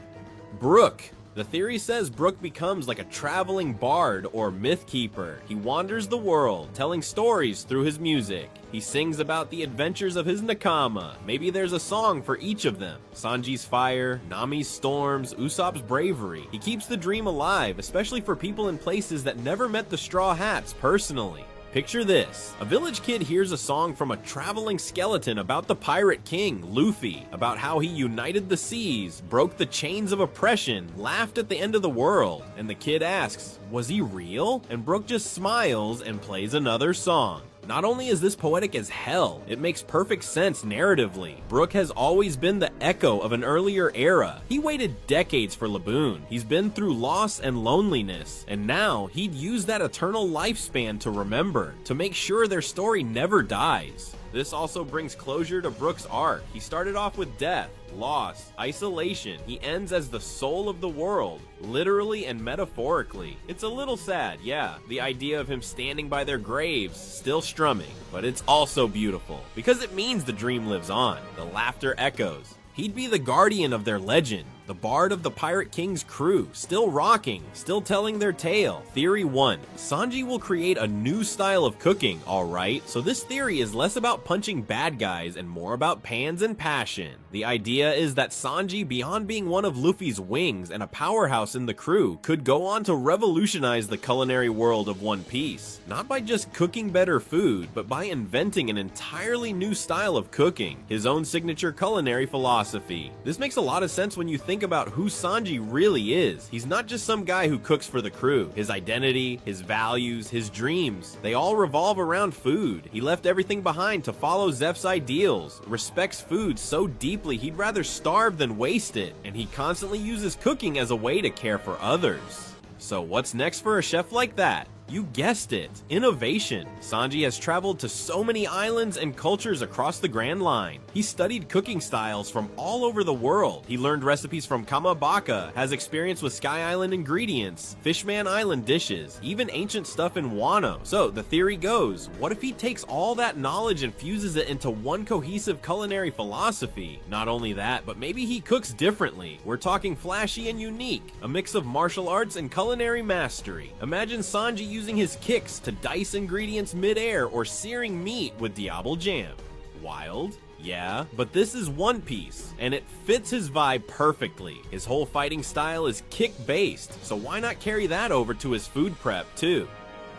Brook. The theory says Brook becomes like a traveling bard or myth keeper. He wanders the world, telling stories through his music. He sings about the adventures of his nakama. Maybe there's a song for each of them. Sanji's fire, Nami's storms, Usopp's bravery. He keeps the dream alive, especially for people in places that never met the Straw Hats personally. Picture this. A village kid hears a song from a traveling skeleton about the pirate king, Luffy, about how he united the seas, broke the chains of oppression, laughed at the end of the world, and the kid asks, was he real? And Brook just smiles and plays another song. Not only is this poetic as hell, it makes perfect sense narratively. Brook has always been the echo of an earlier era. He waited decades for Laboon. He's been through loss and loneliness, and now he'd use that eternal lifespan to remember, to make sure their story never dies. This also brings closure to Brook's arc. He started off with death, loss, isolation. He ends as the soul of the world, literally and metaphorically. It's a little sad, yeah, the idea of him standing by their graves, still strumming, but it's also beautiful, because it means the dream lives on. The laughter echoes. He'd be the guardian of their legend, the bard of the Pirate King's crew, still rocking, still telling their tale. Theory 1. Sanji will create a new style of cooking, alright? So this theory is less about punching bad guys and more about pans and passion. The idea is that Sanji, beyond being one of Luffy's wings and a powerhouse in the crew, could go on to revolutionize the culinary world of One Piece. Not by just cooking better food, but by inventing an entirely new style of cooking, his own signature culinary philosophy. This makes a lot of sense when you think about who Sanji really is. He's not just some guy who cooks for the crew. His identity, his values, his dreams, they all revolve around food. He left everything behind to follow Zeph's ideals, respects food so deeply he'd rather starve than waste it, and he constantly uses cooking as a way to care for others. So what's next for a chef like that? You guessed it, innovation. Sanji has traveled to so many islands and cultures across the Grand Line. He studied cooking styles from all over the world. He learned recipes from Kamabaka, has experience with Sky Island ingredients, Fishman Island dishes, even ancient stuff in Wano. So the theory goes, what if he takes all that knowledge and fuses it into one cohesive culinary philosophy? Not only that, but maybe he cooks differently. We're talking flashy and unique, a mix of martial arts and culinary mastery. Imagine Sanji using his kicks to dice ingredients mid-air or searing meat with Diablo jam. Wild? Yeah, but this is One Piece, and it fits his vibe perfectly. His whole fighting style is kick-based, so why not carry that over to his food prep too?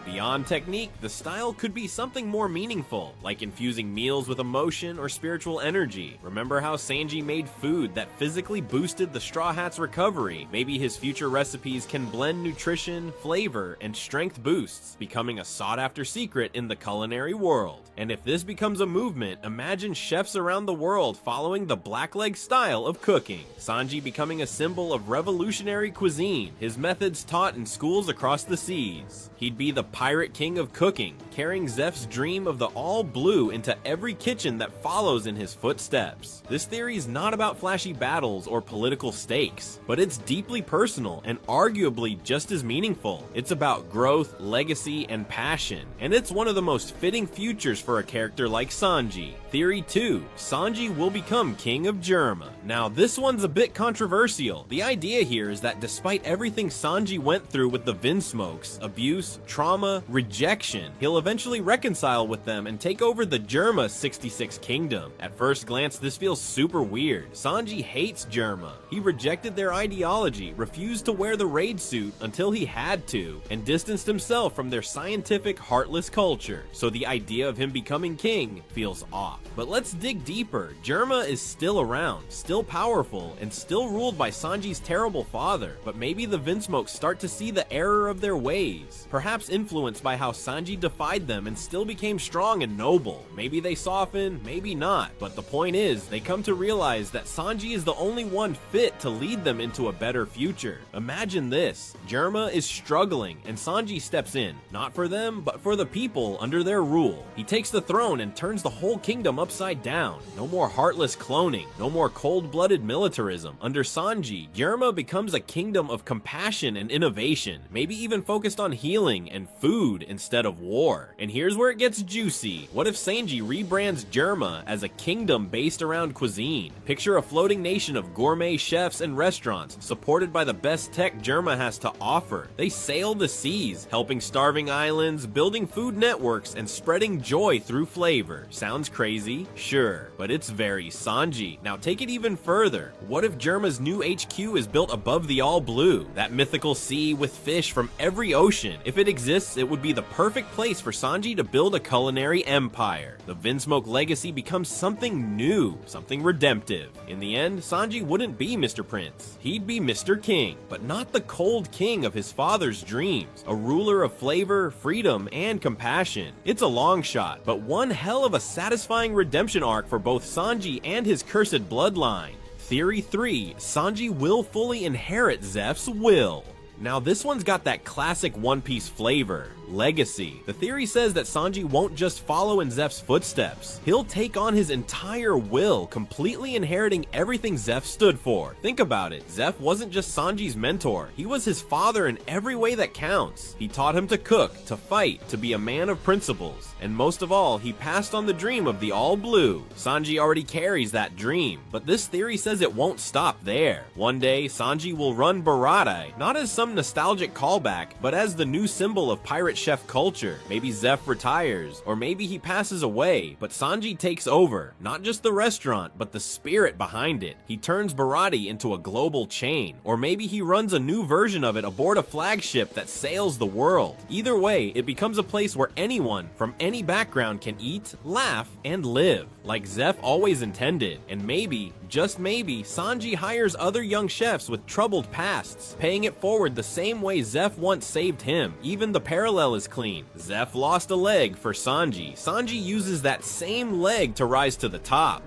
Beyond technique, the style could be something more meaningful, like infusing meals with emotion or spiritual energy. Remember how Sanji made food that physically boosted the Straw Hat's recovery? Maybe his future recipes can blend nutrition, flavor, and strength boosts, becoming a sought-after secret in the culinary world. And if this becomes a movement, imagine chefs around the world following the blackleg style of cooking. Sanji becoming a symbol of revolutionary cuisine, his methods taught in schools across the seas. He'd be the Pirate King of cooking, carrying Zeph's dream of the all blue into every kitchen that follows in his footsteps. This theory is not about flashy battles or political stakes, but it's deeply personal and arguably just as meaningful. It's about growth, legacy, and passion, and it's one of the most fitting futures for a character like Sanji. Theory 2. Sanji will become King of Germa. Now this one's a bit controversial. The idea here is that despite everything Sanji went through with the Vinsmokes, abuse, trauma, rejection, he'll eventually reconcile with them and take over the Germa 66 Kingdom. At first glance, this feels super weird. Sanji hates Germa. He rejected their ideology, refused to wear the raid suit until he had to, and distanced himself from their scientific, heartless culture. So the idea of him becoming king feels off. But let's dig deeper. Germa is still around, still powerful, and still ruled by Sanji's terrible father. But maybe the Vinsmokes start to see the error of their ways, perhaps influenced by how Sanji defied them and still became strong and noble. Maybe they soften, maybe not, but the point is, they come to realize that Sanji is the only one fit to lead them into a better future. Imagine this, Germa is struggling and Sanji steps in, not for them, but for the people under their rule. He takes the throne and turns the whole kingdom upside down. No more heartless cloning, no more cold-blooded militarism. Under Sanji, Germa becomes a kingdom of compassion and innovation, maybe even focused on healing and food instead of war. And here's where it gets juicy. What if Sanji rebrands Germa as a kingdom based around cuisine? Picture a floating nation of gourmet chefs and restaurants, supported by the best tech Germa has to offer. They sail the seas, helping starving islands, building food networks, and spreading joy through flavor. Sounds crazy? Sure, but it's very Sanji. Now take it even further. What if Germa's new HQ is built above the All Blue, that mythical sea with fish from every ocean? If it exists, it would be the perfect place for Sanji to build a culinary empire. The Vinsmoke legacy becomes something new, something redemptive. In the end, Sanji wouldn't be Mr. Prince. He'd be Mr. King, but not the cold king of his father's dreams, a ruler of flavor, freedom, and compassion. It's a long shot, but one hell of a satisfying redemption arc for both Sanji and his cursed bloodline. Theory 3. Sanji will fully inherit Zeph's will. Now this one's got that classic One Piece flavor. legacy. The theory says that Sanji won't just follow in Zeph's footsteps. He'll take on his entire will, completely inheriting everything Zeph stood for. Think about it. Zeph wasn't just Sanji's mentor. He was his father in every way that counts. He taught him to cook, to fight, to be a man of principles. And most of all, he passed on the dream of the all blue. Sanji already carries that dream, but this theory says it won't stop there. One day, Sanji will run Baratie, not as some nostalgic callback, but as the new symbol of pirate chef culture. Maybe Zeph retires, or maybe he passes away, but Sanji takes over, not just the restaurant, but the spirit behind it. He turns Baratie into a global chain, or maybe he runs a new version of it aboard a flagship that sails the world. Either way, it becomes a place where anyone from any background can eat, laugh, and live, like Zeph always intended. And maybe, just maybe, Sanji hires other young chefs with troubled pasts, paying it forward the same way Zeph once saved him. Even the parallel is clean. Zeph lost a leg for Sanji. Sanji uses that same leg to rise to the top.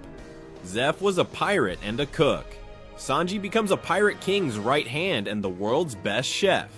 Zeph was a pirate and a cook. Sanji becomes a pirate king's right hand and the world's best chef.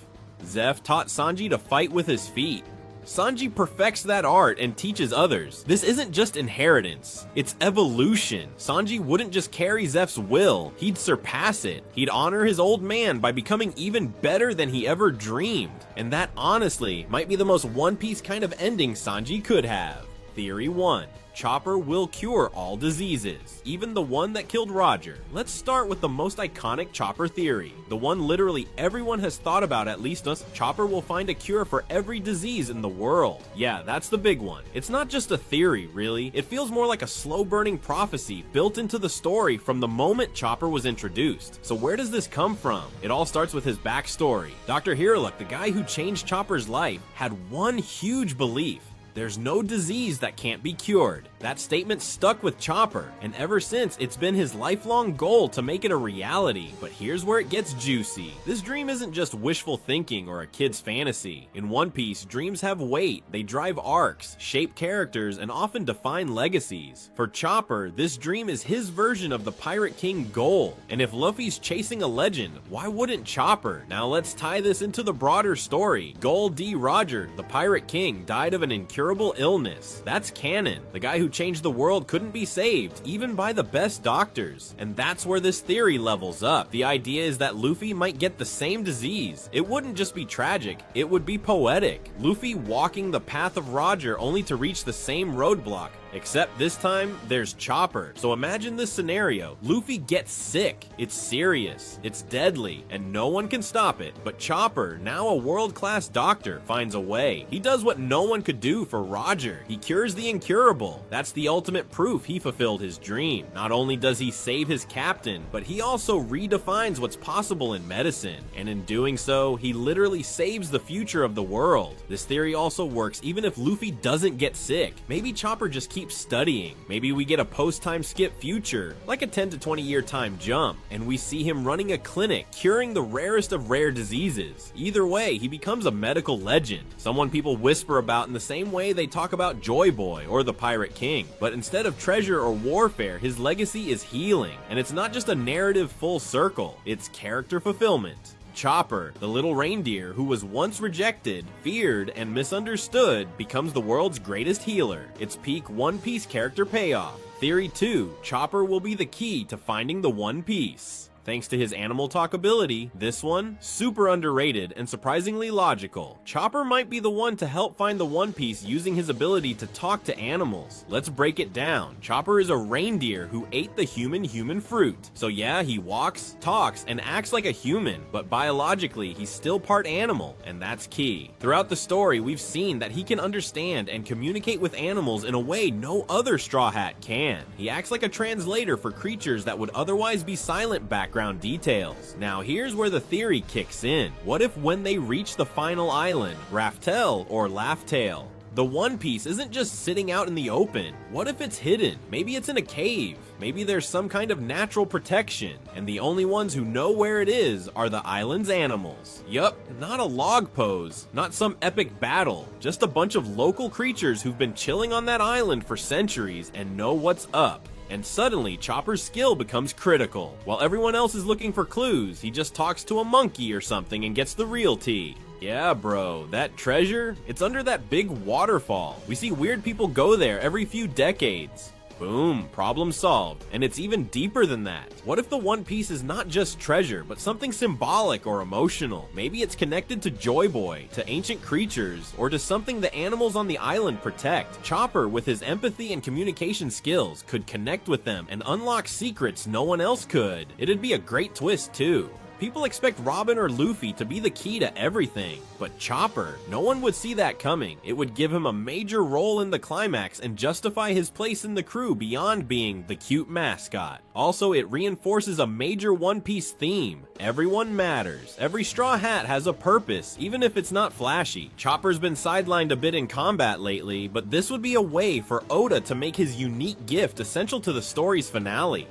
Zeph taught Sanji to fight with his feet. Sanji perfects that art and teaches others. This isn't just inheritance, it's evolution. Sanji wouldn't just carry Zeph's will, he'd surpass it. He'd honor his old man by becoming even better than he ever dreamed. And that honestly might be the most One Piece kind of ending Sanji could have. Theory 1. Chopper will cure all diseases, even the one that killed Roger. Let's start with the most iconic Chopper theory, the one literally everyone has thought about at least once. Chopper will find a cure for every disease in the world. Yeah, that's the big one. It's not just a theory, really. It feels more like a slow-burning prophecy built into the story from the moment Chopper was introduced. So where does this come from? It all starts with his backstory. Dr. Hiraluk, the guy who changed Chopper's life, had one huge belief: there's no disease that can't be cured. That statement stuck with Chopper, and ever since, it's been his lifelong goal to make it a reality. But here's where it gets juicy. This dream isn't just wishful thinking or a kid's fantasy. In One Piece, dreams have weight. They drive arcs, shape characters, and often define legacies. For Chopper, this dream is his version of the Pirate King goal. And if Luffy's chasing a legend, why wouldn't Chopper? Now let's tie this into the broader story. Gol D. Roger, the Pirate King, died of an incurable illness. That's canon. The guy who changed the world couldn't be saved, even by the best doctors. And that's where this theory levels up. The idea is that Luffy might get the same disease. It wouldn't just be tragic, it would be poetic. Luffy walking the path of Roger only to reach the same roadblock. Except this time, there's Chopper. So imagine this scenario. Luffy gets sick. It's serious. It's deadly. And no one can stop it. But Chopper, now a world-class doctor, finds a way. He does what no one could do for Roger. He cures the incurable. That's the ultimate proof he fulfilled his dream. Not only does he save his captain, but he also redefines what's possible in medicine. And in doing so, he literally saves the future of the world. This theory also works even if Luffy doesn't get sick. Maybe Chopper just keep studying. Maybe we get a post-time skip future, like a 10 to 20 year time jump, and we see him running a clinic, curing the rarest of rare diseases. Either way, he becomes a medical legend, someone people whisper about in the same way they talk about Joy Boy or the Pirate King. But instead of treasure or warfare, his legacy is healing. And it's not just a narrative full circle, it's character fulfillment. Chopper, the little reindeer who was once rejected, feared, and misunderstood, becomes the world's greatest healer. It's peak One Piece character payoff. Theory 2, Chopper will be the key to finding the One Piece. Thanks to his animal talk ability, this one, super underrated and surprisingly logical. Chopper might be the one to help find the One Piece using his ability to talk to animals. Let's break it down. Chopper is a reindeer who ate the human fruit. So yeah, he walks, talks, and acts like a human, but biologically, he's still part animal, and that's key. Throughout the story, we've seen that he can understand and communicate with animals in a way no other Straw Hat can. He acts like a translator for creatures that would otherwise be silent background details. Now here's where the theory kicks in. What if when they reach the final island, Raftel or Laugh-Tale, the One Piece isn't just sitting out in the open? What if it's hidden? Maybe it's in a cave. Maybe there's some kind of natural protection, and the only ones who know where it is are the island's animals. Yup, not a log pose, not some epic battle, just a bunch of local creatures who've been chilling on that island for centuries and know what's up. And suddenly, Chopper's skill becomes critical. While everyone else is looking for clues, he just talks to a monkey or something and gets the real tea. Yeah, bro, that treasure, it's under that big waterfall. We see weird people go there every few decades. Boom, problem solved. And it's even deeper than that. What if the One Piece is not just treasure, but something symbolic or emotional? Maybe it's connected to Joy Boy, to ancient creatures, or to something the animals on the island protect. Chopper, with his empathy and communication skills, could connect with them and unlock secrets no one else could. It'd be a great twist too. People expect Robin or Luffy to be the key to everything, but Chopper, no one would see that coming. It would give him a major role in the climax and justify his place in the crew beyond being the cute mascot. Also, it reinforces a major One Piece theme. Everyone matters. Every Straw Hat has a purpose, even if it's not flashy. Chopper's been sidelined a bit in combat lately, but this would be a way for Oda to make his unique gift essential to the story's finale.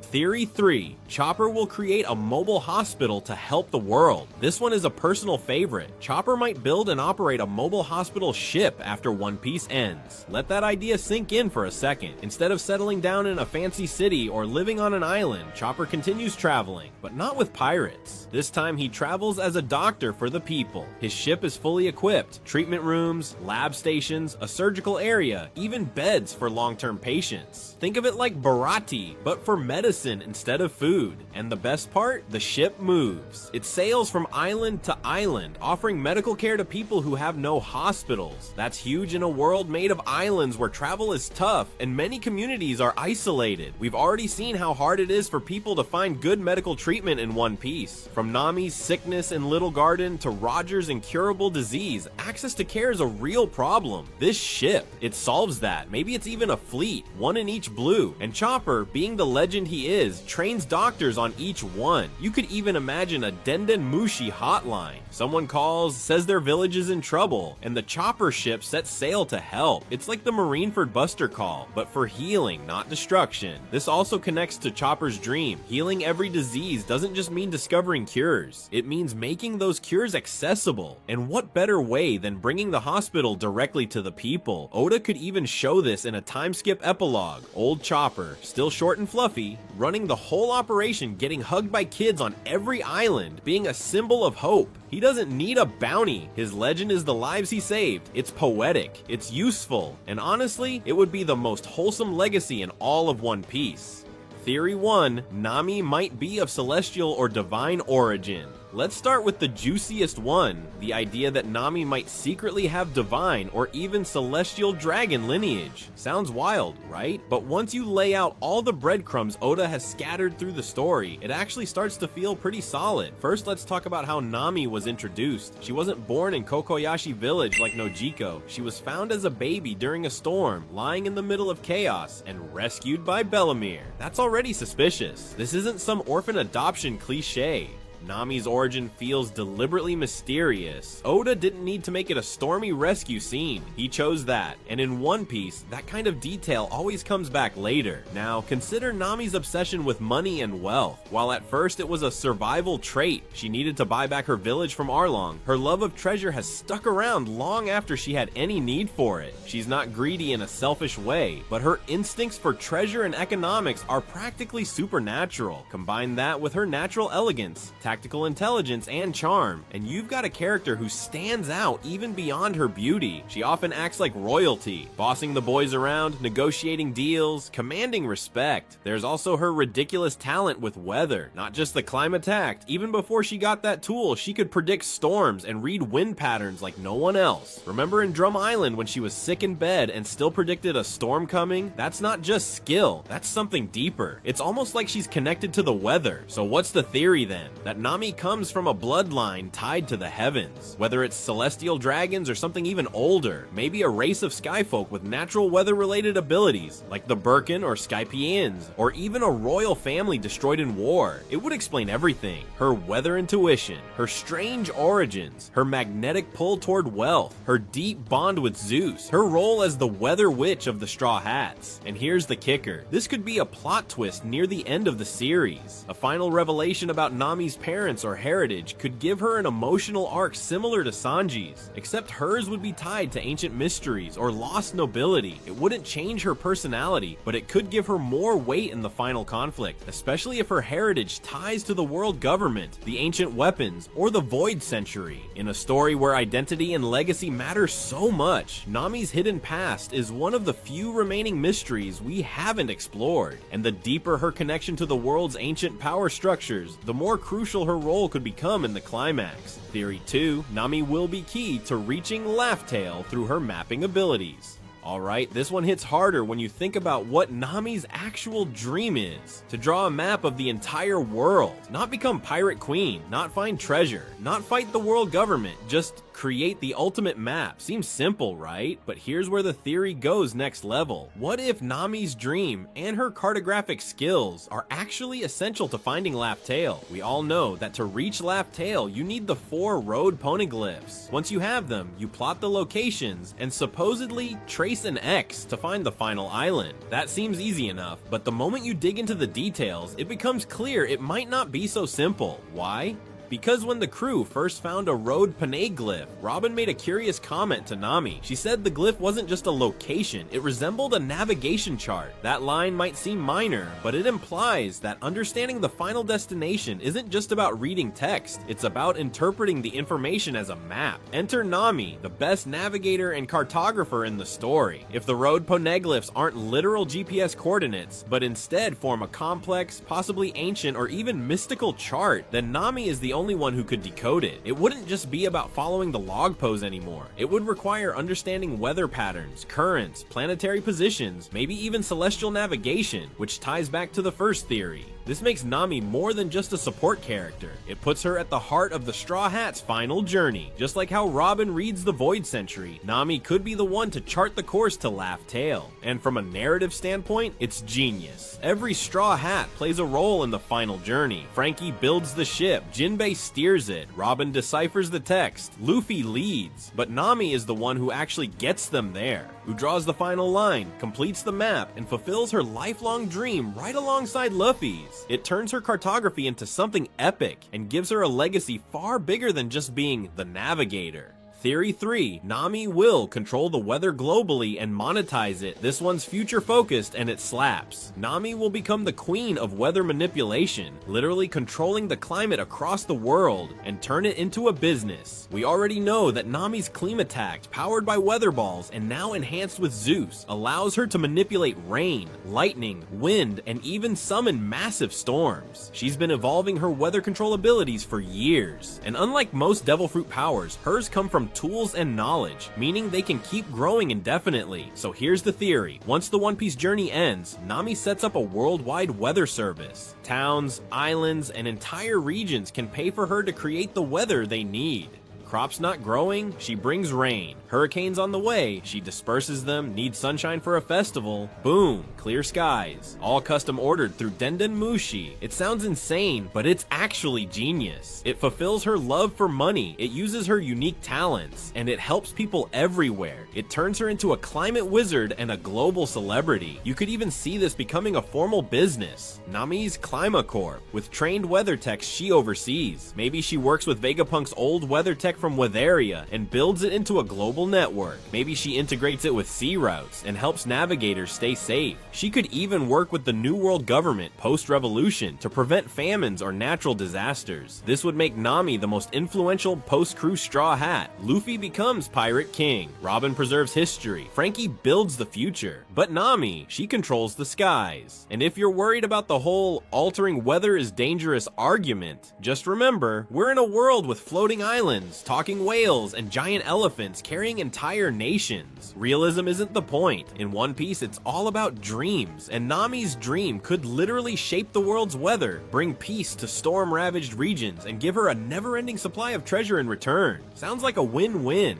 Theory 3. Chopper will create a mobile hospital to help the world. This one is a personal favorite. Chopper might build and operate a mobile hospital ship after One Piece ends. Let that idea sink in for a second. Instead of settling down in a fancy city or living on an island, Chopper continues traveling, but not with pirates. This time he travels as a doctor for the people. His ship is fully equipped. Treatment rooms, lab stations, a surgical area, even beds for long-term patients. Think of it like Barati, but for medicine instead of food. And the best part? The ship moves. It sails from island to island, offering medical care to people who have no hospitals. That's huge in a world made of islands where travel is tough and many communities are isolated. We've already seen how hard it is for people to find good medical treatment in One Piece. From Nami's sickness in Little Garden to Roger's incurable disease, access to care is a real problem. This ship, it solves that. Maybe it's even a fleet, one in each blue. And Chopper, being the legend he is, trains doctors on each one. You could even imagine a Denden Mushi hotline. Someone calls, says their village is in trouble, and the Chopper ship sets sail to help. It's like the Marineford Buster call, but for healing, not destruction. This also connects to Chopper's dream. Healing every disease doesn't just mean discovering cures. It means making those cures accessible. And what better way than bringing the hospital directly to the people? Oda could even show this in a time skip epilogue. Old Chopper, still short and fluffy, running the whole operation, getting hugged by kids on every island, being a symbol of hope. He doesn't need a bounty. His legend is the lives he saved. It's poetic, it's useful, and honestly, it would be the most wholesome legacy in all of One Piece. Theory 1. Nami might be of celestial or divine origin. Let's start with the juiciest one, the idea that Nami might secretly have divine or even celestial dragon lineage. Sounds wild, right? But once you lay out all the breadcrumbs Oda has scattered through the story, it actually starts to feel pretty solid. First, let's talk about how Nami was introduced. She wasn't born in Kokoyashi village like Nojiko. She was found as a baby during a storm, lying in the middle of chaos, and rescued by Bellemere. That's already suspicious. This isn't some orphan adoption cliche. Nami's origin feels deliberately mysterious. Oda didn't need to make it a stormy rescue scene. He chose that. And in One Piece, that kind of detail always comes back later. Now, consider Nami's obsession with money and wealth. While at first it was a survival trait, she needed to buy back her village from Arlong, her love of treasure has stuck around long after she had any need for it. She's not greedy in a selfish way, but her instincts for treasure and economics are practically supernatural. Combine that with her natural elegance, tactical intelligence, and charm, and you've got a character who stands out even beyond her beauty. She often acts like royalty, bossing the boys around, negotiating deals, commanding respect. There's also her ridiculous talent with weather, not just the climate act. Even before she got that tool, she could predict storms and read wind patterns like no one else. Remember in Drum Island when she was sick in bed and still predicted a storm coming? That's not just skill, that's something deeper. It's almost like she's connected to the weather. So what's the theory then? That Nami comes from a bloodline tied to the heavens. Whether it's celestial dragons or something even older, maybe a race of skyfolk with natural weather-related abilities, like the Birkin or Skypians, or even a royal family destroyed in war. It would explain everything. Her weather intuition, her strange origins, her magnetic pull toward wealth, her deep bond with Zeus, her role as the weather witch of the Straw Hats. And here's the kicker. This could be a plot twist near the end of the series. A final revelation about Nami's parents parents or heritage could give her an emotional arc similar to Sanji's, except hers would be tied to ancient mysteries or lost nobility. It wouldn't change her personality, but it could give her more weight in the final conflict, especially if her heritage ties to the world government, the ancient weapons, or the Void Century. In a story where identity and legacy matter so much, Nami's hidden past is one of the few remaining mysteries we haven't explored, and the deeper her connection to the world's ancient power structures, the more crucial her role could become in the climax. Theory 2, Nami will be key to reaching Laugh Tale through her mapping abilities. Alright, this one hits harder when you think about what Nami's actual dream is. To draw a map of the entire world. Not become Pirate Queen, not find treasure, not fight the world government, just create the ultimate map. Seems simple, right? But here's where the theory goes next level. What if Nami's dream and her cartographic skills are actually essential to finding Laugh Tale? We all know that to reach Laugh Tale, you need the 4 road poneglyphs. Once you have them, you plot the locations and supposedly trace an X to find the final island. That seems easy enough, but the moment you dig into the details, it becomes clear it might not be so simple. Why? Because when the crew first found a road poneglyph, Robin made a curious comment to Nami. She said the glyph wasn't just a location, it resembled a navigation chart. That line might seem minor, but it implies that understanding the final destination isn't just about reading text, it's about interpreting the information as a map. Enter Nami, the best navigator and cartographer in the story. If the road poneglyphs aren't literal GPS coordinates, but instead form a complex, possibly ancient or even mystical chart, then Nami is the only one who could decode it. It wouldn't just be about following the log pose anymore. It would require understanding weather patterns, currents, planetary positions, maybe even celestial navigation, which ties back to the first theory. This makes Nami more than just a support character. It puts her at the heart of the Straw Hat's final journey. Just like how Robin reads the Void Century, Nami could be the one to chart the course to Laugh Tale. And from a narrative standpoint, it's genius. Every Straw Hat plays a role in the final journey. Frankie builds the ship, Jinbe steers it, Robin deciphers the text, Luffy leads, but Nami is the one who actually gets them there, who draws the final line, completes the map, and fulfills her lifelong dream right alongside Luffy's. It turns her cartography into something epic and gives her a legacy far bigger than just being the navigator. Theory 3, Nami will control the weather globally and monetize it. This one's future focused and it slaps. Nami will become the queen of weather manipulation, literally controlling the climate across the world and turn it into a business. We already know that Nami's Climatact, powered by weather balls and now enhanced with Zeus, allows her to manipulate rain, lightning, wind, and even summon massive storms. She's been evolving her weather control abilities for years, and unlike most Devil Fruit powers, hers come from tools and knowledge, meaning they can keep growing indefinitely. So here's the theory. Once the One Piece journey ends, Nami sets up a worldwide weather service. Towns, islands, and entire regions can pay for her to create the weather they need. Crops not growing, she brings rain. Hurricanes on the way, she disperses them. Need sunshine for a festival, boom, clear skies. All custom ordered through Denden Mushi. It sounds insane, but it's actually genius. It fulfills her love for money, it uses her unique talents, and it helps people everywhere. It turns her into a climate wizard and a global celebrity. You could even see this becoming a formal business. Nami's Climacorp, with trained weather techs she oversees. Maybe she works with Vegapunk's old weather tech from Weatheria and builds it into a global network. Maybe she integrates it with sea routes and helps navigators stay safe. She could even work with the New World government post-revolution to prevent famines or natural disasters. This would make Nami the most influential post-crew Straw Hat. Luffy becomes Pirate King. Robin preserves history. Frankie builds the future. But Nami, she controls the skies. And if you're worried about the whole altering weather is dangerous argument, just remember, we're in a world with floating islands, talking whales, and giant elephants carrying entire nations. Realism isn't the point. In One Piece, it's all about dreams, and Nami's dream could literally shape the world's weather, bring peace to storm-ravaged regions, and give her a never-ending supply of treasure in return. Sounds like a win-win.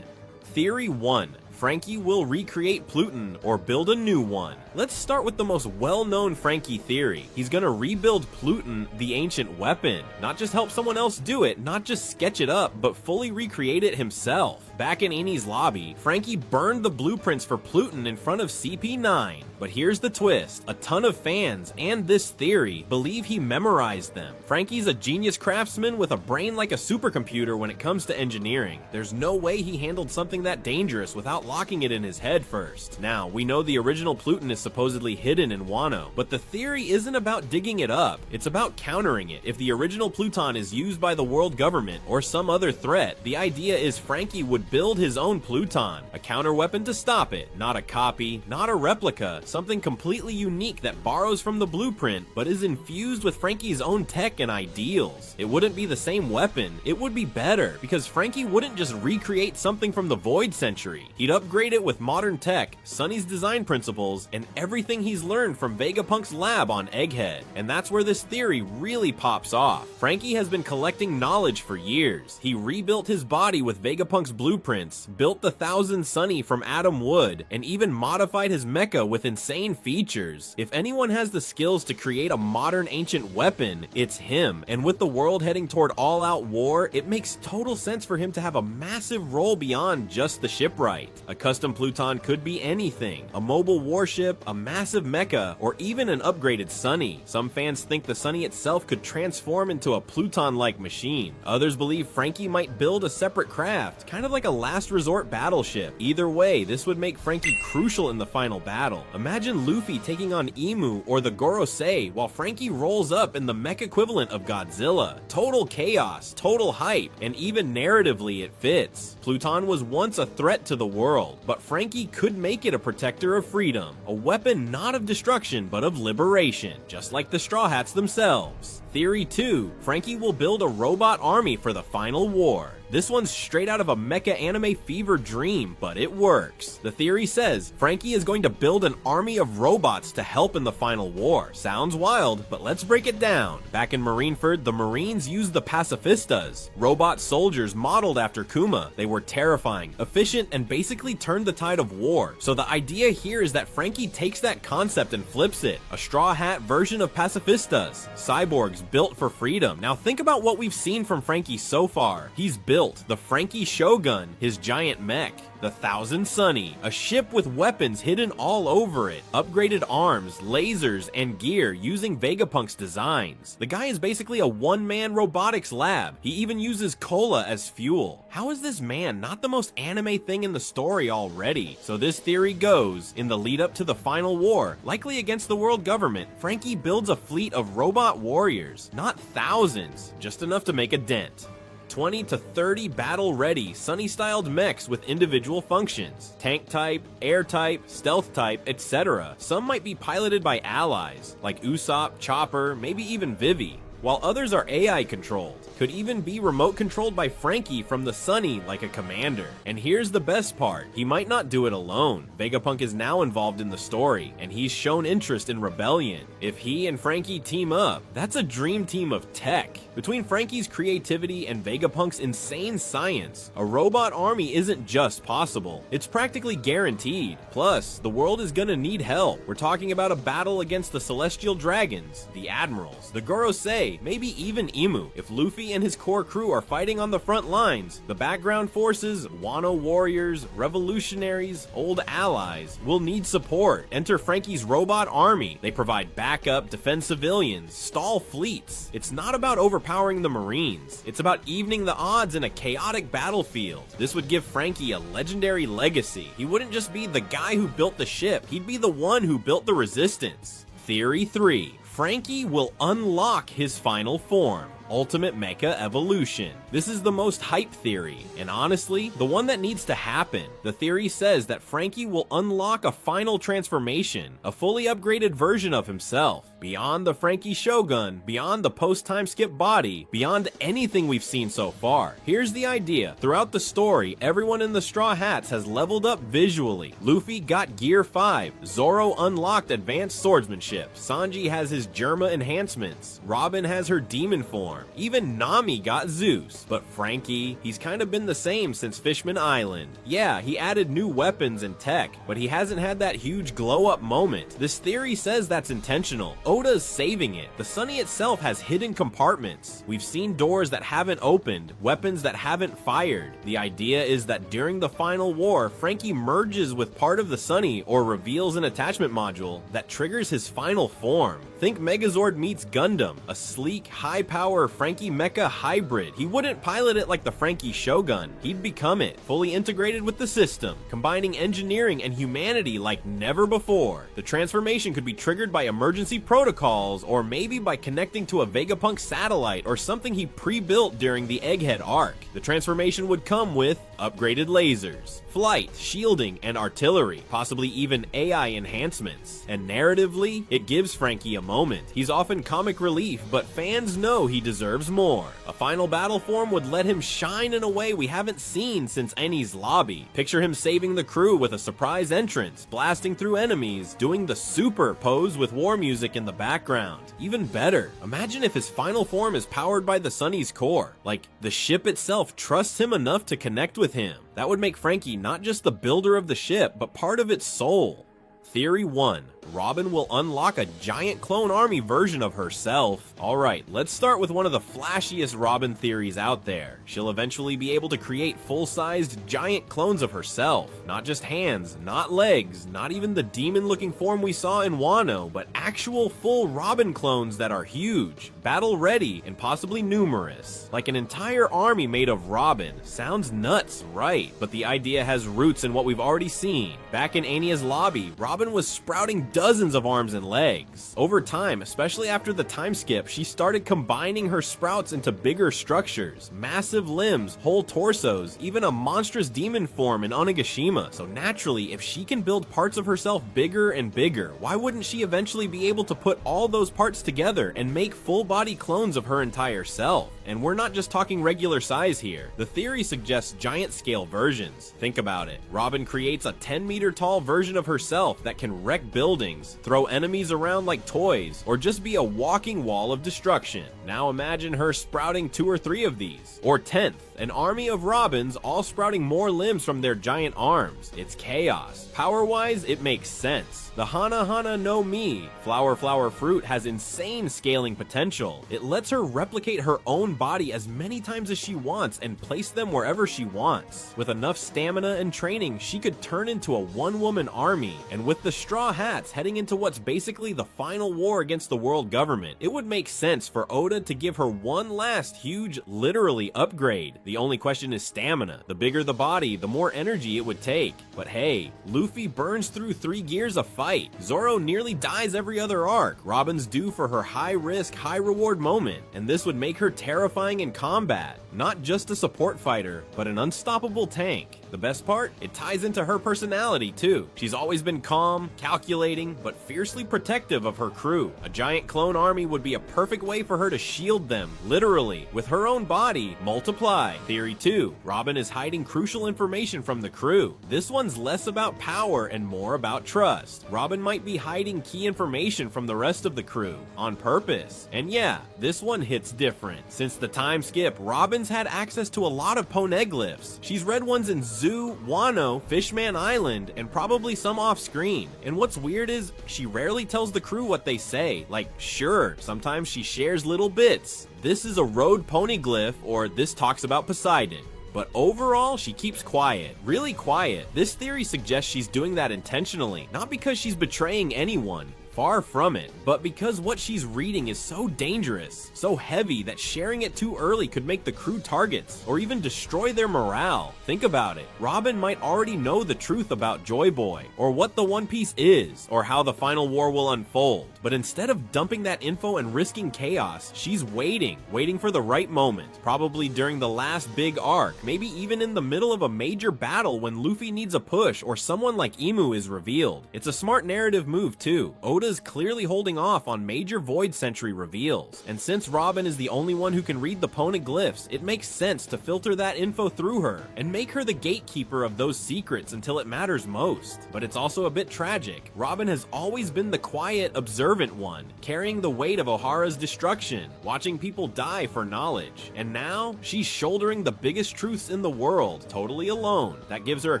Theory 1. Frankie will recreate Pluton or build a new one. Let's start with the most well-known Frankie theory. He's gonna rebuild Pluton, the ancient weapon. Not just help someone else do it, not just sketch it up, but fully recreate it himself. Back in Enies Lobby, Frankie burned the blueprints for Pluton in front of CP9. But here's the twist. A ton of fans, and this theory, believe he memorized them. Frankie's a genius craftsman with a brain like a supercomputer when it comes to engineering. There's no way he handled something that dangerous without locking it in his head first. Now, we know the original Pluton is supposedly hidden in Wano, but the theory isn't about digging it up. It's about countering it. If the original Pluton is used by the world government or some other threat, the idea is Frankie would build his own Pluton, a counter weapon to stop it. Not a copy, not a replica, something completely unique that borrows from the blueprint but is infused with Frankie's own tech and ideals. It wouldn't be the same weapon, it would be better, because Frankie wouldn't just recreate something from the Void Century. He'd upgrade it with modern tech, Sunny's design principles, and everything he's learned from Vegapunk's lab on Egghead. And that's where this theory really pops off. Frankie has been collecting knowledge for years. He rebuilt his body with Vegapunk's blueprints, built the 1000 Sunny from Atom Wood, and even modified his mecha with insane features. If anyone has the skills to create a modern ancient weapon, it's him. And with the world heading toward all-out war, it makes total sense for him to have a massive role beyond just the shipwright. A custom Pluton could be anything. A mobile warship, a massive mecha, or even an upgraded Sunny. Some fans think the Sunny itself could transform into a Pluton-like machine. Others believe Frankie might build a separate craft, kind of like a last resort battleship. Either way, this would make Frankie crucial in the final battle. Imagine Luffy taking on Emu or the Gorosei while Frankie rolls up in the mech equivalent of Godzilla. Total chaos, total hype, and even narratively it fits. Pluton was once a threat to the world, but Frankie could make it a protector of freedom, a weapon not of destruction but of liberation, just like the Straw Hats themselves. Theory 2, Frankie will build a robot army for the final war. This one's straight out of a mecha anime fever dream, but it works. The theory says Frankie is going to build an army of robots to help in the final war. Sounds wild, but let's break it down. Back in Marineford, the Marines used the pacifistas, robot soldiers modeled after Kuma. They were terrifying, efficient, and basically turned the tide of war. So the idea here is that Frankie takes that concept and flips it. A straw hat version of pacifistas, cyborgs built for freedom. Now think about what we've seen from Frankie so far. He's built the Frankie Shogun, his giant mech, the 1000 Sunny, a ship with weapons hidden all over it, upgraded arms, lasers, and gear using Vegapunk's designs. The guy is basically a one-man robotics lab. He even uses cola as fuel. How is this man not the most anime thing in the story already? So this theory goes, in the lead up to the final war, likely against the world government, Frankie builds a fleet of robot warriors, not thousands, just enough to make a dent. 20 to 30 battle-ready, Sunny-styled mechs with individual functions. Tank type, air type, stealth type, etc. Some might be piloted by allies, like Usopp, Chopper, maybe even Vivi, while others are AI controlled. Could even be remote controlled by Frankie from the Sunny like a commander. And here's the best part, he might not do it alone. Vegapunk is now involved in the story, and he's shown interest in rebellion. If he and Frankie team up, that's a dream team of tech. Between Frankie's creativity and Vegapunk's insane science, a robot army isn't just possible, it's practically guaranteed. Plus, the world is gonna need help. We're talking about a battle against the Celestial Dragons, the Admirals, the Gorosei, maybe even Emu. If Luffy and his core crew are fighting on the front lines, the background forces, Wano warriors, revolutionaries, old allies, will need support. Enter Frankie's robot army. They provide backup, defend civilians, stall fleets. It's not about overpowering the Marines. It's about evening the odds in a chaotic battlefield. This would give Frankie a legendary legacy. He wouldn't just be the guy who built the ship, he'd be the one who built the resistance. Theory 3. Frankie will unlock his final form. Ultimate Mecha Evolution. This is the most hype theory, and honestly, the one that needs to happen. The theory says that Frankie will unlock a final transformation, a fully upgraded version of himself, beyond the Frankie Shogun, beyond the post-time skip body, beyond anything we've seen so far. Here's the idea. Throughout the story, everyone in the Straw Hats has leveled up visually. Luffy got Gear 5, Zoro unlocked advanced swordsmanship, Sanji has his Germa enhancements, Robin has her demon form, form. Even Nami got Zeus. But Frankie, he's kind of been the same since Fishman Island. Yeah, he added new weapons and tech, but he hasn't had that huge glow-up moment. This theory says that's intentional. Oda's saving it. The Sunny itself has hidden compartments. We've seen doors that haven't opened, weapons that haven't fired. The idea is that during the final war, Frankie merges with part of the Sunny or reveals an attachment module that triggers his final form. Think Megazord meets Gundam, a sleek, high-power Frankie mecha hybrid. He wouldn't pilot it like the Frankie Shogun. He'd become it, fully integrated with the system, combining engineering and humanity like never before. The transformation could be triggered by emergency protocols, or maybe by connecting to a Vegapunk satellite or something he pre-built during the Egghead arc. The transformation would come with upgraded lasers, flight, shielding, and artillery, possibly even AI enhancements. And narratively, it gives Frankie a moment. He's often comic relief, but fans know he deserves more. A final battle form would let him shine in a way we haven't seen since Enies Lobby. Picture him saving the crew with a surprise entrance, blasting through enemies, doing the super pose with war music in the background. Even better, imagine if his final form is powered by the Sunny's core. Like, the ship itself trusts him enough to connect with him. That would make Frankie not just the builder of the ship, but part of its soul. Theory 1. Robin will unlock a giant clone army version of herself. Alright, let's start with one of the flashiest Robin theories out there. She'll eventually be able to create full-sized giant clones of herself. Not just hands, not legs, not even the demon-looking form we saw in Wano, but actual full Robin clones that are huge, battle-ready, and possibly numerous. Like an entire army made of Robin. Sounds nuts, right? But the idea has roots in what we've already seen. Back in Enies Lobby, Robin was sprouting dozens of arms and legs. Over time, especially after the time skip, she started combining her sprouts into bigger structures, massive limbs, whole torsos, even a monstrous demon form in Onigashima. So naturally, if she can build parts of herself bigger and bigger, why wouldn't she eventually be able to put all those parts together and make full-body clones of her entire self? And we're not just talking regular size here. The theory suggests giant scale versions. Think about it. Robin creates a 10-meter tall version of herself that can wreck buildings, throw enemies around like toys, or just be a walking wall of destruction. Now imagine her sprouting 2 or 3 of these. Or 10th, an army of Robins all sprouting more limbs from their giant arms. It's chaos. Power-wise, it makes sense. The Hana Hana no Mi, Flower Flower Fruit, has insane scaling potential. It lets her replicate her own body as many times as she wants and place them wherever she wants. With enough stamina and training, she could turn into a one-woman army, and with the Straw Hats heading into what's basically the final war against the world government, it would make sense for Oda to give her one last huge, literally, upgrade. The only question is stamina. The bigger the body, the more energy it would take. But hey, Luffy burns through 3 gears a fight. Zoro nearly dies every other arc. Robin's due for her high-risk, high-reward moment, and this would make her terrifying in combat. Not just a support fighter, but an unstoppable tank. The best part? It ties into her personality too. She's always been calm, calculating, but fiercely protective of her crew. A giant clone army would be a perfect way for her to shield them, literally, with her own body. Multiply. Theory 2. Robin is hiding crucial information from the crew. This one's less about power and more about trust. Robin might be hiding key information from the rest of the crew, on purpose. And yeah, this one hits different. Since the time skip, Robin's had access to a lot of poneglyphs. She's read ones in Zoo, Wano, Fishman Island, and probably some off-screen. And what's weird is, she rarely tells the crew what they say. Like, sure, sometimes she shares little bits. This is a road poneglyph, or this talks about Poseidon. But overall, she keeps quiet, really quiet. This theory suggests she's doing that intentionally, not because she's betraying anyone. Far from it, but because what she's reading is so dangerous, so heavy that sharing it too early could make the crew targets, or even destroy their morale. Think about it. Robin might already know the truth about Joy Boy, or what the One Piece is, or how the final war will unfold. But instead of dumping that info and risking chaos, she's waiting for the right moment. Probably during the last big arc, maybe even in the middle of a major battle when Luffy needs a push or someone like Imu is revealed. It's a smart narrative move too. Oda Oda's clearly holding off on major Void Century reveals, and since Robin is the only one who can read the poneglyphs, it makes sense to filter that info through her and make her the gatekeeper of those secrets until it matters most. But it's also a bit tragic. Robin has always been the quiet, observant one, carrying the weight of Ohara's destruction, watching people die for knowledge, and now she's shouldering the biggest truths in the world, totally alone. That gives her a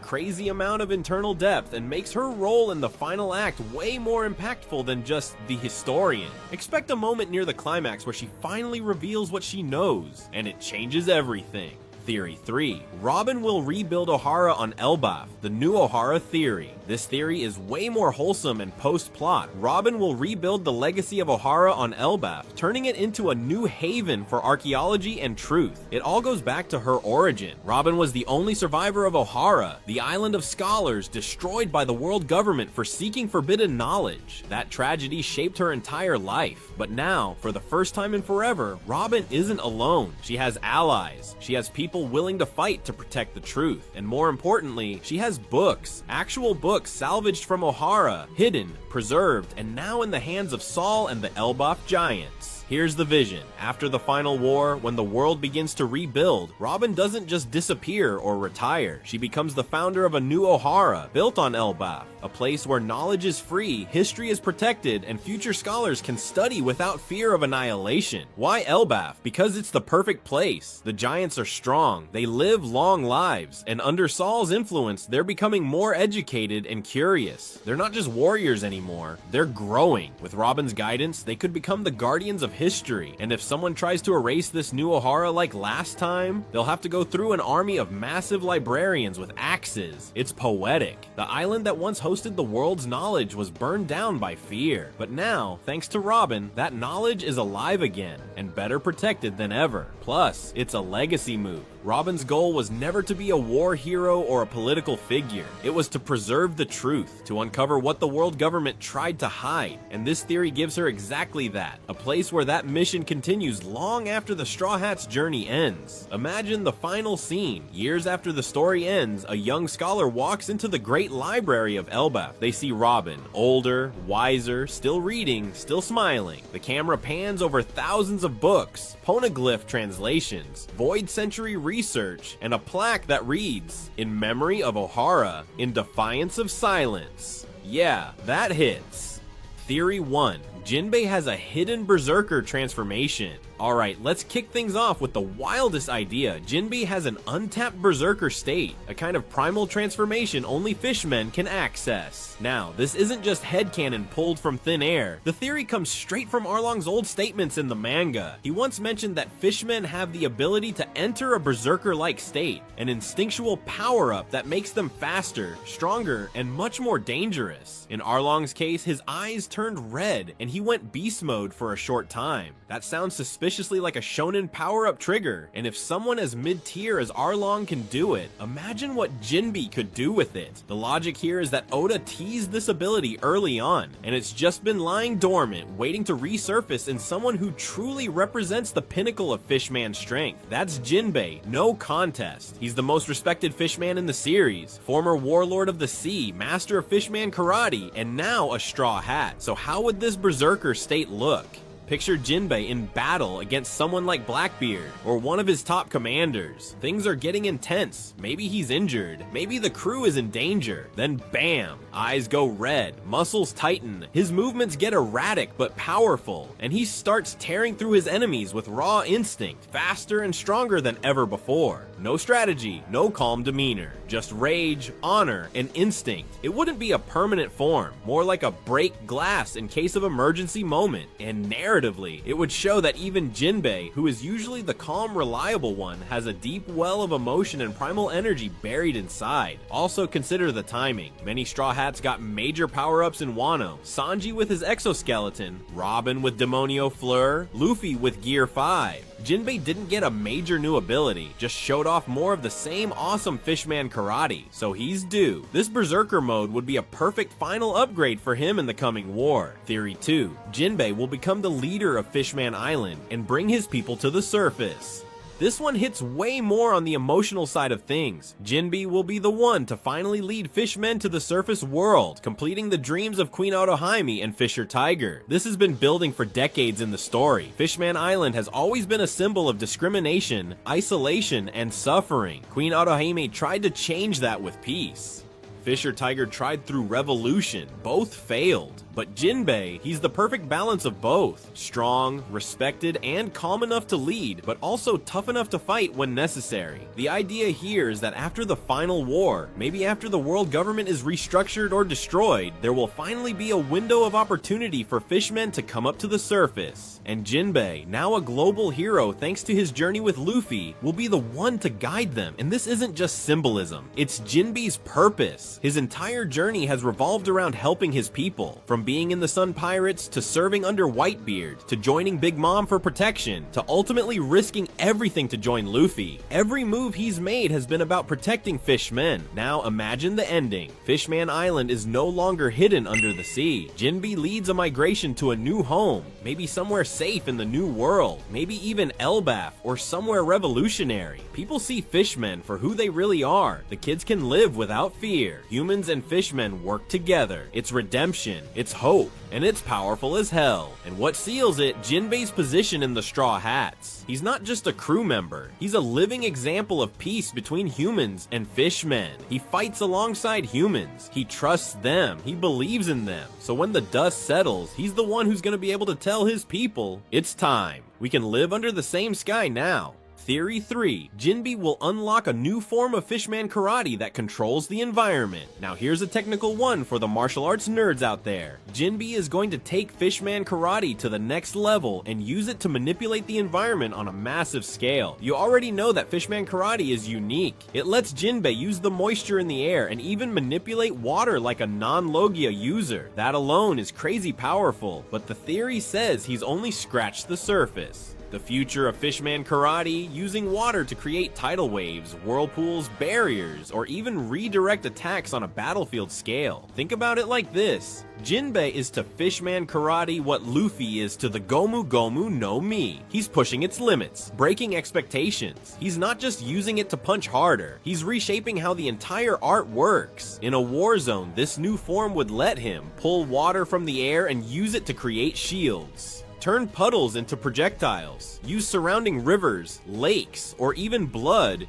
crazy amount of internal depth and makes her role in the final act way more impactful than just the historian. Expect a moment near the climax where she finally reveals what she knows, and it changes everything. Theory 3. Robin will rebuild Ohara on Elbaf, the new Ohara theory. This theory is way more wholesome and post-plot. Robin will rebuild the legacy of Ohara on Elbaf, turning it into a new haven for archaeology and truth. It all goes back to her origin. Robin was the only survivor of Ohara, the island of scholars destroyed by the world government for seeking forbidden knowledge. That tragedy shaped her entire life. But now, for the first time in forever, Robin isn't alone. She has allies. She has people willing to fight to protect the truth. And more importantly, she has books. Actual books salvaged from Ohara, hidden, preserved, and now in the hands of Saul and the Elbaf giants. Here's the vision. After the final war, when the world begins to rebuild, Robin doesn't just disappear or retire. She becomes the founder of a new Ohara, built on Elbaf, a place where knowledge is free, history is protected, and future scholars can study without fear of annihilation. Why Elbaf? Because it's the perfect place. The giants are strong, they live long lives, and under Saul's influence, they're becoming more educated and curious. They're not just warriors anymore, they're growing. With Robin's guidance, they could become the guardians of history, and if someone tries to erase this new Ohara like last time, they'll have to go through an army of massive librarians with axes. It's poetic. The island that once hosted the world's knowledge was burned down by fear, but now, thanks to Robin, that knowledge is alive again, and better protected than ever. Plus, it's a legacy move. Robin's goal was never to be a war hero or a political figure. It was to preserve the truth, to uncover what the world government tried to hide, and this theory gives her exactly that, a place where that mission continues long after the Straw Hat's journey ends. Imagine the final scene. Years after the story ends, a young scholar walks into the great library of Elbaf. They see Robin, older, wiser, still reading, still smiling. The camera pans over thousands of books, poneglyph translations, Void Century research, and a plaque that reads, "In memory of Ohara, in defiance of silence." Yeah, that hits. Theory 1. Jinbe has a hidden berserker transformation. Alright, let's kick things off with the wildest idea. Jinbe has an untapped berserker state, a kind of primal transformation only fishmen can access. Now, this isn't just headcanon pulled from thin air. The theory comes straight from Arlong's old statements in the manga. He once mentioned that fishmen have the ability to enter a berserker-like state, an instinctual power-up that makes them faster, stronger, and much more dangerous. In Arlong's case, his eyes turned red, and he went beast mode for a short time. That sounds suspiciously like a shonen power-up trigger, and if someone as mid-tier as Arlong can do it, imagine what Jinbe could do with it. The logic here is that Oda teased this ability early on, and it's just been lying dormant, waiting to resurface in someone who truly represents the pinnacle of fishman strength. That's Jinbe, no contest. He's the most respected fishman in the series, former warlord of the sea, master of fishman karate, and now a straw hat. So how would this berserker state look? Picture Jinbe in battle against someone like Blackbeard, or one of his top commanders. Things are getting intense, maybe he's injured, maybe the crew is in danger. Then bam, eyes go red, muscles tighten, his movements get erratic but powerful, and he starts tearing through his enemies with raw instinct, faster and stronger than ever before. No strategy, no calm demeanor, just rage, honor, and instinct. It wouldn't be a permanent form, more like a break glass in case of emergency moment, and narratively, it would show that even Jinbe, who is usually the calm, reliable one, has a deep well of emotion and primal energy buried inside. Also consider the timing. Many Straw Hats got major power-ups in Wano. Sanji with his exoskeleton, Robin with Demonio Fleur, Luffy with Gear 5. Jinbe didn't get a major new ability, just showed off more of the same awesome fishman karate, so he's due. This berserker mode would be a perfect final upgrade for him in the coming war. Theory 2. Jinbe will become the leader of Fishman Island and bring his people to the surface. This one hits way more on the emotional side of things. Jinbe will be the one to finally lead fishmen to the surface world, completing the dreams of Queen Otohime and Fisher Tiger. This has been building for decades in the story. Fishman Island has always been a symbol of discrimination, isolation, and suffering. Queen Otohime tried to change that with peace. Fisher Tiger tried through revolution. Both failed. But Jinbe, he's the perfect balance of both. Strong, respected, and calm enough to lead, but also tough enough to fight when necessary. The idea here is that after the final war, maybe after the world government is restructured or destroyed, there will finally be a window of opportunity for fishmen to come up to the surface. And Jinbe, now a global hero thanks to his journey with Luffy, will be the one to guide them. And this isn't just symbolism, it's Jinbe's purpose. His entire journey has revolved around helping his people, from being in the Sun Pirates, to serving under Whitebeard, to joining Big Mom for protection, to ultimately risking everything to join Luffy. Every move he's made has been about protecting fishmen. Now imagine the ending. Fishman Island is no longer hidden under the sea. Jinbe leads a migration to a new home, maybe somewhere safe in the new world, maybe even Elbaf or somewhere revolutionary. People see fishmen for who they really are. The kids can live without fear. Humans and fishmen work together. It's redemption, it's hope, and it's powerful as hell. And what seals it, Jinbe's position in the Straw Hats. He's not just a crew member, he's a living example of peace between humans and fishmen. He fights alongside humans, he trusts them, he believes in them. So when the dust settles, he's the one who's gonna be able to tell his people, it's time. We can live under the same sky now. Theory 3. Jinbe will unlock a new form of Fishman Karate that controls the environment. Now here's a technical one for the martial arts nerds out there. Jinbe is going to take Fishman Karate to the next level and use it to manipulate the environment on a massive scale. You already know that Fishman Karate is unique. It lets Jinbe use the moisture in the air and even manipulate water like a non-Logia user. That alone is crazy powerful, but the theory says he's only scratched the surface. The future of Fishman Karate, using water to create tidal waves, whirlpools, barriers, or even redirect attacks on a battlefield scale. Think about it like this. Jinbe is to Fishman Karate what Luffy is to the Gomu Gomu no Mi. He's pushing its limits, breaking expectations. He's not just using it to punch harder, he's reshaping how the entire art works. In a war zone, this new form would let him pull water from the air and use it to create shields. Turn puddles into projectiles, use surrounding rivers, lakes, or even blood,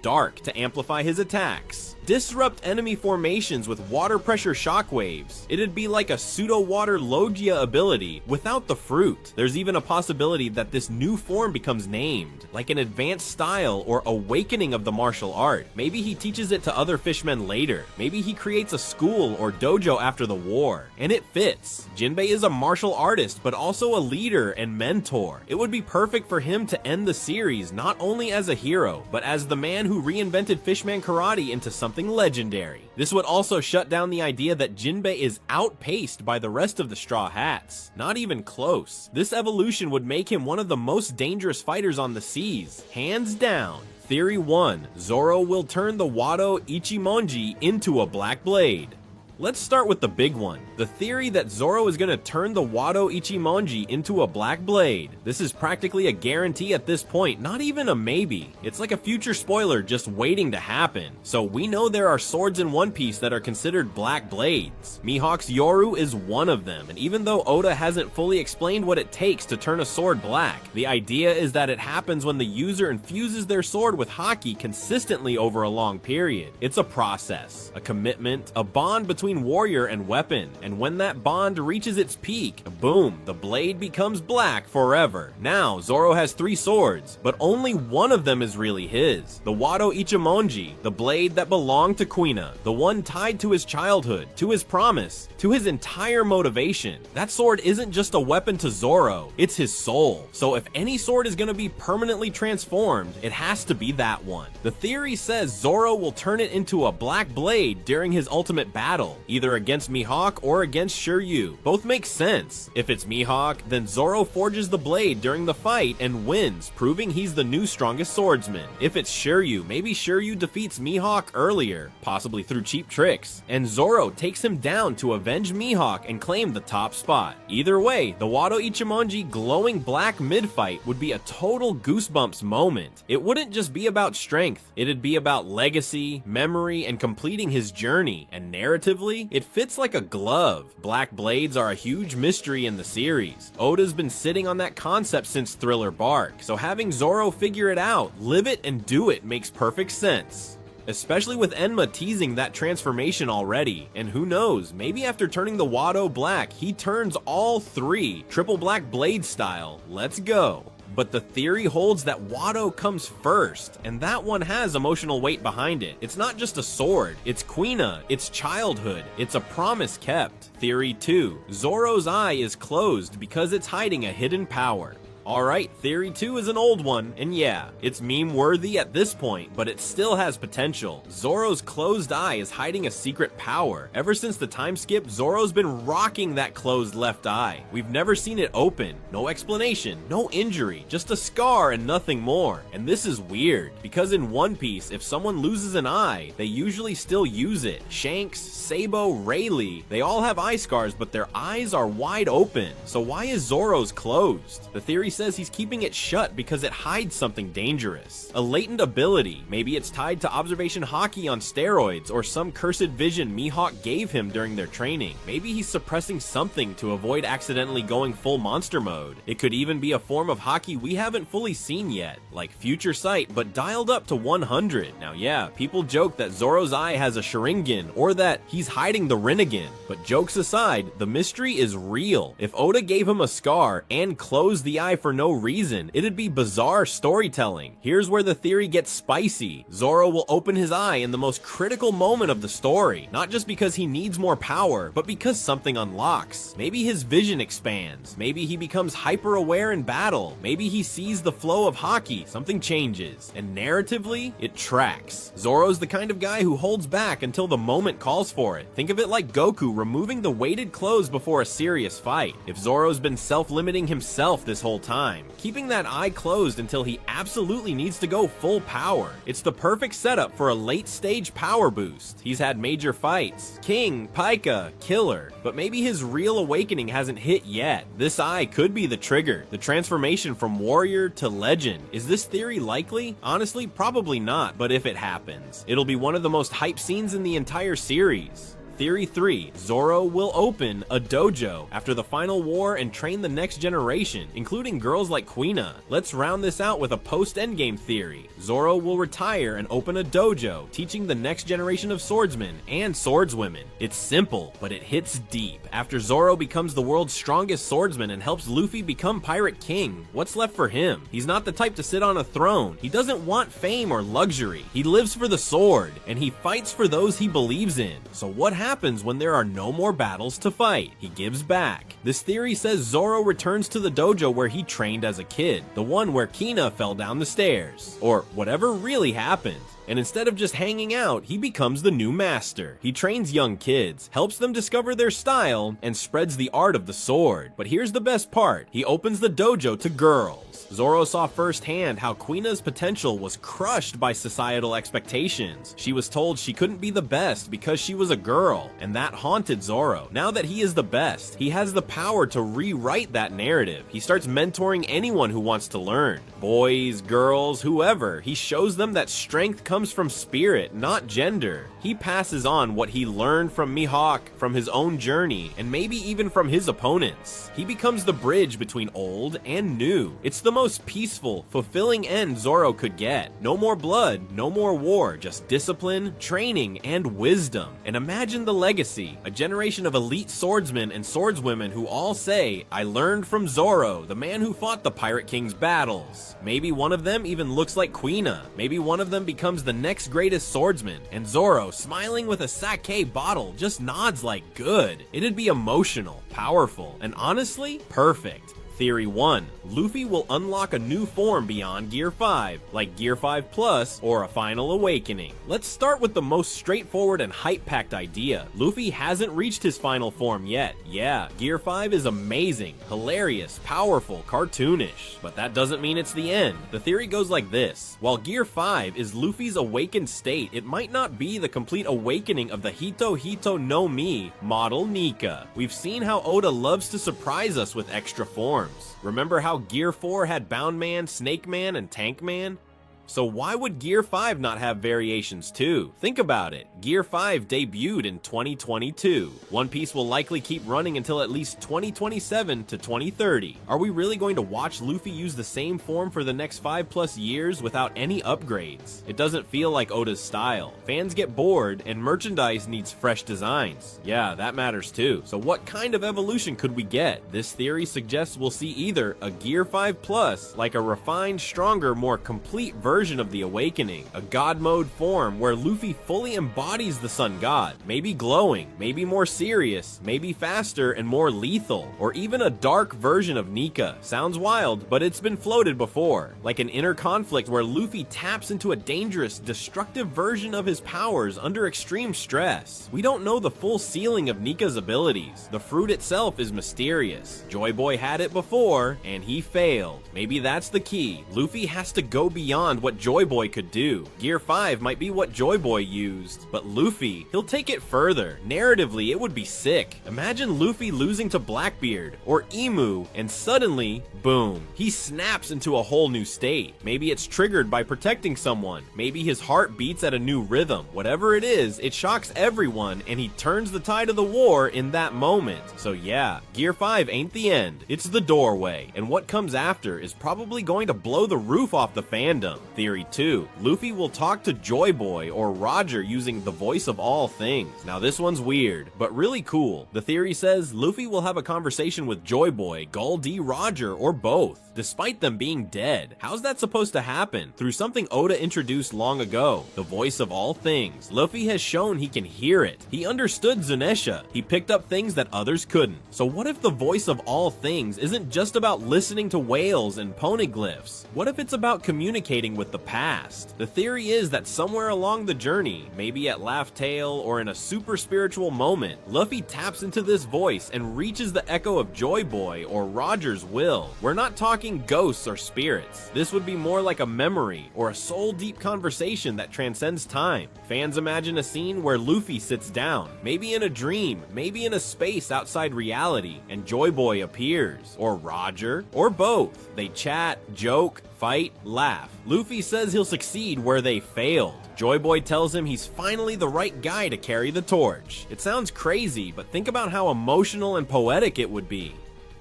dark, to amplify his attacks. Disrupt enemy formations with water pressure shockwaves. It'd be like a pseudo-water Logia ability without the fruit. There's even a possibility that this new form becomes named, like an advanced style or awakening of the martial art. Maybe he teaches it to other fishmen later. Maybe he creates a school or dojo after the war. And it fits. Jinbe is a martial artist, but also a leader and mentor. It would be perfect for him to end the series not only as a hero, but as the man who reinvented Fishman Karate into something legendary. This would also shut down the idea that Jinbe is outpaced by the rest of the Straw Hats. Not even close. This evolution would make him one of the most dangerous fighters on the seas, hands down. Theory 1. Zoro will turn the Wado Ichimonji into a black blade. Let's start with the big one. The theory that Zoro is gonna turn the Wado Ichimonji into a black blade. This is practically a guarantee at this point, not even a maybe. It's like a future spoiler just waiting to happen. So we know there are swords in One Piece that are considered black blades. Mihawk's Yoru is one of them, and even though Oda hasn't fully explained what it takes to turn a sword black, the idea is that it happens when the user infuses their sword with haki consistently over a long period. It's a process, a commitment, a bond between warrior and weapon, and when that bond reaches its peak, boom, the blade becomes black forever. Now, Zoro has 3 swords, but only one of them is really his. The Wado Ichimonji, the blade that belonged to Kuina, the one tied to his childhood, to his promise, to his entire motivation. That sword isn't just a weapon to Zoro, it's his soul. So if any sword is gonna be permanently transformed, it has to be that one. The theory says Zoro will turn it into a black blade during his ultimate battle. battle, either against Mihawk or against Shiryu. Both make sense. If it's Mihawk, then Zoro forges the blade during the fight and wins, proving he's the new strongest swordsman. If it's Shiryu, maybe Shiryu defeats Mihawk earlier, possibly through cheap tricks, and Zoro takes him down to avenge Mihawk and claim the top spot. Either way, the Wado Ichimonji glowing black mid-fight would be a total goosebumps moment. It wouldn't just be about strength, it'd be about legacy, memory, and completing his journey, and narratively, it fits like a glove. Black blades are a huge mystery in the series. Oda's been sitting on that concept since Thriller Bark, so having Zoro figure it out, live it, and do it makes perfect sense. Especially with Enma teasing that transformation already, and who knows, maybe after turning the Wado black, he turns all three, triple black blade style. Let's go. But the theory holds that Wado comes first, and that one has emotional weight behind it. It's not just a sword, it's Quina, it's childhood, it's a promise kept. Theory 2, Zoro's eye is closed because it's hiding a hidden power. Alright, theory 2 is an old one, and yeah, it's meme-worthy at this point, but it still has potential. Zoro's closed eye is hiding a secret power. Ever since the time skip, Zoro's been rocking that closed left eye. We've never seen it open. No explanation, no injury, just a scar and nothing more. And this is weird, because in One Piece, if someone loses an eye, they usually still use it. Shanks, Sabo, Rayleigh, they all have eye scars, but their eyes are wide open. So why is Zoro's closed? The theory says he's keeping it shut because it hides something dangerous. A latent ability, maybe it's tied to observation haki on steroids or some cursed vision Mihawk gave him during their training. Maybe he's suppressing something to avoid accidentally going full monster mode. It could even be a form of haki we haven't fully seen yet, like Future Sight but dialed up to 100. Now yeah, people joke that Zoro's eye has a Sharingan or that he's hiding the Rinnegan, but jokes aside, the mystery is real. If Oda gave him a scar and closed the eye for no reason, it'd be bizarre storytelling. Here's where the theory gets spicy. Zoro will open his eye in the most critical moment of the story, not just because he needs more power, but because something unlocks. Maybe his vision expands, maybe he becomes hyper aware in battle, maybe he sees the flow of haki, something changes, and narratively, it tracks. Zoro's the kind of guy who holds back until the moment calls for it. Think of it like Goku removing the weighted clothes before a serious fight. If Zoro's been self-limiting himself this whole time, keeping that eye closed until he absolutely needs to go full power. It's the perfect setup for a late stage power boost. He's had major fights, King, Pika, Killer, but maybe his real awakening hasn't hit yet. This eye could be the trigger, the transformation from warrior to legend. Is this theory likely? Honestly, probably not, but if it happens, it'll be one of the most hype scenes in the entire series. Theory 3, Zoro will open a dojo after the final war and train the next generation, including girls like Quina. Let's round this out with a post-endgame theory. Zoro will retire and open a dojo, teaching the next generation of swordsmen and swordswomen. It's simple, but it hits deep. After Zoro becomes the world's strongest swordsman and helps Luffy become Pirate King, what's left for him? He's not the type to sit on a throne. He doesn't want fame or luxury. He lives for the sword, and he fights for those he believes in. So what happens when there are no more battles to fight? He gives back. This theory says Zoro returns to the dojo where he trained as a kid, the one where Kina fell down the stairs, or whatever really happened. And instead of just hanging out, he becomes the new master. He trains young kids, helps them discover their style, and spreads the art of the sword. But here's the best part, he opens the dojo to girls. Zoro saw firsthand how Quina's potential was crushed by societal expectations. She was told she couldn't be the best because she was a girl, and that haunted Zoro. Now that he is the best, he has the power to rewrite that narrative. He starts mentoring anyone who wants to learn. Boys, girls, whoever. He shows them that strength comes from spirit, not gender. He passes on what he learned from Mihawk, from his own journey, and maybe even from his opponents. He becomes the bridge between old and new. It's the most peaceful, fulfilling end Zoro could get. No more blood, no more war, just discipline, training, and wisdom. And imagine the legacy, a generation of elite swordsmen and swordswomen who all say, "I learned from Zoro, the man who fought the Pirate King's battles." Maybe one of them even looks like Quina. Maybe one of them becomes the next greatest swordsman, and Zoro, smiling with a sake bottle, just nods like good. It'd be emotional, powerful, and honestly, perfect. Theory 1. Luffy will unlock a new form beyond Gear 5, like Gear 5 Plus or a Final Awakening. Let's start with the most straightforward and hype-packed idea. Luffy hasn't reached his final form yet. Yeah, Gear 5 is amazing, hilarious, powerful, cartoonish, but that doesn't mean it's the end. The theory goes like this. While Gear 5 is Luffy's awakened state, it might not be the complete awakening of the Hito Hito no Mi model Nika. We've seen how Oda loves to surprise us with extra forms. Remember how Gear 4 had Bound Man, Snake Man, and Tank Man? So why would Gear 5 not have variations too? Think about it. Gear 5 debuted in 2022. One Piece will likely keep running until at least 2027 to 2030. Are we really going to watch Luffy use the same form for the next 5+ years without any upgrades? It doesn't feel like Oda's style. Fans get bored and merchandise needs fresh designs. Yeah, that matters too. So what kind of evolution could we get? This theory suggests we'll see either a Gear 5 Plus, like a refined, stronger, more complete version of the awakening, a god mode form where Luffy fully embodies the sun god, maybe glowing, maybe more serious, maybe faster and more lethal, or even a dark version of Nika. Sounds wild, but it's been floated before, like an inner conflict where Luffy taps into a dangerous, destructive version of his powers under extreme stress. We don't know the full ceiling of Nika's abilities. The fruit itself is mysterious. Joy Boy had it before, and he failed. Maybe that's the key. Luffy has to go beyond what Joy Boy could do. Gear 5 might be what Joy Boy used, but Luffy, he'll take it further. Narratively, it would be sick. Imagine Luffy losing to Blackbeard or Emu, and suddenly, boom, he snaps into a whole new state. Maybe it's triggered by protecting someone. Maybe his heart beats at a new rhythm. Whatever it is, it shocks everyone, and he turns the tide of the war in that moment. So yeah, Gear 5 ain't the end. It's the doorway, and what comes after is probably going to blow the roof off the fandom. Theory 2. Luffy will talk to Joy Boy or Roger using the voice of all things. Now this one's weird, but really cool. The theory says Luffy will have a conversation with Joy Boy, Gul D, Roger, or both, despite them being dead. How's that supposed to happen? Through something Oda introduced long ago, the voice of all things. Luffy has shown he can hear it. He understood Zunesha. He picked up things that others couldn't. So what if the voice of all things isn't just about listening to whales and poneglyphs? What if it's about communicating with the past? The theory is that somewhere along the journey, maybe at Laugh Tale or in a super spiritual moment, Luffy taps into this voice and reaches the echo of Joy Boy or Roger's will. We're not talking ghosts or spirits. This would be more like a memory or a soul-deep conversation that transcends time. Fans imagine a scene where Luffy sits down, maybe in a dream, maybe in a space outside reality, and Joy Boy appears, or Roger, or both. They chat, joke, fight, laugh. Luffy says he'll succeed where they failed. Joy Boy tells him he's finally the right guy to carry the torch. It sounds crazy, but think about how emotional and poetic it would be.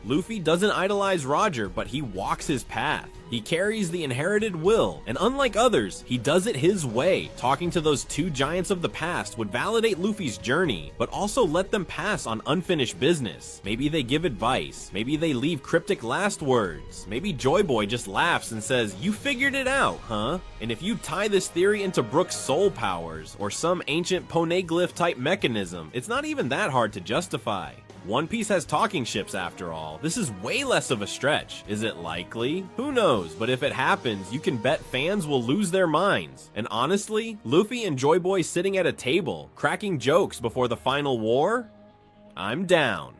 Luffy doesn't idolize Roger, but he walks his path. He carries the inherited will, and unlike others, he does it his way. Talking to those two giants of the past would validate Luffy's journey, but also let them pass on unfinished business. Maybe they give advice, maybe they leave cryptic last words, maybe Joy Boy just laughs and says, "You figured it out, huh?" And if you tie this theory into Brook's soul powers, or some ancient poneglyph type mechanism, it's not even that hard to justify. One Piece has talking ships after all. This is way less of a stretch. Is it likely? Who knows, but if it happens, you can bet fans will lose their minds. And honestly, Luffy and Joy Boy sitting at a table, cracking jokes before the final war? I'm down.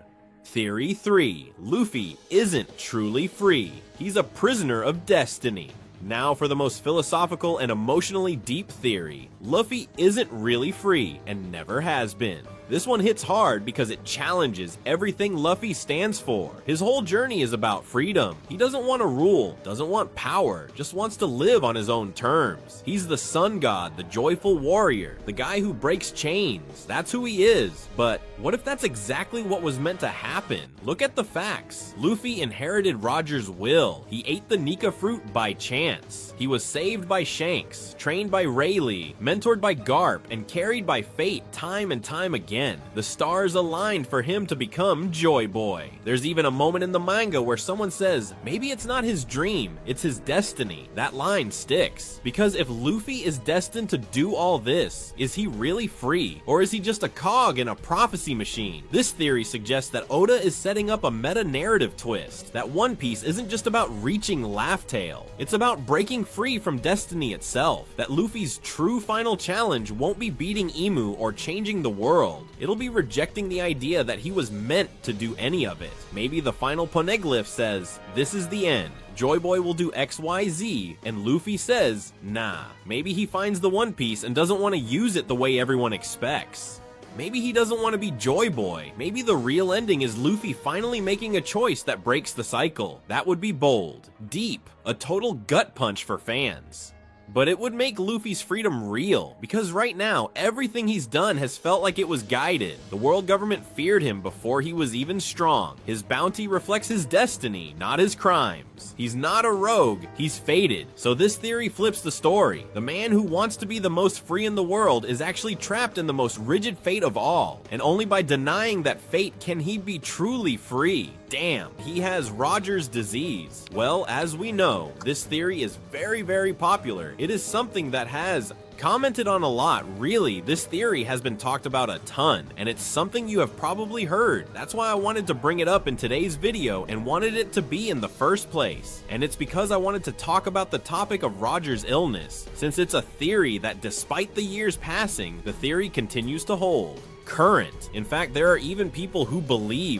Theory 3. Luffy isn't truly free. He's a prisoner of destiny. Now for the most philosophical and emotionally deep theory. Luffy isn't really free and never has been. This one hits hard because it challenges everything Luffy stands for. His whole journey is about freedom. He doesn't want to rule, doesn't want power, just wants to live on his own terms. He's the sun god, the joyful warrior, the guy who breaks chains. That's who he is. But what if that's exactly what was meant to happen? Look at the facts. Luffy inherited Roger's will. He ate the Nika fruit by chance. He was saved by Shanks, trained by Rayleigh, mentored by Garp, and carried by fate time and time again. again. The stars aligned for him to become Joy Boy. There's even a moment in the manga where someone says, maybe it's not his dream, it's his destiny. That line sticks. Because if Luffy is destined to do all this, is he really free? Or is he just a cog in a prophecy machine? This theory suggests that Oda is setting up a meta-narrative twist, that One Piece isn't just about reaching Laugh Tale, it's about breaking free from destiny itself, that Luffy's true final challenge won't be beating Imu or changing the world. It'll be rejecting the idea that he was meant to do any of it. Maybe the final poneglyph says, this is the end. Joy Boy will do XYZ, and Luffy says, nah. Maybe he finds the One Piece and doesn't want to use it the way everyone expects. Maybe he doesn't want to be Joy Boy. Maybe the real ending is Luffy finally making a choice that breaks the cycle. That would be bold, deep, a total gut punch for fans. But it would make Luffy's freedom real, because right now, everything he's done has felt like it was guided. The world government feared him before he was even strong. His bounty reflects his destiny, not his crimes. He's not a rogue, he's fated. So this theory flips the story. The man who wants to be the most free in the world is actually trapped in the most rigid fate of all, and only by denying that fate can he be truly free. Damn, he has Roger's disease. Well, as we know, this theory is very popular. It is something that has commented on a lot. Really, this theory has been talked about a ton, and it's something you have probably heard. That's why I wanted to bring it up in today's video and wanted it to be in the first place. And it's because I wanted to talk about the topic of Roger's illness, since it's a theory that despite the years passing, the theory continues to hold. Current. In fact, there are even people who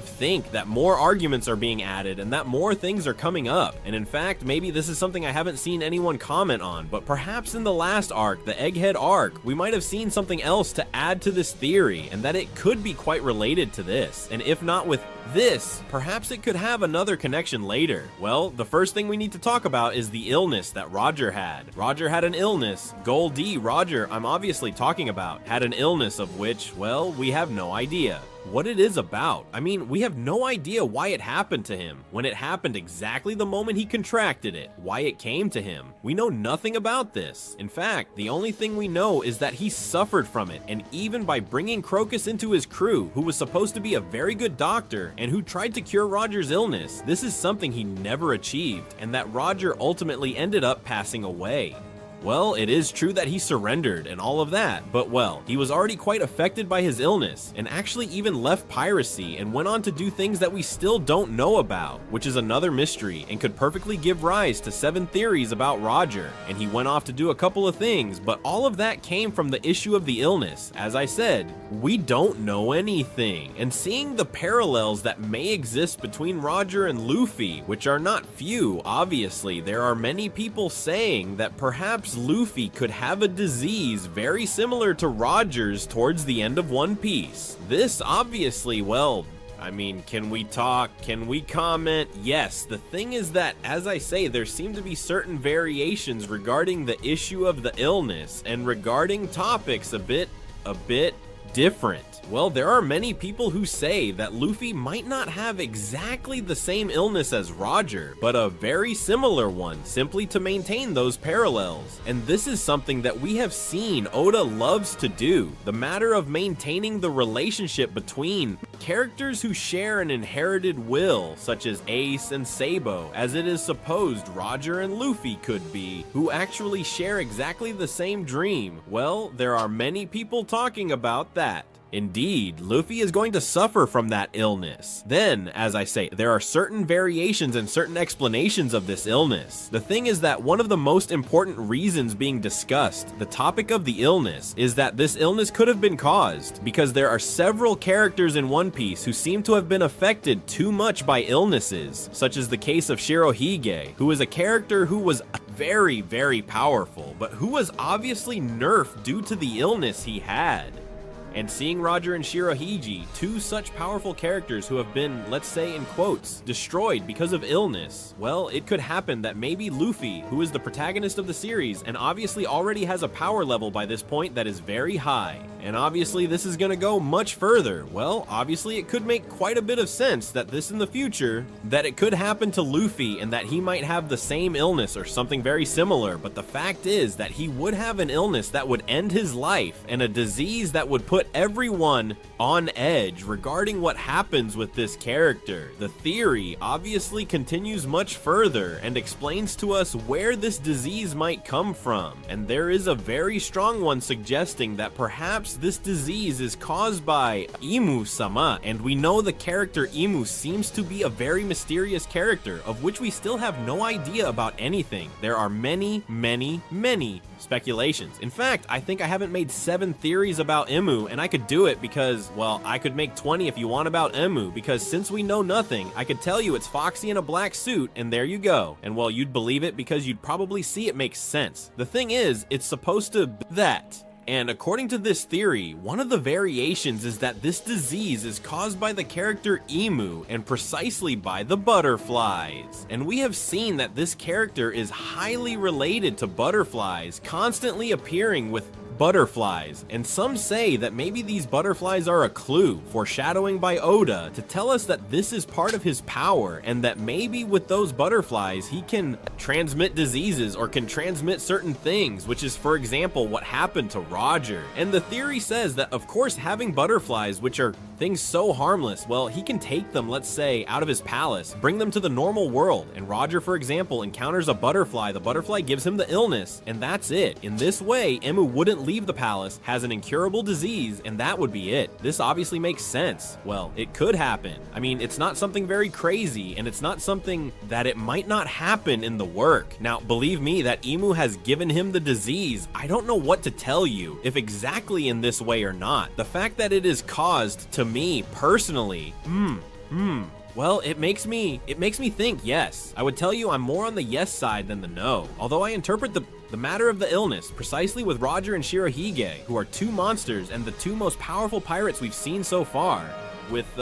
think that more arguments are being added and that more things are coming up. And in fact, maybe this is something I haven't seen anyone comment on, but perhaps in the last arc, the Egghead arc, we might have seen something else to add to this theory, and that it could be quite related to this. And if not with this, perhaps it could have another connection later. Well, the first thing we need to talk about is the illness that Roger had. Roger had an illness. Goldie, Roger, I'm obviously talking about, had an illness of which, well, we have no idea what it is about. I mean, we have no idea why it happened to him, when it happened exactly the moment he contracted it, why it came to him. We know nothing about this. In fact, the only thing we know is that he suffered from it, and even by bringing Crocus into his crew, who was supposed to be a very good doctor and who tried to cure Roger's illness, this is something he never achieved, and that Roger ultimately ended up passing away. Well, it is true that he surrendered and all of that, but well, he was already quite affected by his illness and actually even left piracy and went on to do things that we still don't know about, which is another mystery and could perfectly give rise to 7 theories about Roger. And he went off to do a couple of things, but all of that came from the issue of the illness. As I said, we don't know anything. And seeing the parallels that may exist between Roger and Luffy, which are not few, obviously, there are many people saying that perhaps Luffy could have a disease very similar to Roger's towards the end of One Piece. This obviously, well, I mean, can we talk? Can we comment? Yes. The thing is that, as I say, there seem to be certain variations regarding the issue of the illness and regarding topics a bit different. Well, there are many people who say that Luffy might not have exactly the same illness as Roger, but a very similar one, simply to maintain those parallels. And this is something that we have seen Oda loves to do, the matter of maintaining the relationship between characters who share an inherited will, such as Ace and Sabo, as it is supposed Roger and Luffy could be, who actually share exactly the same dream. Well, there are many people talking about that. Indeed, Luffy is going to suffer from that illness. Then, as I say, there are certain variations and certain explanations of this illness. The thing is that one of the most important reasons being discussed, the topic of the illness, is that this illness could have been caused because there are several characters in One Piece who seem to have been affected too much by illnesses, such as the case of Shirohige, who is a character who was very powerful, but who was obviously nerfed due to the illness he had. And seeing Roger and Shirohige, 2 such powerful characters who have been, let's say in quotes, destroyed because of illness, well, it could happen that maybe Luffy, who is the protagonist of the series and obviously already has a power level by this point that is very high, and obviously this is gonna go much further, well, obviously it could make quite a bit of sense that this in the future, that it could happen to Luffy and that he might have the same illness or something very similar, but the fact is that he would have an illness that would end his life and a disease that would put put everyone on edge regarding what happens with this character. The theory obviously continues much further and explains to us where this disease might come from, and there is a very strong one suggesting that perhaps this disease is caused by Imu-sama, and we know the character Imu seems to be a very mysterious character of which we still have no idea about anything. There are many speculations. In fact, I think I haven't made 7 theories about Imu, and I could do it because, well, I could make 20 if you want about Imu, because since we know nothing, I could tell you it's Foxy in a black suit, and there you go. And well, you'd believe it because you'd probably see it makes sense. The thing is, it's supposed to be that. And according to this theory, one of the variations is that this disease is caused by the character Imu and precisely by the butterflies. And we have seen that this character is highly related to butterflies, constantly appearing with butterflies, and some say that maybe these butterflies are a clue, foreshadowing by Oda, to tell us that this is part of his power, and that maybe with those butterflies he can transmit diseases or can transmit certain things, which is, for example, what happened to Roger. And the theory says that, of course, having butterflies, which are things so harmless, well, he can take them, let's say, out of his palace, bring them to the normal world, and Roger, for example, encounters a butterfly. The butterfly gives him the illness, and that's it. In this way, Imu wouldn't leave the palace, has an incurable disease, and that would be it. This obviously makes sense. Well, it could happen. I mean, it's not something very crazy, and it's not something that it might not happen in the work. Now, believe me, that Imu has given him the disease. I don't know what to tell you, if exactly in this way or not. The fact that it is caused, to me, personally, well, it makes me think yes. I would tell you I'm more on the yes side than the no. Although I interpret the matter of the illness precisely with Roger and Shirohige, who are 2 monsters and the 2 most powerful pirates we've seen so far. With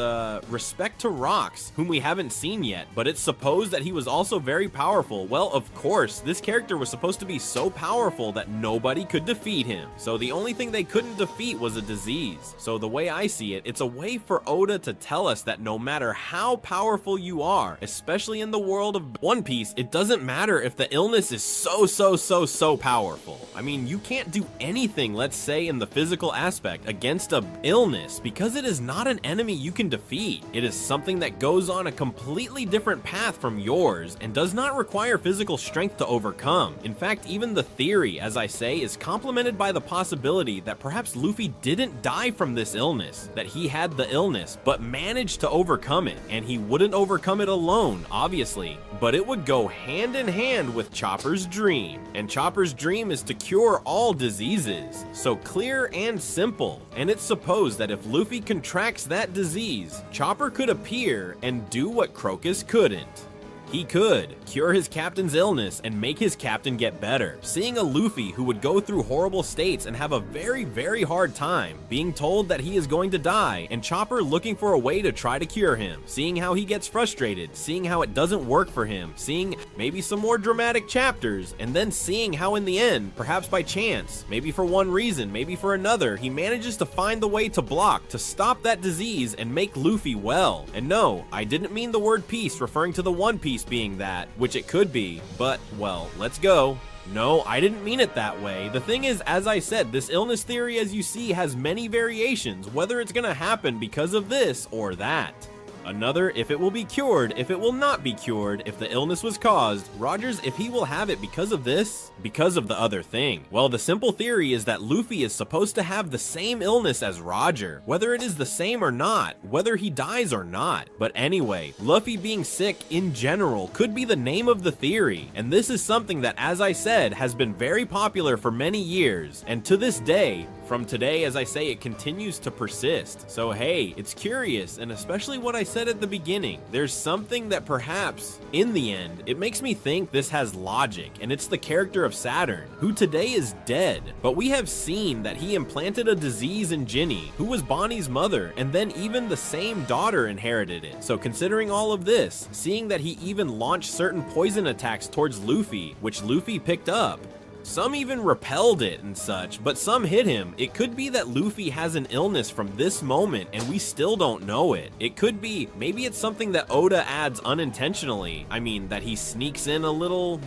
respect to Rocks, whom we haven't seen yet, but it's supposed that he was also very powerful. Well, of course, this character was supposed to be so powerful that nobody could defeat him. So the only thing they couldn't defeat was a disease. So the way I see it, it's a way for Oda to tell us that no matter how powerful you are, especially in the world of One Piece, it doesn't matter if the illness is so powerful. I mean, you can't do anything, let's say, in the physical aspect against a illness because it is not an enemy you can defeat. It is something that goes on a completely different path from yours and does not require physical strength to overcome. In fact, even the theory, as I say, is complemented by the possibility that perhaps Luffy didn't die from this illness, that he had the illness, but managed to overcome it, and he wouldn't overcome it alone, obviously, but it would go hand in hand with Chopper's dream, and Chopper's dream is to cure all diseases. So clear and simple, and it's supposed that if Luffy contracts that disease, Chopper could appear and do what Crocus couldn't. He could cure his captain's illness and make his captain get better. Seeing a Luffy who would go through horrible states and have a very hard time, being told that he is going to die, and Chopper looking for a way to try to cure him, seeing how he gets frustrated, seeing how it doesn't work for him, seeing maybe some more dramatic chapters, and then seeing how in the end, perhaps by chance, maybe for one reason, maybe for another, he manages to find the way to block, to stop that disease and make Luffy well. And no, I didn't mean the word peace referring to the One Piece being that, which it could be, but, well, let's go. No, I didn't mean it that way. The thing is, as I said, this illness theory, as you see, has many variations, whether it's gonna happen because of this or that. Another, if it will be cured, if it will not be cured, if the illness was caused, Roger's if he will have it because of this, because of the other thing. Well, the simple theory is that Luffy is supposed to have the same illness as Roger, whether it is the same or not, whether he dies or not. But anyway, Luffy being sick in general could be the name of the theory, and this is something that, as I said, has been very popular for many years, and to this day, from today, as I say, it continues to persist. So hey, it's curious, and especially what I said at the beginning, there's something that perhaps, in the end, it makes me think this has logic, and it's the character of Saturn, who today is dead, but we have seen that he implanted a disease in Ginny, who was Bonnie's mother, and then even the same daughter inherited it. So considering all of this, seeing that he even launched certain poison attacks towards Luffy, which Luffy picked up, Some even repelled it and such, but some hit him. It could be that Luffy has an illness from this moment and we still don't know it. It could be, maybe it's something that Oda adds unintentionally. I mean, that he sneaks in a little,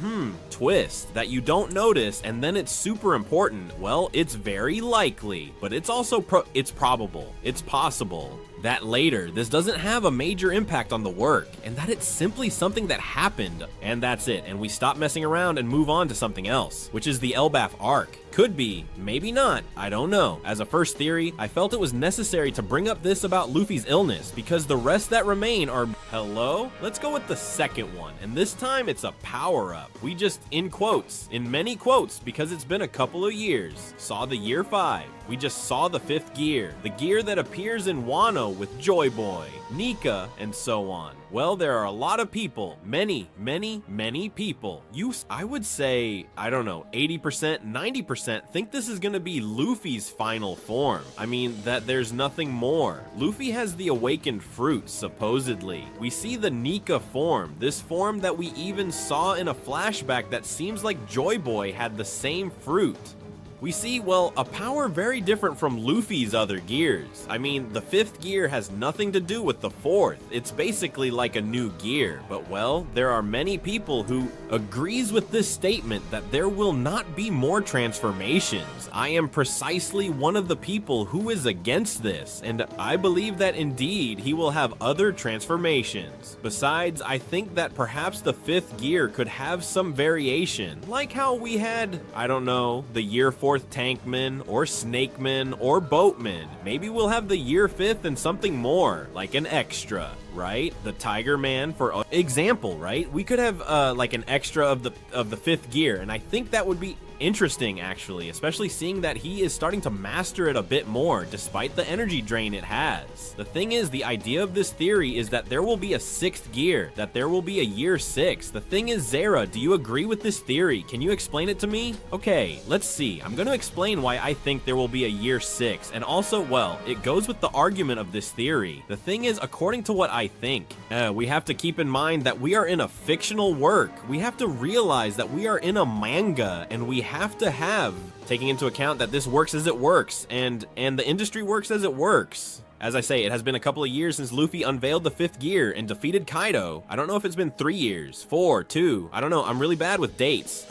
twist that you don't notice and then it's super important. Well, it's very likely, but it's also it's probable, it's possible that later this doesn't have a major impact on the work and that it's simply something that happened and that's it, and we stop messing around and move on to something else, which is the Elbaf arc. Could be, maybe not, I don't know. As a first theory, I felt it was necessary to bring up this about Luffy's illness because the rest that remain are, hello? Let's go with the second one, and this time it's a power-up. We just, in quotes, in many quotes, because it's been a couple of years, saw the year 5. We just saw the 5th gear, the gear that appears in Wano with Joy Boy, Nika, and so on. Well, there are a lot of people, many people. I would say, I don't know, 80%, 90% think this is gonna be Luffy's final form. I mean, that there's nothing more. Luffy has the awakened fruit, supposedly. We see the Nika form, this form that we even saw in a flashback that seems like Joy Boy had the same fruit. We see, well, a power very different from Luffy's other gears. I mean, the 5th gear has nothing to do with the 4th. It's basically like a new gear. But well, there are many people who agrees with this statement that there will not be more transformations. I am precisely one of the people who is against this, and I believe that indeed he will have other transformations. Besides, I think that perhaps the 5th gear could have some variation, like how we had, I don't know, the year 4th Tankman, or Snakeman, or Boatman. Maybe we'll have the year 5th and something more, like an extra, right? The Tiger Man, for example, right? We could have like an extra of the 5th gear, and I think that would be interesting, actually, especially seeing that he is starting to master it a bit more despite the energy drain it has. The thing is, the idea of this theory is that there will be a 6th gear, that there will be a year 6. The thing is, Zara, do you agree with this theory? Can you explain it to me? Okay, let's see. I'm going to explain why I think there will be a year 6, and also, well, it goes with the argument of this theory. The thing is, according to what I think, we have to keep in mind that we are in a fictional work. We have to realize that we are in a manga, and we have to have, taking into account that this works as it works, and the industry works as it works. As I say, it has been a couple of years since Luffy unveiled the 5th gear and defeated Kaido. I don't know if it's been 3 years, 4, 2, I don't know, I'm really bad with dates.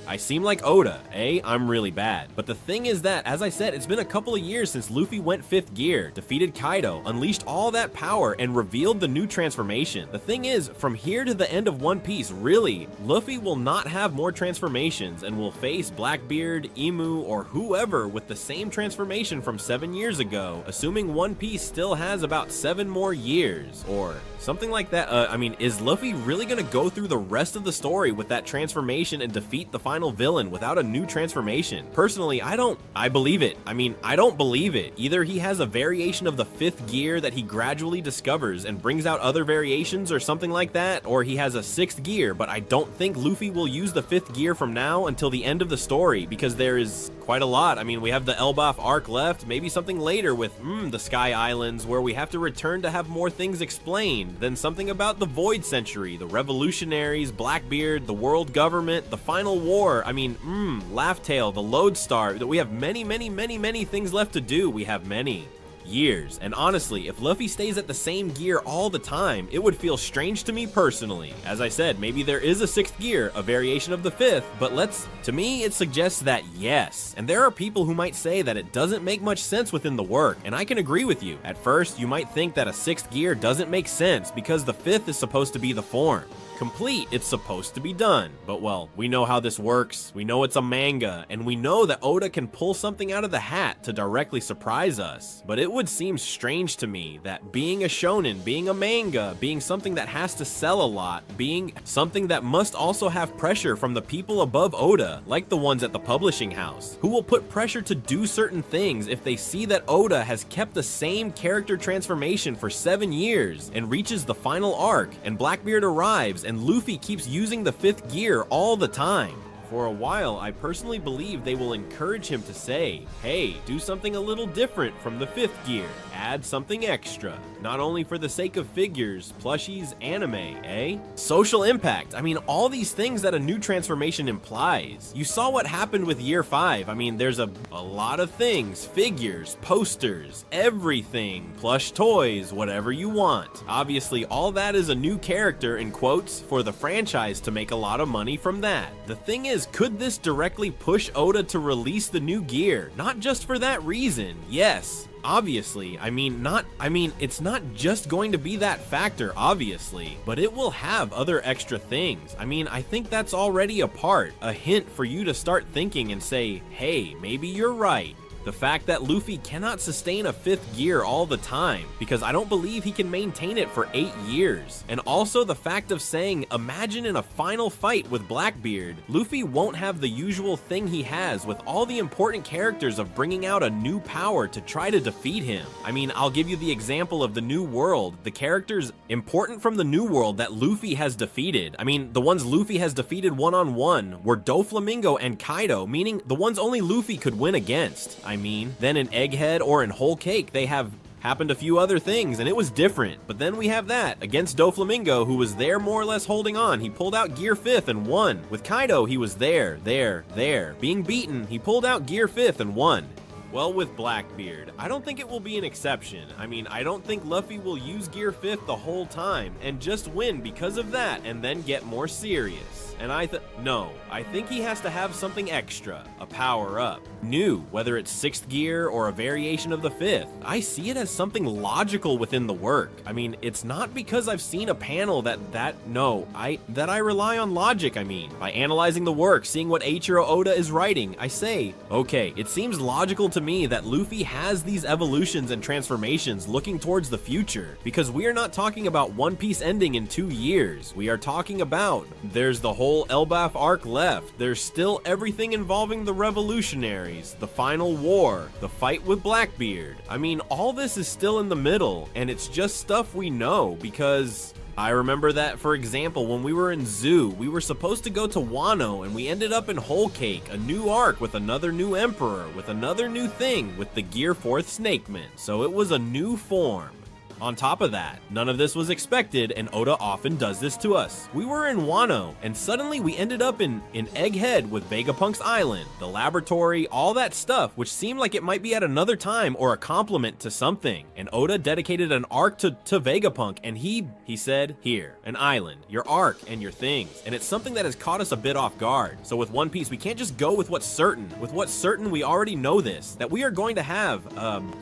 I seem like Oda, eh? I'm really bad. But the thing is that, as I said, it's been a couple of years since Luffy went 5th gear, defeated Kaido, unleashed all that power, and revealed the new transformation. The thing is, from here to the end of One Piece, really, Luffy will not have more transformations and will face Blackbeard, Emu, or whoever with the same transformation from 7 years ago, assuming One Piece still has about 7 more years, or something like that. I mean, is Luffy really gonna go through the rest of the story with that transformation and defeat the final villain without a new transformation? Personally, I believe it. I mean, I don't believe it. Either he has a variation of the 5th gear that he gradually discovers and brings out other variations or something like that, or he has a 6th gear, but I don't think Luffy will use the 5th gear from now until the end of the story, because there is quite a lot. I mean, we have the Elbaf arc left, maybe something later with, the Sky Islands, where we have to return to have more things explained, then something about the Void Century, the Revolutionaries, Blackbeard, the World Government, the Final War. I mean, Laughtail, the Lodestar. We have many things left to do. We have many years. And honestly, if Luffy stays at the same gear all the time, it would feel strange to me personally. As I said, maybe there is a 6th gear, a variation of the 5th, but to me, it suggests that yes. And there are people who might say that it doesn't make much sense within the work, and I can agree with you. At first, you might think that a 6th gear doesn't make sense because the 5th is supposed to be the form. Complete, it's supposed to be done. But well, we know how this works, we know it's a manga, and we know that Oda can pull something out of the hat to directly surprise us. But it would seem strange to me that being a shonen, being a manga, being something that has to sell a lot, being something that must also have pressure from the people above Oda, like the ones at the publishing house, who will put pressure to do certain things if they see that Oda has kept the same character transformation for 7 years and reaches the final arc, and Blackbeard arrives and Luffy keeps using the 5th gear all the time. For a while, I personally believe they will encourage him to say, hey, do something a little different from the 5th gear. Add something extra. Not only for the sake of figures, plushies, anime, eh? Social impact. I mean, all these things that a new transformation implies. You saw what happened with year 5. I mean, there's a lot of things. Figures, posters, everything. Plush toys, whatever you want. Obviously, all that is a new character, in quotes, for the franchise to make a lot of money from that. The thing is, could this directly push Oda to release the new gear? Not just for that reason. Yes, obviously. I mean, it's not just going to be that factor, obviously, but it will have other extra things. I mean, I think that's already a hint for you to start thinking and say, hey, maybe you're right. The fact that Luffy cannot sustain a 5th gear all the time, because I don't believe he can maintain it for 8 years. And also the fact of saying, imagine in a final fight with Blackbeard, Luffy won't have the usual thing he has with all the important characters of bringing out a new power to try to defeat him. I mean, I'll give you the example of the New World. The characters important from the New World that Luffy has defeated, I mean, the ones Luffy has defeated one-on-one were Doflamingo and Kaido, meaning the ones only Luffy could win against. Then in Egghead or in Whole Cake, they have happened a few other things, and it was different. But then we have that against Doflamingo, who was there more or less holding on. He pulled out Gear 5th and won. With Kaido, he was there. Being beaten, he pulled out Gear 5th and won. Well, with Blackbeard, I don't think it will be an exception. I mean, I don't think Luffy will use Gear 5th the whole time and just win because of that and then get more serious. And no, I think he has to have something extra, a power-up. New, whether it's 6th gear or a variation of the 5th. I see it as something logical within the work. I mean, it's not because I've seen a panel that I rely on logic, by analyzing the work, seeing what Eiichiro Oda is writing, I say, okay, it seems logical to me that Luffy has these evolutions and transformations looking towards the future, because we are not talking about One Piece ending in 2 years. We are talking about, there's the whole Elbaf arc left, there's still everything involving the revolutionaries, the final war, the fight with Blackbeard. I mean, all this is still in the middle, and it's just stuff we know, because I remember that, for example, when we were in Zoo, we were supposed to go to Wano, and we ended up in Whole Cake, a new arc with another new emperor, with another new thing, with the Gear 4th Snakeman. So it was a new form. On top of that, none of this was expected, and Oda often does this to us. We were in Wano, and suddenly we ended up in Egghead with Vegapunk's island, the laboratory, all that stuff, which seemed like it might be at another time or a compliment to something. And Oda dedicated an arc to Vegapunk, and he said, here, an island, your arc, and your things. And it's something that has caught us a bit off guard. So with One Piece, we can't just go with what's certain. With what's certain, we already know this, that we are going to have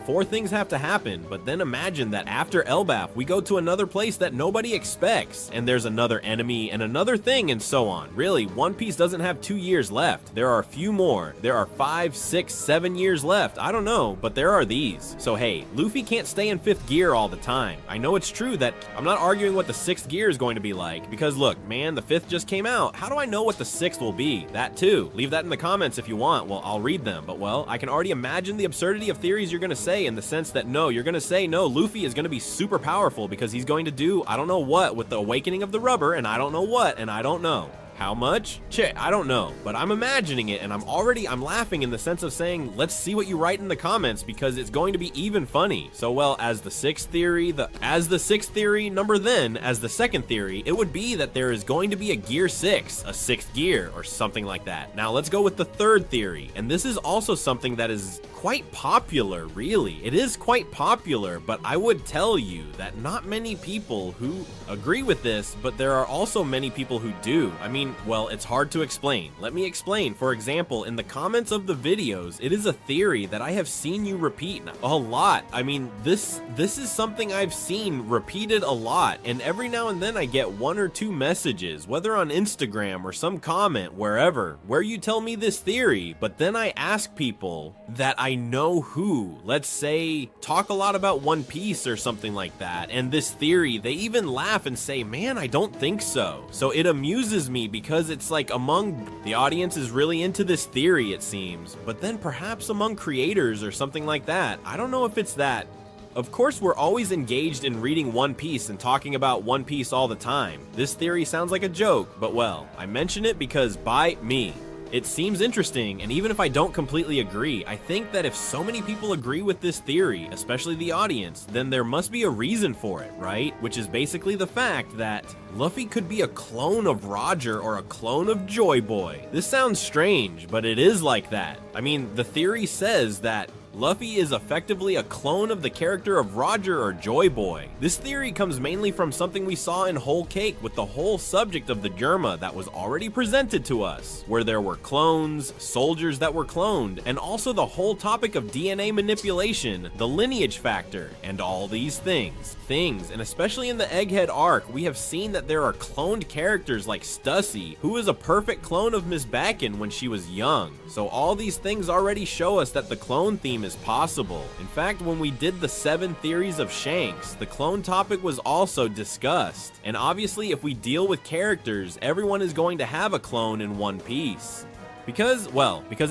4 things have to happen, but then imagine that after Elbaf, we go to another place that nobody expects, and there's another enemy and another thing and so on. Really, One Piece doesn't have 2 years left. There are a few more. There are 5, 6, 7 years left. I don't know, but there are these. So hey, Luffy can't stay in 5th gear all the time. I know it's true that I'm not arguing what the 6th gear is going to be like, because look, man, the 5th just came out. How do I know what the 6th will be? That too. Leave that in the comments if you want. Well, I'll read them, but well, I can already imagine the absurdity of theories you're gonna say, in the sense that no, you're gonna say no, Luffy is gonna be super powerful because he's going to do I don't know what with the awakening of the rubber, and I don't know what, and I don't know how much? I don't know, but I'm imagining it, and I'm laughing in the sense of saying, let's see what you write in the comments, because it's going to be even funny. So, well, as the 6th theory, as the 6th theory number, then, as the 2nd theory, it would be that there is going to be a Gear 6, a 6th gear, or something like that. Now, let's go with the 3rd theory, and this is also something that is quite popular, really. It is quite popular, but I would tell you that not many people who agree with this, but there are also many people who do. I mean, well, it's hard to explain. Let me explain. For example, in the comments of the videos, it is a theory that I have seen you repeat a lot. I mean, this is something I've seen repeated a lot, and every now and then I get 1 or 2 messages, whether on Instagram or some comment, wherever, where you tell me this theory, but then I ask people that I know who, let's say, talk a lot about One Piece or something like that, and this theory, they even laugh and say, man, I don't think so. So it amuses me, because it's like among the audience is really into this theory, it seems, but then perhaps among creators or something like that, I don't know if it's that. Of course, we're always engaged in reading One Piece and talking about One Piece all the time. This theory sounds like a joke, but well, I mention it because by me. It seems interesting, and even if I don't completely agree, I think that if so many people agree with this theory, especially the audience, then there must be a reason for it, right? Which is basically the fact that Luffy could be a clone of Roger or a clone of Joy Boy. This sounds strange, but it is like that. I mean, the theory says that Luffy is effectively a clone of the character of Roger or Joy Boy. This theory comes mainly from something we saw in Whole Cake with the whole subject of the Germa that was already presented to us, where there were clones, soldiers that were cloned, and also the whole topic of DNA manipulation, the lineage factor, and all these things. And especially in the Egghead arc, we have seen that there are cloned characters like Stussy, who is a perfect clone of Miss Bakken when she was young. So all these things already show us that the clone theme is possible. In fact, when we did the 7 theories of Shanks, the clone topic was also discussed. And obviously, if we deal with characters, everyone is going to have a clone in One Piece. Because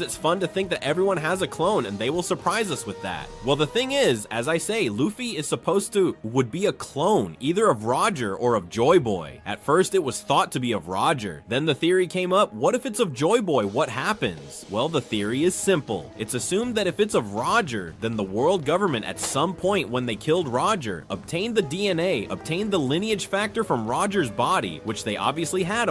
it's fun to think that everyone has a clone and they will surprise us with that. Well, the thing is, as I say, Luffy is would be a clone, either of Roger or of Joy Boy. At first, it was thought to be of Roger. Then the theory came up, what if it's of Joy Boy? What happens? Well, the theory is simple. It's assumed that if it's of Roger, then the world government at some point when they killed Roger, obtained the DNA, obtained the lineage factor from Roger's body, which they obviously had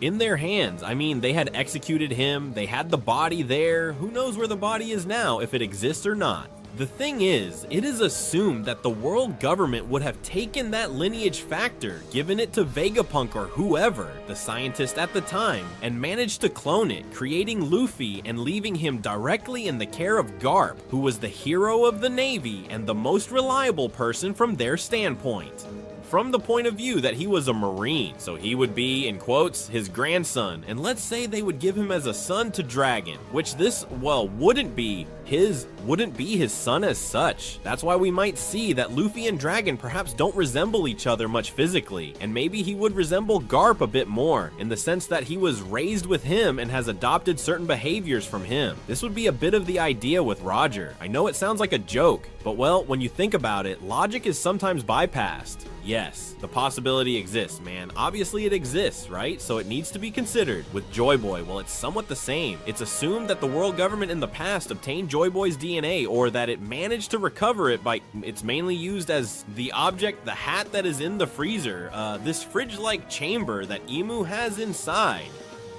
in their hands. I mean, they had executed him, they had the body there. Who knows where the body is now, if it exists or not? The thing is, it is assumed that the world government would have taken that lineage factor, given it to Vegapunk or whoever, the scientist at the time, and managed to clone it, creating Luffy and leaving him directly in the care of Garp, who was the hero of the Navy and the most reliable person from their standpoint. From the point of view that he was a Marine, so he would be, in quotes, his grandson, and let's say they would give him as a son to Dragon, which wouldn't be his son as such. That's why we might see that Luffy and Dragon perhaps don't resemble each other much physically, and maybe he would resemble Garp a bit more, in the sense that he was raised with him and has adopted certain behaviors from him. This would be a bit of the idea with Roger. I know it sounds like a joke, but well, when you think about it, logic is sometimes bypassed. Yes, the possibility exists, man. Obviously it exists, right? So it needs to be considered. With Joy Boy, well, it's somewhat the same. It's assumed that the world government in the past obtained Joy Boy's DNA, or that it managed to recover it by, it's mainly used as the object, the hat that is in the freezer, this fridge-like chamber that Emu has inside.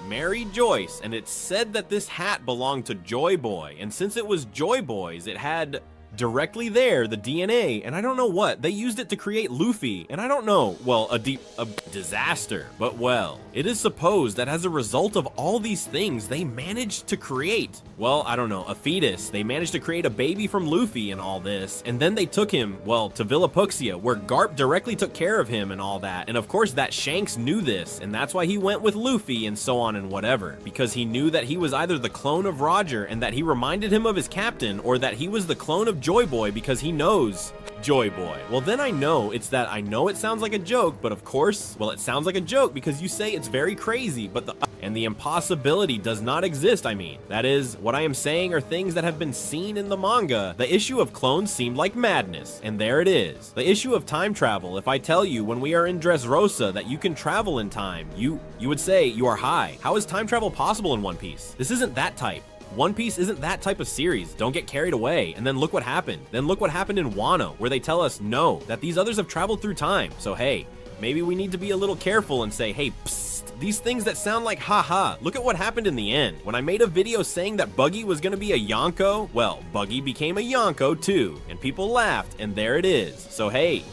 Mary Joyce, and it's said that this hat belonged to Joy Boy, and since it was Joy Boy's, it had directly there the DNA, and I don't know what they used it to create Luffy, and I don't know, well, a disaster, but well, it is supposed that as a result of all these things they managed to create, well, I don't know, a fetus. They managed to create a baby from Luffy and all this, and then they took him, well, to Villapuxia, where Garp directly took care of him and all that, and of course that Shanks knew this, and that's why he went with Luffy and so on and whatever, because he knew that he was either the clone of Roger and that he reminded him of his captain, or that he was the clone of Joy Boy because he knows Joy Boy. Well, then I know it sounds like a joke, but of course, well, it sounds like a joke because you say it's very crazy, but the impossibility does not exist. I mean, that is, what I am saying are things that have been seen in the manga. The issue of clones seemed like madness, and there it is. The issue of time travel, if I tell you when we are in Dressrosa that you can travel in time, you would say you are high. How is time travel possible in One Piece? This isn't that type. One Piece isn't that type of series. Don't get carried away. And then look what happened. Then look what happened in Wano, where they tell us no, that these others have traveled through time. So hey, maybe we need to be a little careful and say, hey, psst, these things that sound like haha, look at what happened in the end. When I made a video saying that Buggy was gonna be a Yonko, well, Buggy became a Yonko too, and people laughed, and there it is. So hey,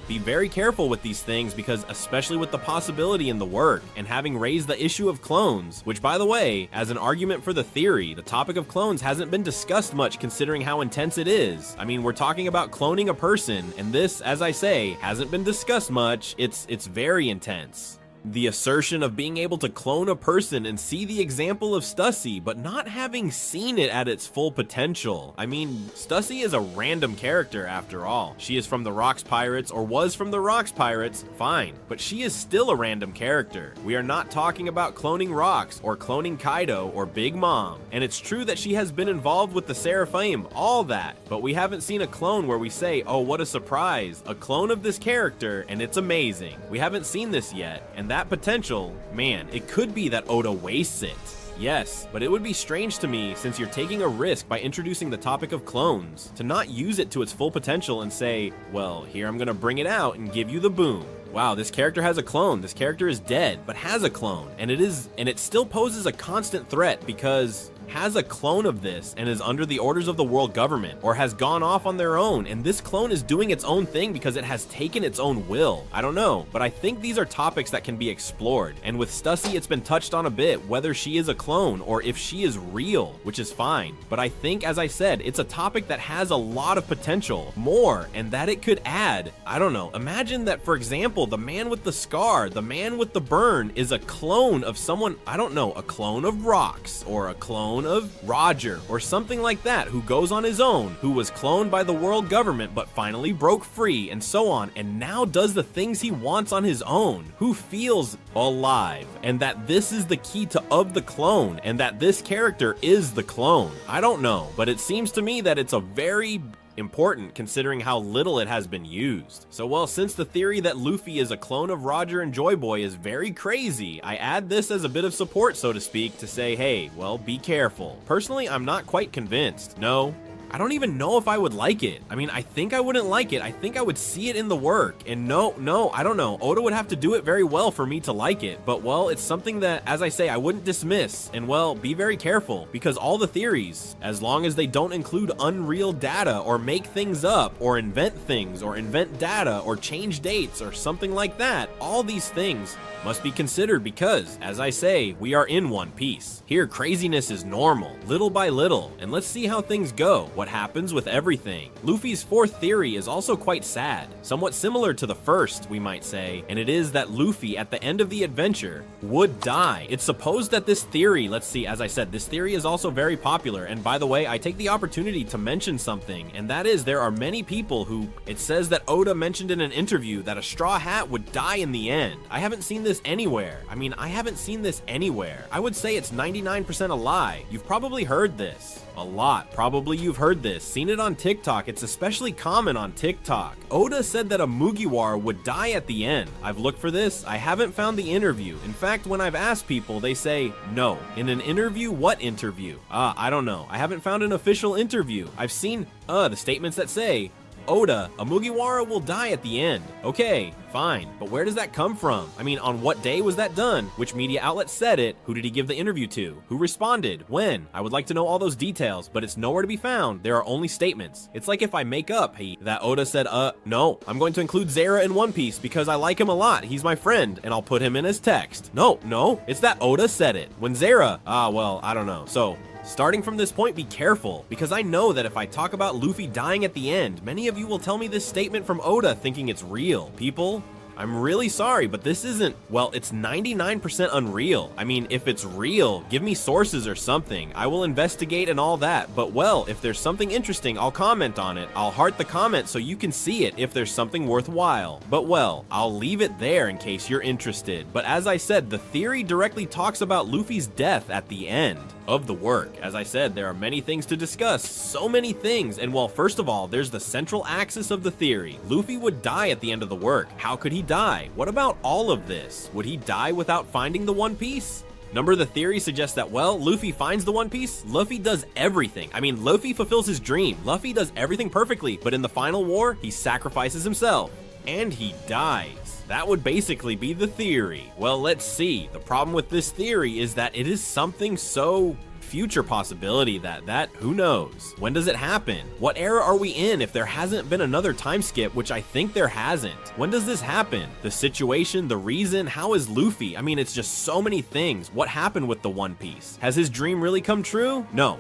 be very careful with these things, because especially with the possibility in the work, and having raised the issue of clones, which by the way, as an argument for the theory, the topic of clones hasn't been discussed much considering how intense it is. I mean, we're talking about cloning a person, and this, as I say, hasn't been discussed much. It's very intense. The assertion of being able to clone a person and see the example of Stussy, but not having seen it at its full potential. I mean, Stussy is a random character after all. She is from the Rocks Pirates, or was from the Rocks Pirates, fine, but she is still a random character. We are not talking about cloning Rocks, or cloning Kaido, or Big Mom. And it's true that she has been involved with the Seraphim, all that, but we haven't seen a clone where we say, oh, what a surprise, a clone of this character, and it's amazing. We haven't seen this yet, and that potential, man, it could be that Oda wastes it. Yes, but it would be strange to me, since you're taking a risk by introducing the topic of clones, to not use it to its full potential and say, well, here I'm gonna bring it out and give you the boom. Wow, this character has a clone. This character is dead, but has a clone. And it still poses a constant threat because has a clone of this and is under the orders of the world government, or has gone off on their own, and this clone is doing its own thing because it has taken its own will. I don't know, but I think these are topics that can be explored, and with Stussy it's been touched on a bit, whether she is a clone or if she is real, which is fine, but I think, as I said, it's a topic that has a lot of potential, more, and that it could add. I don't know, imagine that, for example, the man with the scar, the man with the burn is a clone of someone, I don't know, a clone of Rocks, or a clone of Roger, or something like that, who goes on his own, who was cloned by the world government but finally broke free, and so on, and now does the things he wants on his own, who feels alive, and that this is the key to of the clone, and that this character is the clone. I don't know, but it seems to me that it's a very important considering how little it has been used. So well, since the theory that Luffy is a clone of Roger and Joy Boy is very crazy, I add this as a bit of support, so to speak, to say, hey, well, be careful. Personally, I'm not quite convinced. No, I don't even know if I would like it. I mean, I think I wouldn't like it. I think I would see it in the work. And no, I don't know. Oda would have to do it very well for me to like it. But well, it's something that, as I say, I wouldn't dismiss. And well, be very careful, because all the theories, as long as they don't include unreal data or make things up or invent things or invent data or change dates or something like that, all these things must be considered because, as I say, we are in One Piece. Here, craziness is normal, little by little, and let's see how things go, what happens with everything. Luffy's fourth theory is also quite sad, somewhat similar to the first, we might say, and it is that Luffy, at the end of the adventure, would die. It's supposed that this theory, let's see, as I said, this theory is also very popular, and by the way, I take the opportunity to mention something, and that is there are many people who, it says that Oda mentioned in an interview that a Straw Hat would die in the end. I haven't seen this anywhere. I mean, I haven't seen this anywhere. I would say it's 99% a lie. You've probably heard this. A lot. Probably you've heard this. Seen it on TikTok. It's especially common on TikTok. Oda said that a Mugiwara would die at the end. I've looked for this. I haven't found the interview. In fact, when I've asked people, they say no. In an interview? What interview? I don't know. I haven't found an official interview. I've seen, the statements that say, Oda, a Mugiwara will die at the end. Okay, fine, but where does that come from? I mean, on what day was that done? Which media outlet said it? Who did he give the interview to? Who responded? When? I would like to know all those details, but it's nowhere to be found. There are only statements. It's like if I make up, hey, that Oda said, no, I'm going to include Zara in One Piece because I like him a lot. He's my friend, and I'll put him in as text. No, it's that Oda said it. When Zara, well, I don't know. So, starting from this point, be careful, because I know that if I talk about Luffy dying at the end, many of you will tell me this statement from Oda thinking it's real. People, I'm really sorry, but this isn't, well, it's 99% unreal. I mean, if it's real, give me sources or something. I will investigate and all that, but well, if there's something interesting, I'll comment on it. I'll heart the comment so you can see it if there's something worthwhile. But well, I'll leave it there in case you're interested. But as I said, the theory directly talks about Luffy's death at the end of the work. As I said, there are many things to discuss, so many things, and well, first of all, there's the central axis of the theory. Luffy would die at the end of the work. How could he die? What about all of this? Would he die without finding the One Piece? Number, the theory suggests that, well, Luffy finds the One Piece, Luffy does everything. I mean, Luffy fulfills his dream. Luffy does everything perfectly, but in the final war, he sacrifices himself. And he dies. That would basically be the theory. Well, let's see. The problem with this theory is that it is something so future possibility that who knows? When does it happen? What era are we in if there hasn't been another time skip, which I think there hasn't? When does this happen? The situation, the reason, how is Luffy? I mean, it's just so many things. What happened with the One Piece? Has his dream really come true? No.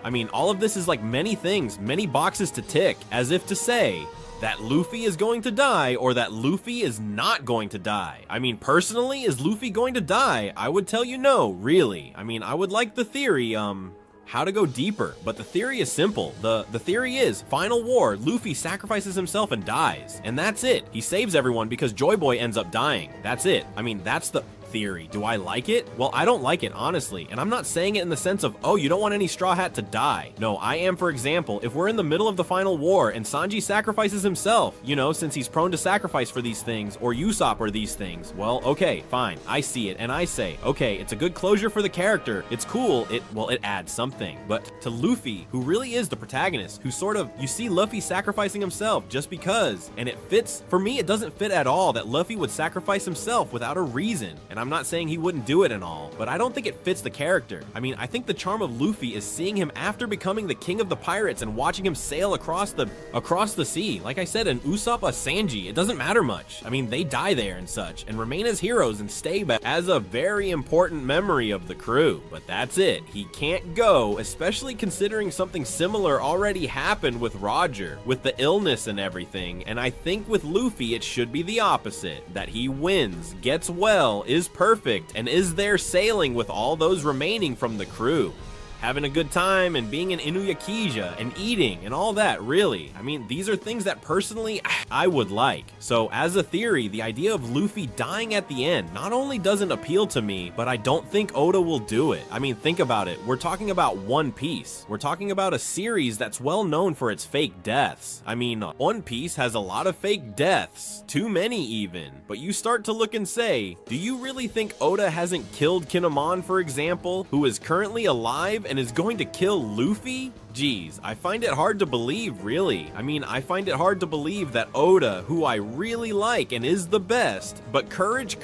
I mean, all of this is like many things, many boxes to tick, as if to say that Luffy is going to die or that Luffy is not going to die. I mean, personally, is Luffy going to die? I would tell you no, really. I mean, I would like the theory, how to go deeper, but the theory is simple. The theory is, final war, Luffy sacrifices himself and dies, and that's it. He saves everyone because Joy Boy ends up dying. That's it. I mean, that's the theory. Do I like it? Well, I don't like it, honestly. And I'm not saying it in the sense of, oh, you don't want any Straw Hat to die. No, I am, for example, if we're in the middle of the final war and Sanji sacrifices himself, you know, since he's prone to sacrifice for these things, or Usopp or these things, well, okay, fine. I see it and I say, okay, it's a good closure for the character. It's cool. It adds something. But to Luffy, who really is the protagonist, who sort of, you see Luffy sacrificing himself just because, and it fits, for me, it doesn't fit at all that Luffy would sacrifice himself without a reason. And I'm not saying he wouldn't do it and all, but I don't think it fits the character. I mean, I think the charm of Luffy is seeing him after becoming the king of the pirates and watching him sail across the sea. Like I said, an Usopp, a Sanji, it doesn't matter much. I mean, they die there and such, and remain as heroes and stay back as a very important memory of the crew. But that's it. He can't go, especially considering something similar already happened with Roger, with the illness and everything. And I think with Luffy, it should be the opposite, that he wins, gets well, is perfect, and is there sailing with all those remaining from the crew, having a good time and being in Inuyasha and eating and all that, really. I mean, these are things that personally I would like. So as a theory, the idea of Luffy dying at the end not only doesn't appeal to me, but I don't think Oda will do it. I mean, think about it. We're talking about One Piece. We're talking about a series that's well known for its fake deaths. I mean, One Piece has a lot of fake deaths, too many even. But you start to look and say, do you really think Oda hasn't killed Kinemon, for example, who is currently alive and is going to kill Luffy? Geez, I find it hard to believe, really. I mean, I find it hard to believe that Oda, who I really like and is the best, but courage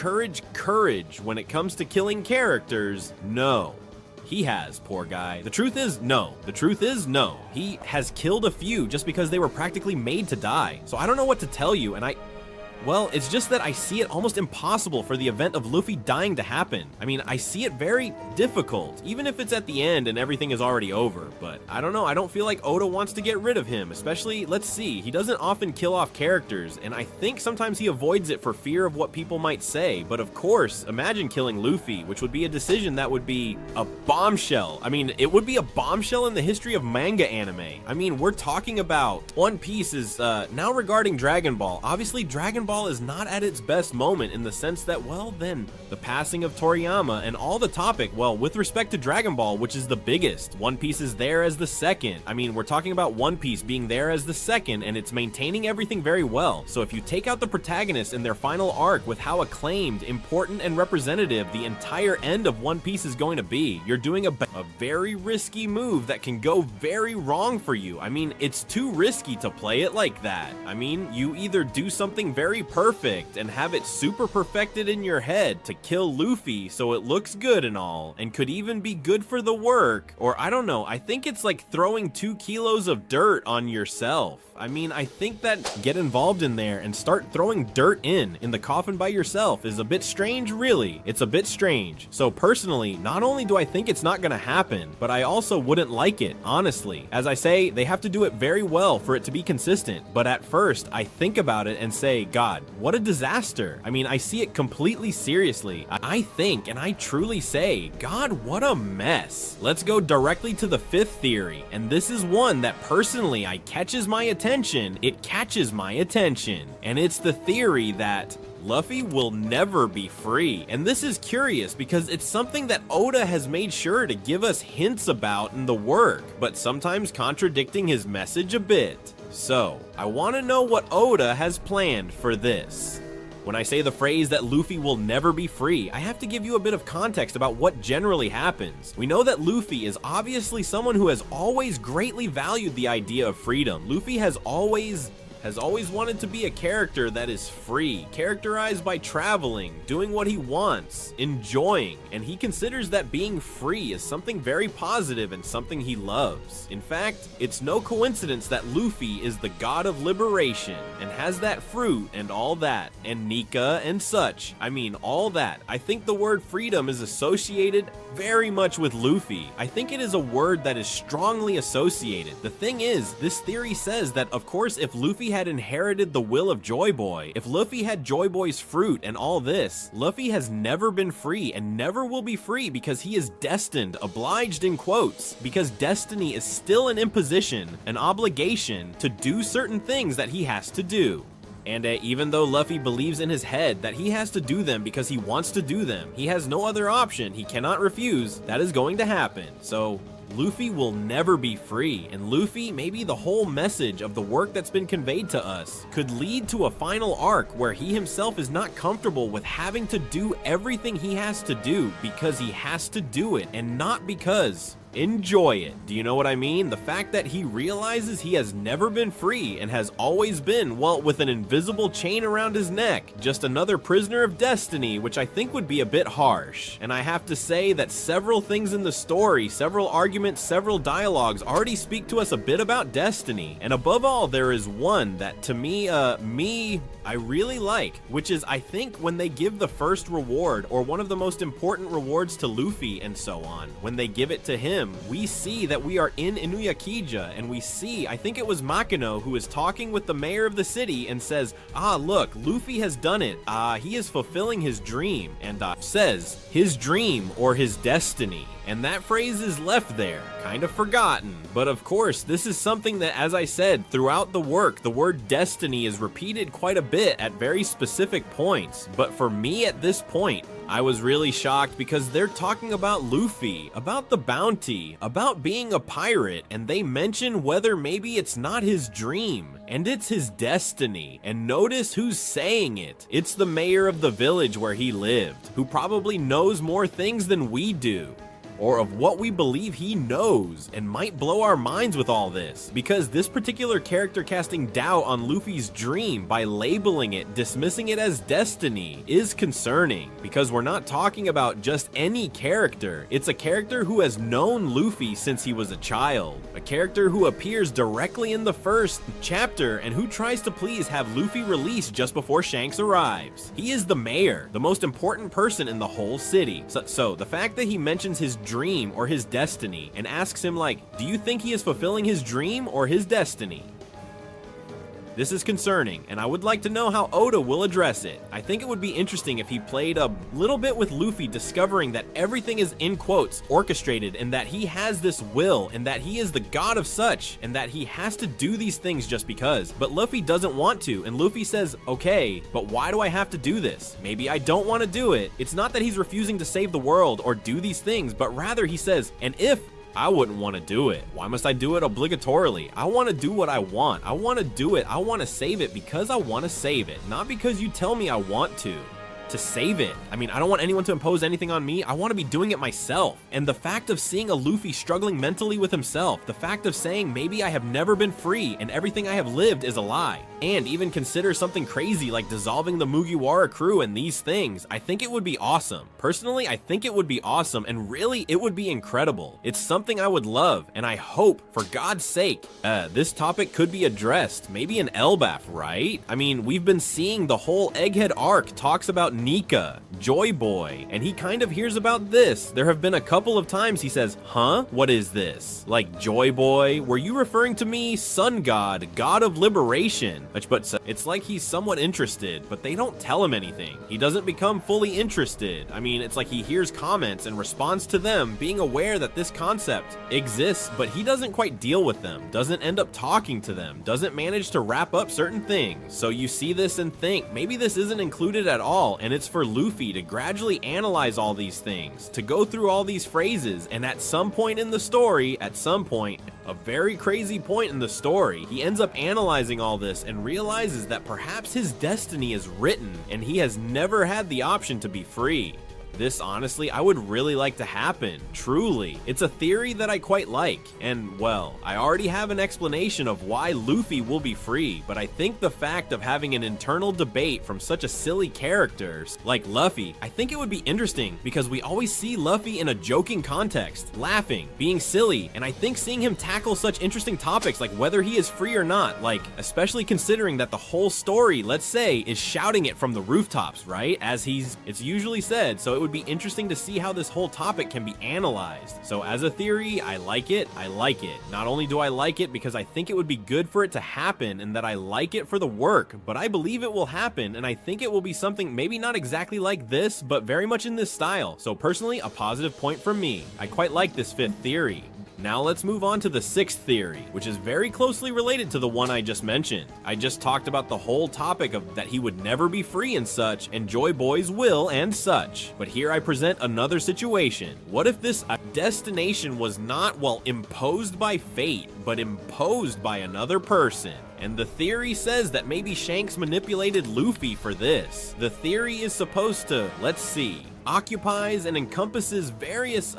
when it comes to killing characters, no. He has, poor guy. The truth is no. The truth is no. He has killed a few just because they were practically made to die. So I don't know what to tell you, and well, it's just that I see it almost impossible for the event of Luffy dying to happen. I mean, I see it very difficult, even if it's at the end and everything is already over. But I don't know, I don't feel like Oda wants to get rid of him, especially, let's see, he doesn't often kill off characters, and I think sometimes he avoids it for fear of what people might say. But of course, imagine killing Luffy, which would be a decision that would be a bombshell. I mean, it would be a bombshell in the history of manga anime. I mean, we're talking about One Piece is, now regarding Dragon Ball, obviously Dragon Ball is not at its best moment in the sense that, well, then the passing of Toriyama and all the topic, well, with respect to Dragon Ball, which is the biggest, One Piece is there as the second. I mean, we're talking about One Piece being there as the second, and it's maintaining everything very well. So if you take out the protagonists in their final arc with how acclaimed, important, and representative the entire end of One Piece is going to be, you're doing a very risky move that can go very wrong for you. I mean, it's too risky to play it like that. I mean, you either do something very perfect and have it super perfected in your head to kill Luffy so it looks good and all, and could even be good for the work, or I don't know, I think it's like throwing 2 kilos of dirt on yourself. I mean, I think that get involved in there and start throwing dirt in the coffin by yourself is a bit strange, really. It's a bit strange. So personally, not only do I think it's not gonna happen, but I also wouldn't like it, honestly. As I say, they have to do it very well for it to be consistent, but at first, I think about it and say, God, what a disaster. I mean, I see it completely seriously. I think, and I truly say, God, what a mess. Let's go directly to the 5th theory, and this is one that personally catches my attention. It catches my attention, and it's the theory that Luffy will never be free. And this is curious because it's something that Oda has made sure to give us hints about in the work, but sometimes contradicting his message a bit. So, I want to know what Oda has planned for this. When I say the phrase that Luffy will never be free, I have to give you a bit of context about what generally happens. We know that Luffy is obviously someone who has always greatly valued the idea of freedom. Luffy has always wanted to be a character that is free, characterized by traveling, doing what he wants, enjoying, and he considers that being free is something very positive and something he loves. In fact, it's no coincidence that Luffy is the god of liberation and has that fruit and all that, and Nika and such. I mean, all that. I think the word freedom is associated very much with Luffy. I think it is a word that is strongly associated. The thing is, this theory says that, of course, if Luffy had inherited the will of Joy Boy, if Luffy had Joy Boy's fruit and all this, Luffy has never been free and never will be free because he is destined, obliged in quotes, because destiny is still an imposition, an obligation to do certain things that he has to do. And even though Luffy believes in his head that he has to do them because he wants to do them, he has no other option, he cannot refuse, that is going to happen. So Luffy will never be free, and Luffy, maybe the whole message of the work that's been conveyed to us, could lead to a final arc where he himself is not comfortable with having to do everything he has to do because he has to do it, and not because enjoy it. Do you know what I mean? The fact that he realizes he has never been free and has always been, well, with an invisible chain around his neck, just another prisoner of destiny, which I think would be a bit harsh. And I have to say that several things in the story, several arguments, several dialogues already speak to us a bit about destiny. And above all, there is one that to me, I really like, which is I think when they give the first reward, or one of the most important rewards to Luffy and so on, when they give it to him, we see that we are in Inuyakija, and we see, I think it was Makino who is talking with the mayor of the city and says, ah, look, Luffy has done it. He is fulfilling his dream, and says his dream or his destiny. And that phrase is left there, kind of forgotten. But of course, this is something that, as I said, throughout the work, the word destiny is repeated quite a bit at very specific points. But for me at this point, I was really shocked because they're talking about Luffy, about the bounty, about being a pirate, and they mention whether maybe it's not his dream, and it's his destiny. And notice who's saying it. It's the mayor of the village where he lived, who probably knows more things than we do, or of what we believe he knows, and might blow our minds with all this, because this particular character casting doubt on Luffy's dream by labeling it, dismissing it as destiny, is concerning, because we're not talking about just any character. It's a character who has known Luffy since he was a child, a character who appears directly in the first chapter and who tries to please have Luffy released just before Shanks arrives. He is the mayor, the most important person in the whole city. So the fact that he mentions his dream or his destiny and asks him, like, do you think he is fulfilling his dream or his destiny? This is concerning, and I would like to know how Oda will address it. I think it would be interesting if he played a little bit with Luffy discovering that everything is, in quotes, orchestrated, and that he has this will, and that he is the god of such, and that he has to do these things just because. But Luffy doesn't want to, and Luffy says, okay, but why do I have to do this? Maybe I don't want to do it. It's not that he's refusing to save the world or do these things, but rather he says, and if I wouldn't want to do it, why must I do it obligatorily? I want to do what I want. I want to do it. I want to save it because I want to save it, not because you tell me I want to save it. I mean, I don't want anyone to impose anything on me. I want to be doing it myself. And the fact of seeing a Luffy struggling mentally with himself, the fact of saying maybe I have never been free and everything I have lived is a lie, and even consider something crazy like dissolving the Mugiwara crew and these things, I think it would be awesome. Personally, I think it would be awesome, and really, it would be incredible. It's something I would love, and I hope, for God's sake, this topic could be addressed. Maybe an Elbaf, right? I mean, we've been seeing the whole Egghead arc talks about Nika, Joy Boy, and he kind of hears about this. There have been a couple of times he says, huh? What is this? Like, Joy Boy? Were you referring to me? Sun God, God of Liberation? But it's like he's somewhat interested, but they don't tell him anything. He doesn't become fully interested. I mean, it's like he hears comments and responds to them, being aware that this concept exists, but he doesn't quite deal with them, doesn't end up talking to them, doesn't manage to wrap up certain things. So you see this and think, maybe this isn't included at all, and it's for Luffy to gradually analyze all these things, to go through all these phrases, and at some point in the story, a very crazy point in the story, he ends up analyzing all this and realizes that perhaps his destiny is written and he has never had the option to be free. This, honestly, I would really like to happen, truly. It's a theory that I quite like, and, well, I already have an explanation of why Luffy will be free, but I think the fact of having an internal debate from such a silly character like Luffy, I think it would be interesting, because we always see Luffy in a joking context, laughing, being silly, and I think seeing him tackle such interesting topics like whether he is free or not, like, especially considering that the whole story, let's say, is shouting it from the rooftops, right? As it's usually said, so it would be interesting to see how this whole topic can be analyzed. So as a theory, I like it. Not only do I like it because I think it would be good for it to happen and that I like it for the work, but I believe it will happen, and I think it will be something maybe not exactly like this, but very much in this style. So personally, a positive point from me. I quite like this fifth theory. Now let's move on to the 6th theory, which is very closely related to the one I just mentioned. I just talked about the whole topic of that he would never be free and such, and Joy Boys will and such. But here I present another situation. What if this destination was not, well, imposed by fate, but imposed by another person? And the theory says that maybe Shanks manipulated Luffy for this. The theory is supposed to, let's see, occupies and encompasses various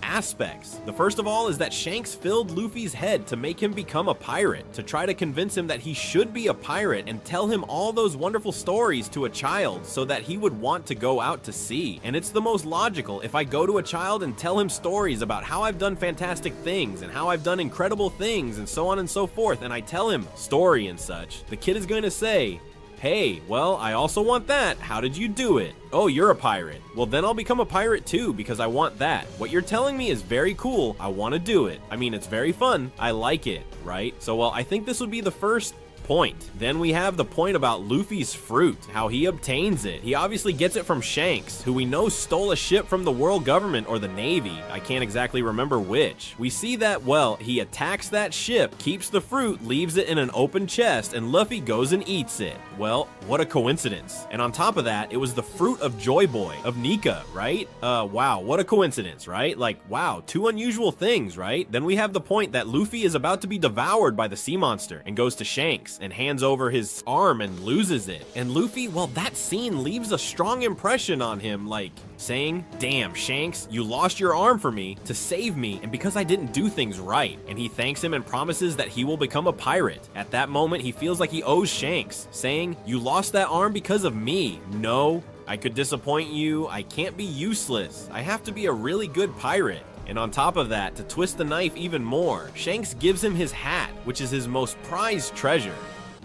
aspects. The first of all is that Shanks filled Luffy's head to make him become a pirate, to try to convince him that he should be a pirate and tell him all those wonderful stories to a child so that he would want to go out to sea. And it's the most logical. If I go to a child and tell him stories about how I've done fantastic things and how I've done incredible things and so on and so forth, and I tell him story and such, the kid is going to say, hey, well, I also want that. How did you do it? Oh, you're a pirate. Well, then I'll become a pirate too because I want that. What you're telling me is very cool. I want to do it. I mean, it's very fun. I like it, right? So, well, I think this would be the first point. Then we have the point about Luffy's fruit, how he obtains it. He obviously gets it from Shanks, who we know stole a ship from the world government or the Navy. I can't exactly remember which. We see that, well, he attacks that ship, keeps the fruit, leaves it in an open chest, and Luffy goes and eats it. Well, what a coincidence. And on top of that, it was the fruit of Joy Boy, of Nika, right? Wow, what a coincidence, right? Like, wow, two unusual things, right? Then we have the point that Luffy is about to be devoured by the sea monster and goes to Shanks and hands over his arm and loses it. And Luffy, well, that scene leaves a strong impression on him, like saying, damn, Shanks, you lost your arm for me to save me and because I didn't do things right. And he thanks him and promises that he will become a pirate. At that moment, he feels like he owes Shanks, saying, you lost that arm because of me. No, I could disappoint you. I can't be useless. I have to be a really good pirate. And on top of that, to twist the knife even more, Shanks gives him his hat, which is his most prized treasure.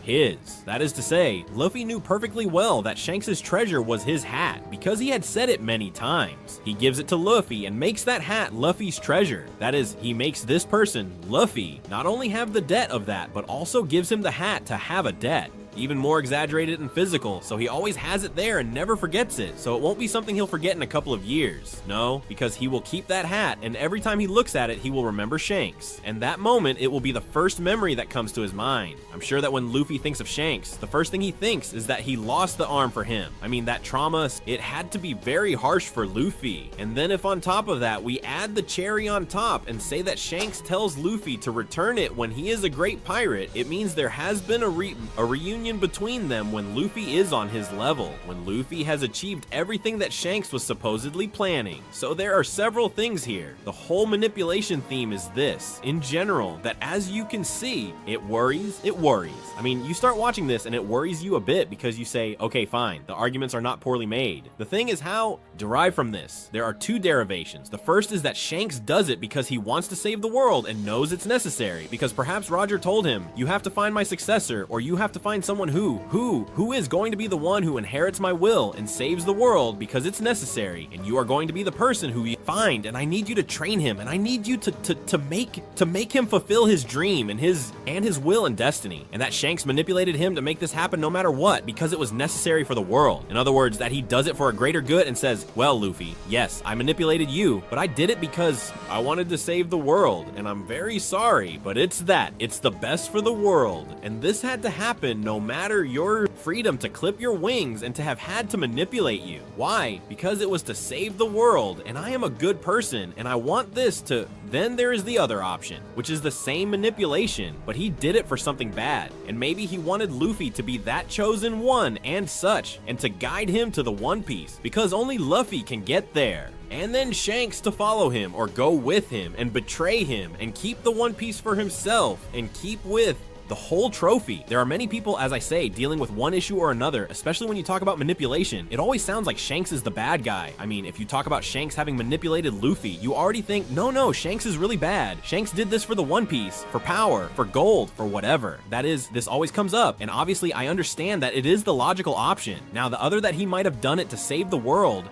His. That is to say, Luffy knew perfectly well that Shanks' treasure was his hat, because he had said it many times. He gives it to Luffy and makes that hat Luffy's treasure. That is, he makes this person, Luffy, not only have the debt of that, but also gives him the hat to have a debt. Even more exaggerated and physical, so he always has it there and never forgets it, so it won't be something he'll forget in a couple of years. No, because he will keep that hat, and every time he looks at it, he will remember Shanks. And that moment, it will be the first memory that comes to his mind. I'm sure that when Luffy thinks of Shanks, the first thing he thinks is that he lost the arm for him. I mean, that trauma, it had to be very harsh for Luffy. And then if on top of that, we add the cherry on top and say that Shanks tells Luffy to return it when he is a great pirate, it means there has been a reunion between them when Luffy is on his level, when Luffy has achieved everything that Shanks was supposedly planning. So there are several things here. The whole manipulation theme is this, in general, that as you can see, it worries. I mean, you start watching this and it worries you a bit because you say, okay, fine, the arguments are not poorly made. The thing is how derived from this. There are two derivations. The first is that Shanks does it because he wants to save the world and knows it's necessary, because perhaps Roger told him, you have to find my successor, or you have to find someone who is going to be the one who inherits my will and saves the world because it's necessary, and you are going to be the person who you find, and I need you to train him, and I need you to make him fulfill his dream and his will and destiny. And that Shanks manipulated him to make this happen no matter what because it was necessary for the world. In other words, that he does it for a greater good and says, well, Luffy, yes, I manipulated you, but I did it because I wanted to save the world, and I'm very sorry, but it's the best for the world, and this had to happen no matter your freedom to clip your wings and to have had to manipulate you. Why? Because it was to save the world, and I am a good person, and I want this to... Then there is the other option, which is the same manipulation, but he did it for something bad, and maybe he wanted Luffy to be that chosen one and such, and to guide him to the One Piece, because only Luffy can get there. And then Shanks to follow him or go with him and betray him and keep the One Piece for himself and keep with the whole trophy. There are many people, as I say, dealing with one issue or another, especially when you talk about manipulation. It always sounds like Shanks is the bad guy. I mean, if you talk about Shanks having manipulated Luffy, you already think, no, Shanks is really bad. Shanks did this for the One Piece, for power, for gold, for whatever. That is, this always comes up, and obviously I understand that it is the logical option. Now, the other that he might have done it to save the world,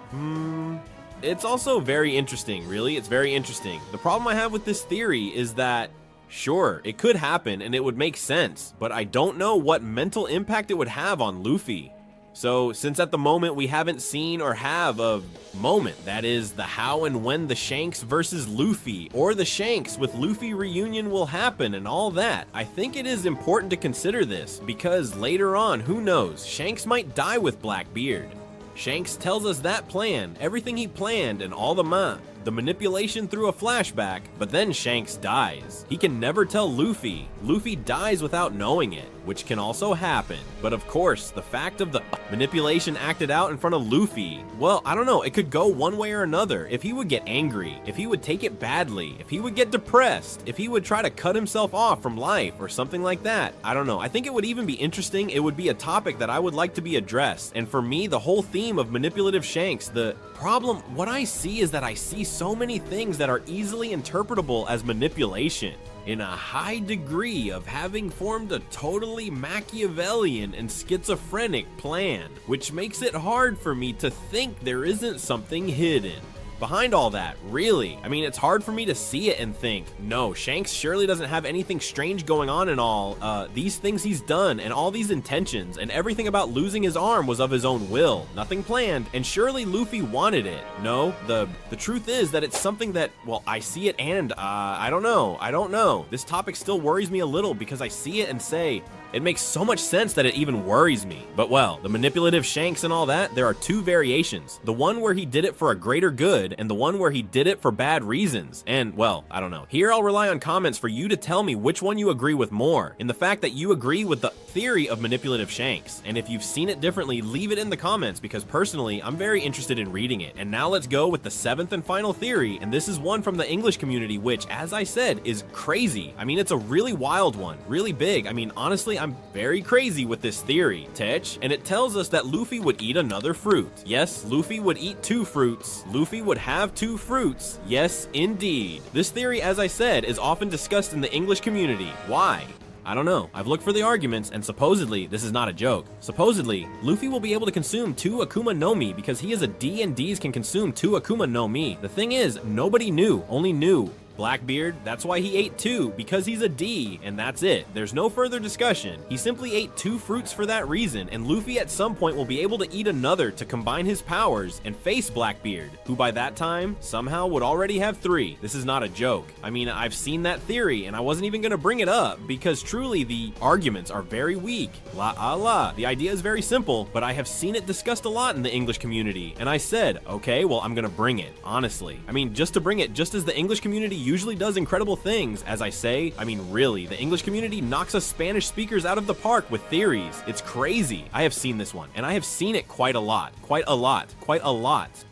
it's also very interesting, really. It's very interesting. The problem I have with this theory is that sure, it could happen and it would make sense, but I don't know what mental impact it would have on Luffy. So since at the moment we haven't seen or have a moment, that is the how and when the Shanks versus Luffy or the Shanks with Luffy reunion will happen and all that, I think it is important to consider this because later on, who knows, Shanks might die with Blackbeard. Shanks tells us that plan, everything he planned and all the manipulation through a flashback, but then Shanks dies. He can never tell Luffy. Luffy dies without knowing it, which can also happen. But of course, the fact of the manipulation acted out in front of Luffy, well, I don't know, it could go one way or another. If he would get angry, if he would take it badly, if he would get depressed, if he would try to cut himself off from life or something like that, I don't know. I think it would even be interesting. It would be a topic that I would like to be addressed. And for me, the whole theme of manipulative Shanks, the problem, what I see is that I see so many things that are easily interpretable as manipulation, in a high degree of having formed a totally Machiavellian and schizophrenic plan, which makes it hard for me to think there isn't something hidden behind all that, really. I mean, it's hard for me to see it and think, no, Shanks surely doesn't have anything strange going on and all. These things he's done and all these intentions and everything about losing his arm was of his own will, nothing planned, and surely Luffy wanted it. No, the truth is that it's something that, well, I see it and, I don't know. This topic still worries me a little because I see it and say, it makes so much sense that it even worries me. But well, the manipulative Shanks and all that, there are two variations. The one where he did it for a greater good, and the one where he did it for bad reasons. And well, I don't know. Here I'll rely on comments for you to tell me which one you agree with more, in the fact that you agree with the theory of manipulative Shanks. And if you've seen it differently, leave it in the comments because personally, I'm very interested in reading it. And now let's go with the seventh and final theory, and this is one from the English community, which, as I said, is crazy. I mean, it's a really wild one, really big. I mean, honestly, I'm very crazy with this theory, Tech, and it tells us that Luffy would eat another fruit. Yes, Luffy would eat two fruits. Luffy would have two fruits. Yes, indeed. This theory, as I said, is often discussed in the English community. Why? I don't know. I've looked for the arguments, and supposedly, this is not a joke, supposedly, Luffy will be able to consume 2 Akuma no Mi because he is a D and Ds can consume 2 Akuma no Mi. The thing is, nobody knew, only knew Blackbeard, that's why he ate 2, because he's a D, and that's it. There's no further discussion. He simply ate 2 fruits for that reason, and Luffy at some point will be able to eat another to combine his powers and face Blackbeard, who by that time, somehow would already have 3. This is not a joke. I mean, I've seen that theory, and I wasn't even gonna bring it up, because truly the arguments are very weak. The idea is very simple, but I have seen it discussed a lot in the English community, and I said, okay, well, I'm gonna bring it, honestly. I mean, just to bring it, just as the English community usually does incredible things, as I say, I mean really, the English community knocks us Spanish speakers out of the park with theories. It's crazy. I have seen this one, and I have seen it quite a lot.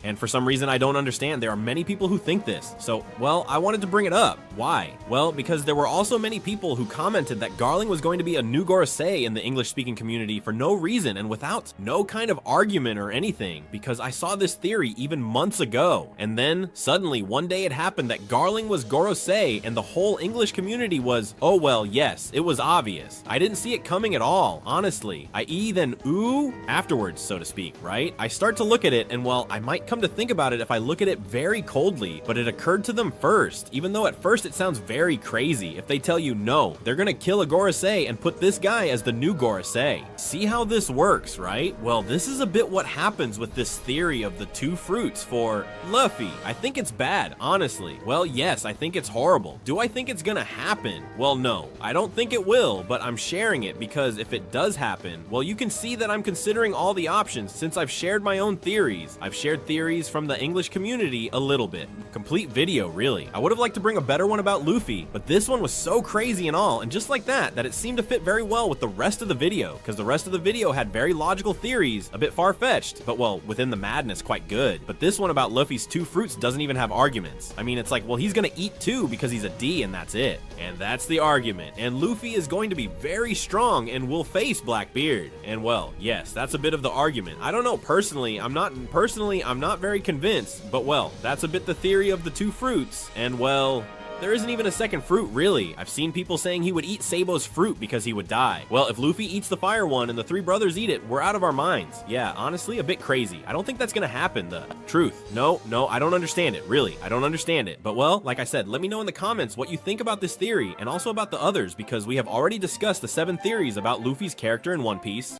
And for some reason I don't understand, there are many people who think this. So, well, I wanted to bring it up. Why? Well, because there were also many people who commented that Garling was going to be a new Gorosei in the English-speaking community for no reason and without no kind of argument or anything, because I saw this theory even months ago. And then, suddenly, one day it happened that Garling was Gorosei, and the whole English community was, oh well, yes, it was obvious. I didn't see it coming at all, honestly. I.e. then, ooh, afterwards, so to speak, right? I start to look at it, and well, I might come to think about it if I look at it very coldly, but it occurred to them first, even though at first it sounds very crazy. If they tell you, no, they're gonna kill a Gorosei and put this guy as the new Gorosei. See how this works, right? Well, this is a bit what happens with this theory of the 2 fruits for Luffy. I think it's bad, honestly. Well, yes, I think it's horrible. Do I think it's gonna happen? Well, no, I don't think it will, but I'm sharing it because if it does happen, well, you can see that I'm considering all the options since I've shared my own theories. I've shared theories from the English community a little bit. Complete video, really. I would have liked to bring a better one about Luffy, but this one was so crazy and all, and just like that it seemed to fit very well with the rest of the video, because the rest of the video had very logical theories, a bit far-fetched, but well, within the madness, quite good. But this one about Luffy's 2 fruits doesn't even have arguments. I mean, it's like, well, he's gonna eat 2 because he's a D and that's it. And that's the argument. And Luffy is going to be very strong and will face Blackbeard. And well, yes, that's a bit of the argument. I don't know, personally, I'm not very convinced, but well, that's a bit the theory of the 2 fruits. And well, there isn't even a second fruit, really. I've seen people saying he would eat Sabo's fruit because he would die. Well, if Luffy eats the fire one and the 3 brothers eat it, we're out of our minds. Yeah, honestly, a bit crazy. I don't think that's gonna happen, the truth. No, I don't understand it, really. I don't understand it. But well, like I said, let me know in the comments what you think about this theory and also about the others, because we have already discussed the 7 theories about Luffy's character in One Piece.